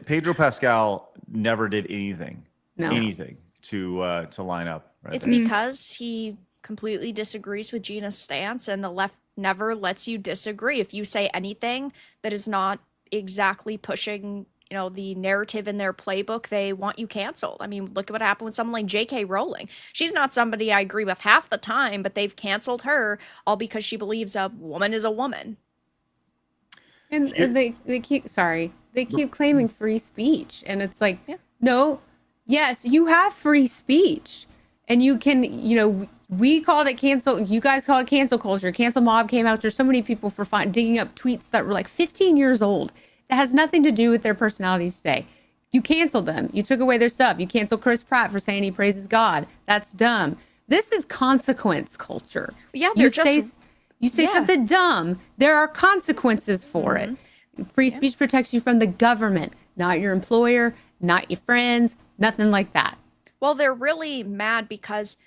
Pedro Pascal never did anything to line up. Right It's there. because he completely disagrees with Gina's stance, and the left never lets you disagree. If you say anything that is not exactly pushing, the narrative in their playbook, they want you canceled. I mean, look at what happened with someone like J.K. Rowling. She's not somebody I agree with half the time, but they've canceled her all because she believes a woman is a woman. And they keep claiming free speech, and it's like, no, yes, you have free speech, and you can, we called it cancel. You guys call it cancel culture. Cancel mob came out. There's so many people for digging up tweets that were like 15 years old. That has nothing to do with their personalities today. You canceled them. You took away their stuff. You canceled Chris Pratt for saying he praises God. That's dumb. This is consequence culture. Yeah, you they're you say something dumb, there are consequences for it. Free speech protects you from the government, not your employer, not your friends, nothing like that. Well, they're really mad because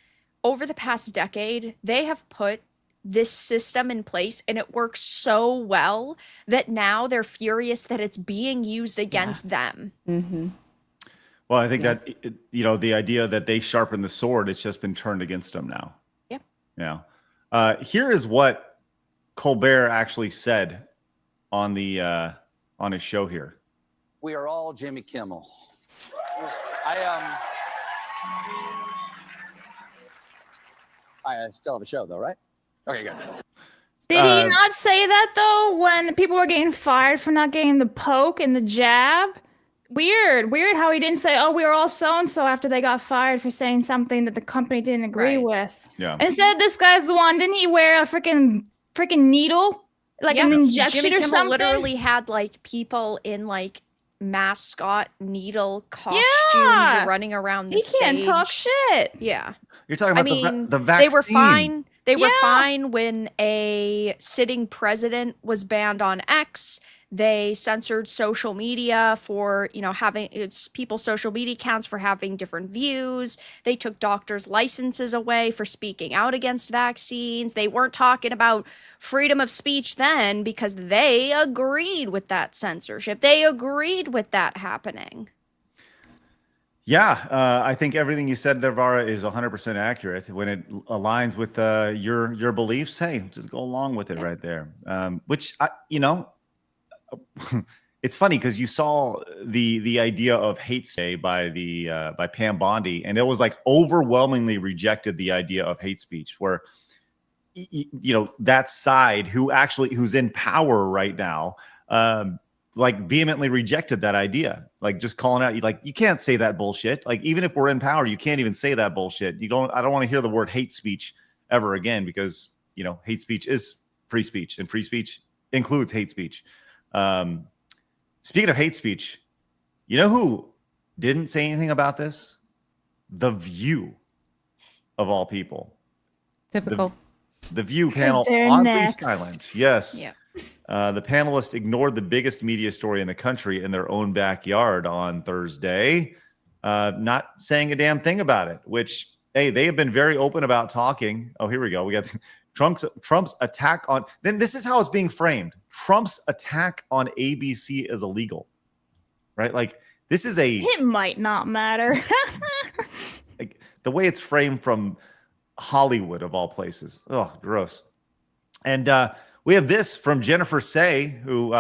over the past decade, they have put this system in place and it works so well that now they're furious that it's being used against them. Mm-hmm. Well, I think that, the idea that they sharpen the sword, it's just been turned against them now. Yep. Yeah. Here is what Colbert actually said on his show here. We are all Jimmy Kimmel. I still have a show though, right? Okay, good. Did he not say that though when people were getting fired for not getting the poke and the jab? Weird how he didn't say, "Oh, we were all so and so" after they got fired for saying something that the company didn't agree with. Yeah. Instead, this guy's the one. Didn't he wear a freaking needle, like an injection Jimmy or Kimmel something? literally had like people in like mascot needle costumes running around the He stage. can't talk shit. Yeah. You're talking about the vaccine. They were fine. They were fine when a sitting president was banned on X. They censored social media for, having people's social media accounts for having different views. They took doctors' licenses away for speaking out against vaccines. They weren't talking about freedom of speech then because they agreed with that censorship. They agreed with that happening. Yeah, I think everything you said there, Vara, is 100% accurate. When it aligns with your beliefs, hey, just go along with it right there. Which it's funny because you saw the idea of hate speech by Pam Bondi, and it was like overwhelmingly rejected the idea of hate speech, where that side who's in power right now, like vehemently rejected that idea, like just calling out, you can't say that bullshit. Like even if we're in power, you can't even say that bullshit. I don't want to hear the word hate speech ever again because hate speech is free speech, and free speech includes hate speech. Speaking of hate speech, you know who didn't say anything about this? The View, of all people. Typical. The View panel oddly next. silent. Yes. Yeah. The panelists ignored the biggest media story in the country in their own backyard on Thursday, not saying a damn thing about it, which, hey, they have been very open about talking. Oh, here we go. We got Trump's attack on, then this is how it's being framed. Trump's attack on ABC is illegal, right? Like this is It might not matter. like, the way it's framed from Hollywood of all places. Oh, gross. And we have this from Jennifer Say, who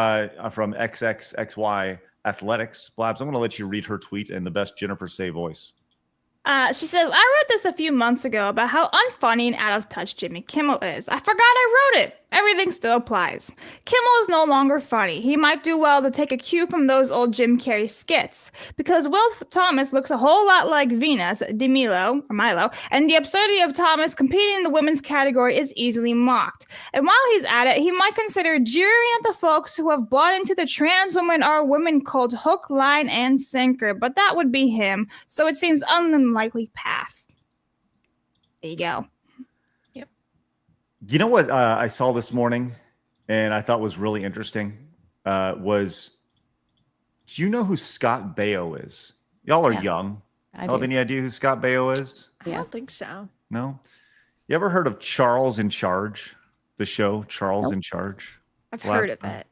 from XXXY Athletics. Blabs, I'm going to let you read her tweet in the best Jennifer Say voice. She says, I wrote this a few months ago about how unfunny and out of touch Jimmy Kimmel is. I forgot I wrote it. everything still applies. Kimmel is no longer funny. He might do well to take a cue from those old Jim Carrey skits, because Will Thomas looks a whole lot like Venus de Milo, and the absurdity of Thomas competing in the women's category is easily mocked. And while he's at it, he might consider jeering at the folks who have bought into the trans women are women cult hook, line, and sinker, but that would be him, so it seems an unlikely path. There you go. You know what I saw this morning and I thought was really interesting was, do you know who Scott Baio is? Y'all are young. I Y'all have do. any idea who Scott Baio is? I don't think so. No? You ever heard of Charles in Charge? The show Charles in Charge? I've Last heard of time? it.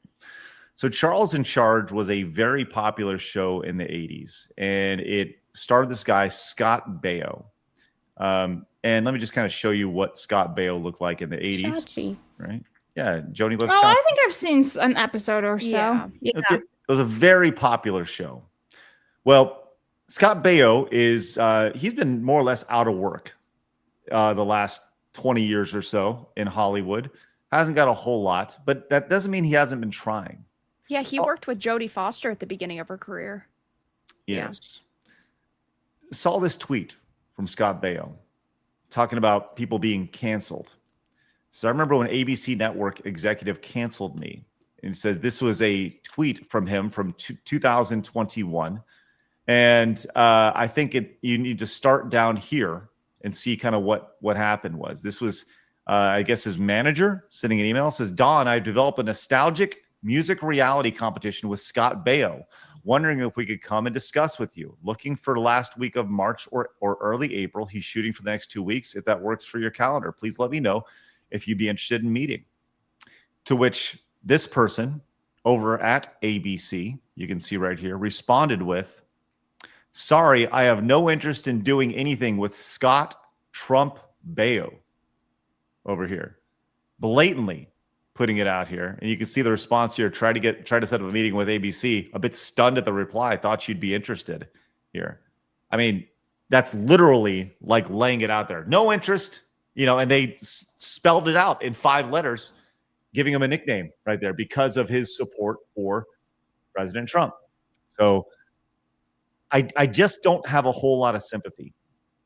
So Charles in Charge was a very popular show in the 80s, and it starred this guy, Scott Baio. And let me just kind of show you what Scott Baio looked like in the 80s. Chachi. Right? Yeah, Joni loves Oh, Chachi. I think I've seen an episode or so. Yeah. It was a very popular show. Well, Scott Baio is, he's been more or less out of work the last 20 years or so in Hollywood. Hasn't got a whole lot, but that doesn't mean he hasn't been trying. Yeah, he worked with Jodie Foster at the beginning of her career. Yes. Saw this tweet from Scott Baio talking about people being canceled. So I remember when ABC Network executive canceled me, and it says this was a tweet from him from 2021. And I think you need to start down here and see kind of what happened was. This was, I guess, his manager sending an email. It says, Don, I developed a nostalgic music reality competition with Scott Baio. Wondering if we could come and discuss with you. Looking for the last week of March or early April. He's shooting for the next 2 weeks. If that works for your calendar, please let me know if you'd be interested in meeting. To which this person over at ABC, you can see right here, responded with, sorry, I have no interest in doing anything with Scott Trump Baio over here. Blatantly putting it out here, and you can see the response here. Try to set up a meeting with ABC. A bit stunned at the reply. Thought you'd be interested here. I mean, that's literally like laying it out there. No interest, and they spelled it out in 5 letters, giving him a nickname right there because of his support for President Trump. So I just don't have a whole lot of sympathy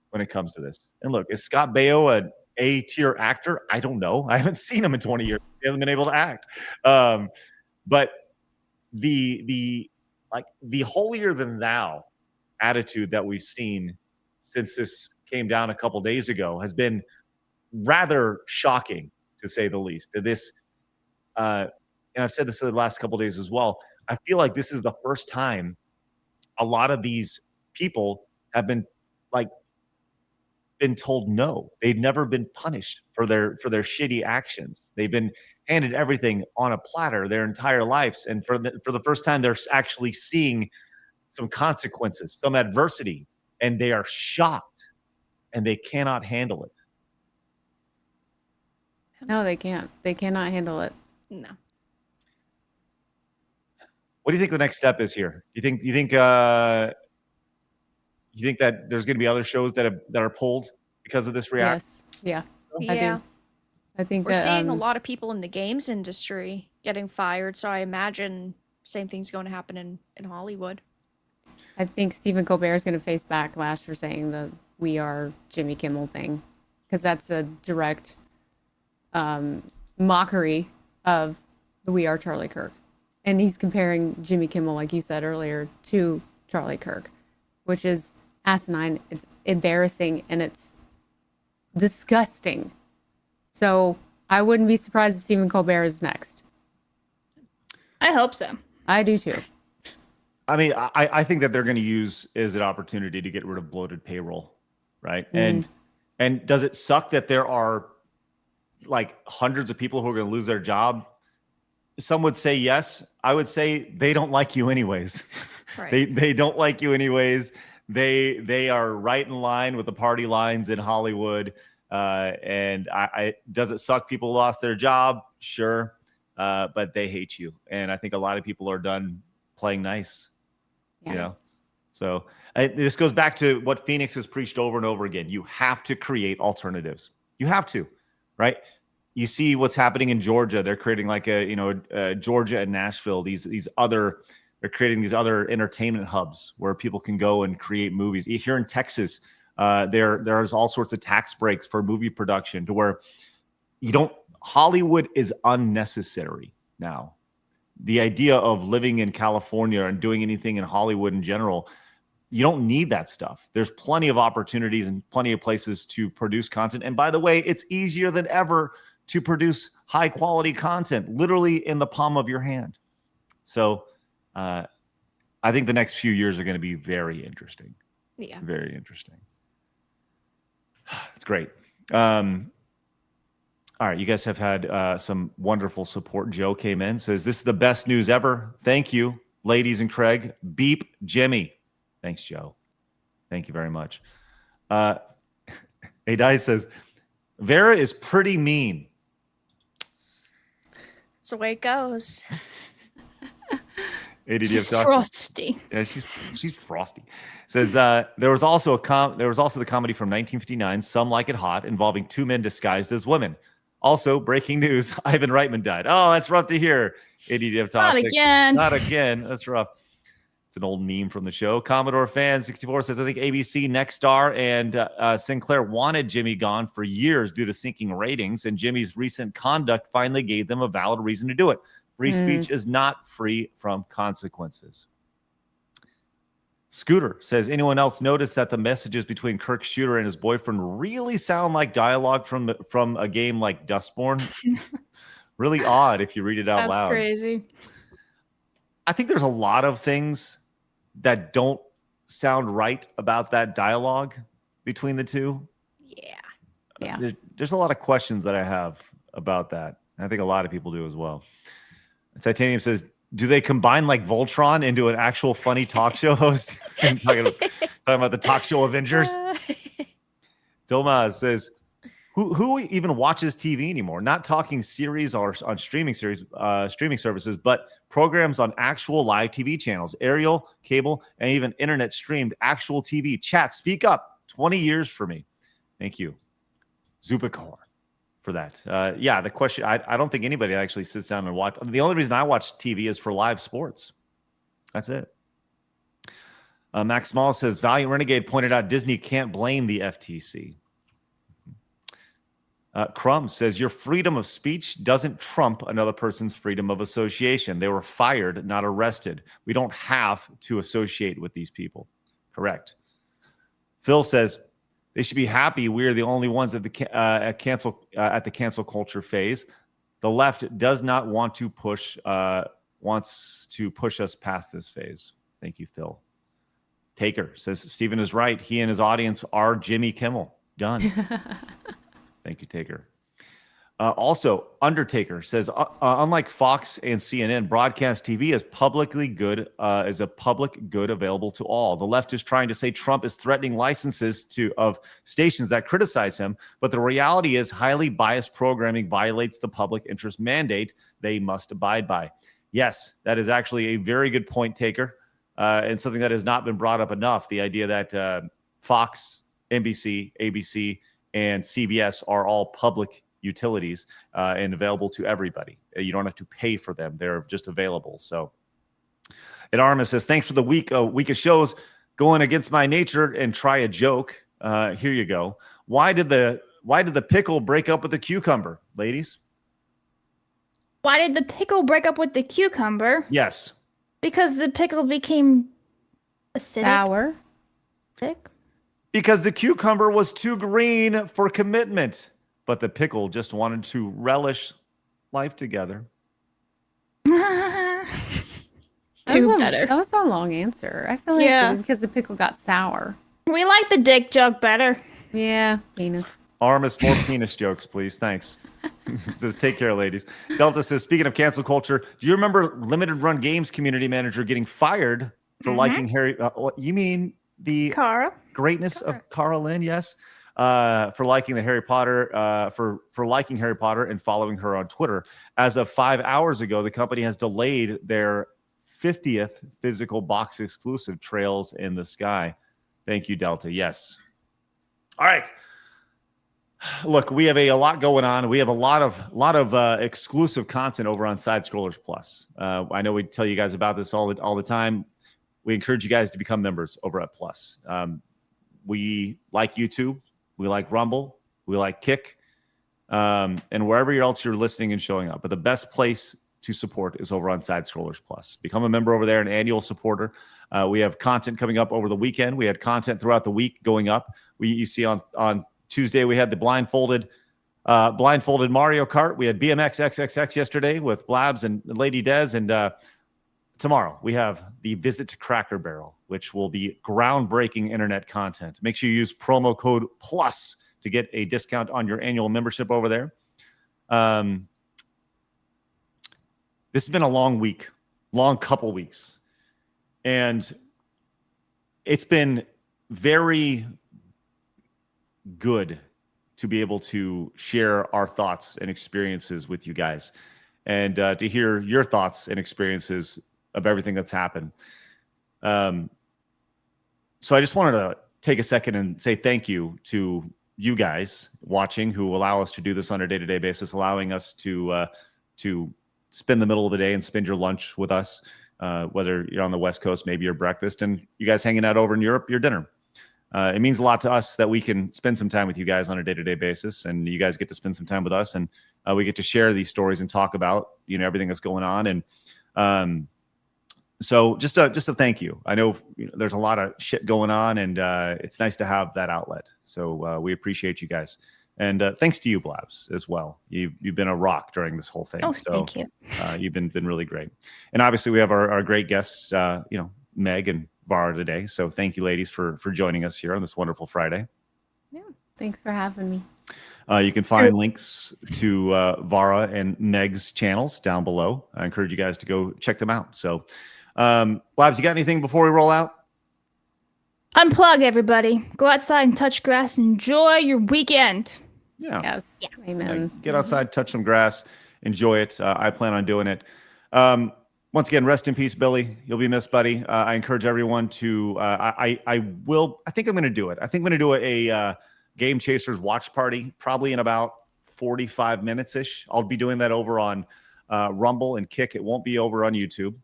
when it comes to this. And look, is Scott Baio an A-tier actor? I don't know. I haven't seen him in 20 years. He hasn't been able to act. But the holier than thou attitude that we've seen since this came down a couple days ago has been rather shocking, to say the least. This, and I've said this in the last couple days as well. I feel like this is the first time a lot of these people have been told no. They've never been punished for their shitty actions. They've been handed everything on a platter their entire lives, and for the first time, they're actually seeing some consequences, some adversity, and they are shocked, and they cannot handle it. No, they can't. They cannot handle it. No. What do you think the next step is here? You think that there's going to be other shows that are pulled because of this reaction? Yes. Yeah. I Yeah. do. I think We're that, seeing a lot of people in the games industry getting fired, so I imagine same thing's going to happen in Hollywood. I think Stephen Colbert is going to face backlash for saying the "We Are Jimmy Kimmel" thing, because that's a direct mockery of the "We Are Charlie Kirk," and he's comparing Jimmy Kimmel, like you said earlier, to Charlie Kirk, which is asinine. It's embarrassing and it's disgusting. So I wouldn't be surprised if Stephen Colbert is next. I hope so. I do too. I mean, I think that they're going to use as an opportunity to get rid of bloated payroll, right? And does it suck that there are like hundreds of people who are going to lose their job? Some would say yes. I would say they don't like you anyways. Right. They don't like you anyways. They are right in line with the party lines in Hollywood. And does it suck people lost their job? Sure. But they hate you. And I think a lot of people are done playing nice. Yeah. So this goes back to what Phoenix has preached over and over again. You have to create alternatives. You have to, right? you see what's happening in Georgia. They're creating like Georgia and Nashville. They're creating these other entertainment hubs where people can go and create movies. Here in Texas, there's all sorts of tax breaks for movie production to where Hollywood is unnecessary now. The idea of living in California and doing anything in Hollywood in general, you don't need that stuff. There's plenty of opportunities and plenty of places to produce content. And by the way, it's easier than ever to produce high quality content, literally in the palm of your hand. So I think the next few years are going to be very interesting. Yeah. Very interesting. It's great. All right, you guys have had some wonderful support. Joe came in, says, this is the best news ever. Thank you, ladies and Craig. Beep Jimmy. Thanks, Joe. Thank you very much. Hey, Dice says, Vera is pretty mean. It's the way it goes. She's frosty. Yeah, she's frosty. Says there was also the comedy from 1959, Some Like It Hot, involving two men disguised as women. Also, breaking news: Ivan Reitman died. Oh, that's rough to hear. ADDF Toxic. Not again. Not again. That's rough. It's an old meme from the show. Commodore Fan 64 says, I think ABC, Nexstar, and Sinclair wanted Jimmy gone for years due to sinking ratings, and Jimmy's recent conduct finally gave them a valid reason to do it. Free speech is not free from consequences. Scooter says, anyone else notice that the messages between Kirk Shooter and his boyfriend really sound like dialogue from a game like Dustborn? Really odd if you read it out loud. That's crazy. I think there's a lot of things that don't sound right about that dialogue between the two. Yeah. There's a lot of questions that I have about that. I think a lot of people do as well. Titanium says, do they combine like Voltron into an actual funny talk show host? talking about the talk show Avengers. Dilma says, who even watches TV anymore? Not talking series or on streaming services, but programs on actual live TV channels, aerial, cable, and even internet streamed actual TV. Chat, speak up. 20 years for me. Thank you, Zupikor, for that. The question, I don't think anybody actually sits down and watch. The only reason I watch TV is for live sports. That's it. Max Small says, Valiant Renegade pointed out Disney can't blame the FTC. Crumb says, your freedom of speech doesn't trump another person's freedom of association. They were fired, not arrested. We don't have to associate with these people. Correct. Phil says, they should be happy we're the only ones at the cancel culture phase. The left does not want to wants to push us past this phase. Thank you, Phil. Taker says, Stephen is right. He and his audience are Jimmy Kimmel. Done. Thank you, Taker. Also, Undertaker says, unlike Fox and CNN, broadcast TV is publicly good, is a public good available to all. The left is trying to say Trump is threatening licenses of stations that criticize him, but the reality is highly biased programming violates the public interest mandate they must abide by. Yes, that is actually a very good point, Taker, and something that has not been brought up enough. The idea that Fox, NBC, ABC, and CBS are all public utilities and available to everybody. You don't have to pay for them. They're just available. So, and Arma says, thanks for the week of shows. Going against my nature and try a joke. Here you go. Why did the pickle break up with the cucumber, ladies? Why did the pickle break up with the cucumber? Yes. Because the pickle became acidic. Sour. Because the cucumber was too green for commitment, but the pickle just wanted to relish life together. That was a long answer. I feel like because the pickle got sour. We like the dick joke better. Yeah, penis. Armis, more penis jokes, please. Thanks. Says, take care, ladies. Delta says, speaking of cancel culture, do you remember Limited Run Games community manager getting fired for liking Harry? You mean the greatness of Cara Lynn? Yes. For liking the Harry Potter, for liking Harry Potter and following her on Twitter. As of 5 hours ago, the company has delayed their 50th physical box exclusive Trails in the Sky. Thank you, Delta. Yes. All right. Look, we have a lot going on. We have a lot of exclusive content over on Side Scrollers Plus. I know we tell you guys about this all the time. We encourage you guys to become members over at Plus. We like YouTube, we like Rumble, we like Kick, and wherever else you're listening and showing up. But the best place to support is over on Side Scrollers Plus. Become a member over there, an annual supporter. We have content coming up over the weekend. We had content throughout the week going up. You see on Tuesday, we had the blindfolded Mario Kart. We had BMX XXX yesterday with Blabs and Lady Dez. And tomorrow, we have the Visit to Cracker Barrel, which will be groundbreaking internet content. Make sure you use promo code PLUS to get a discount on your annual membership over there. This has been a long couple weeks. And it's been very good to be able to share our thoughts and experiences with you guys, and to hear your thoughts and experiences of everything that's happened. So I just wanted to take a second and say thank you to you guys watching who allow us to do this on a day-to-day basis, allowing us to spend the middle of the day and spend your lunch with us, whether you're on the West Coast, maybe your breakfast, and you guys hanging out over in Europe, your dinner. It means a lot to us that we can spend some time with you guys on a day-to-day basis, and you guys get to spend some time with us, and we get to share these stories and talk about, everything that's going on. And so just a thank you. I know, there's a lot of shit going on, and it's nice to have that outlet. So we appreciate you guys. And thanks to you, Blabs, as well. You've been a rock during this whole thing. Oh, so, thank you. You've been really great. And obviously we have our great guests, Meg and Vara today. So thank you, ladies, for joining us here on this wonderful Friday. Yeah, thanks for having me. You can find links to Vara and Meg's channels down below. I encourage you guys to go check them out. So, Blabs, you got anything before we roll out? Unplug, everybody. Go outside and touch grass. Enjoy your weekend. Yeah. Yes. Amen. Get outside, touch some grass, enjoy it. I plan on doing it. Once again, rest in peace, Billy. You'll be missed, buddy. I encourage everyone to. I think I'm going to do it. I think I'm going to do a Game Chasers watch party, probably in about 45 minutes ish. I'll be doing that over on Rumble and Kick. It won't be over on YouTube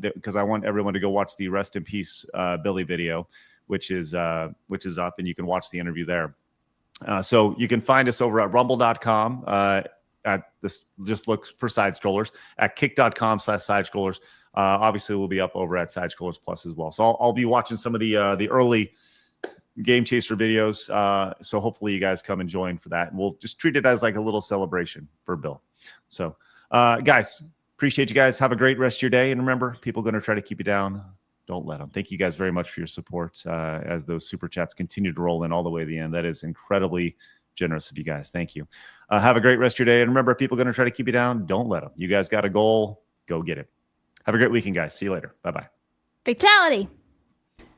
because I want everyone to go watch the rest in peace Billy video, which is up, and you can watch the interview there. So you can find us over at rumble.com. At this, just look for Side Scrollers, at kick.com/Side Scrollers. Obviously, we'll be up over at Side Scrollers Plus as well. So I'll be watching some of the early Game Chaser videos. So hopefully you guys come and join for that. And we'll just treat it as like a little celebration for Bill. So guys, appreciate you guys. Have a great rest of your day. And remember, people are going to try to keep you down. Don't let them. Thank you guys very much for your support as those super chats continue to roll in all the way to the end. That is incredibly generous of you guys. Thank you. Have a great rest of your day. And remember, people are going to try to keep you down. Don't let them. You guys got a goal. Go get it. Have a great weekend, guys. See you later. Bye-bye. Fatality.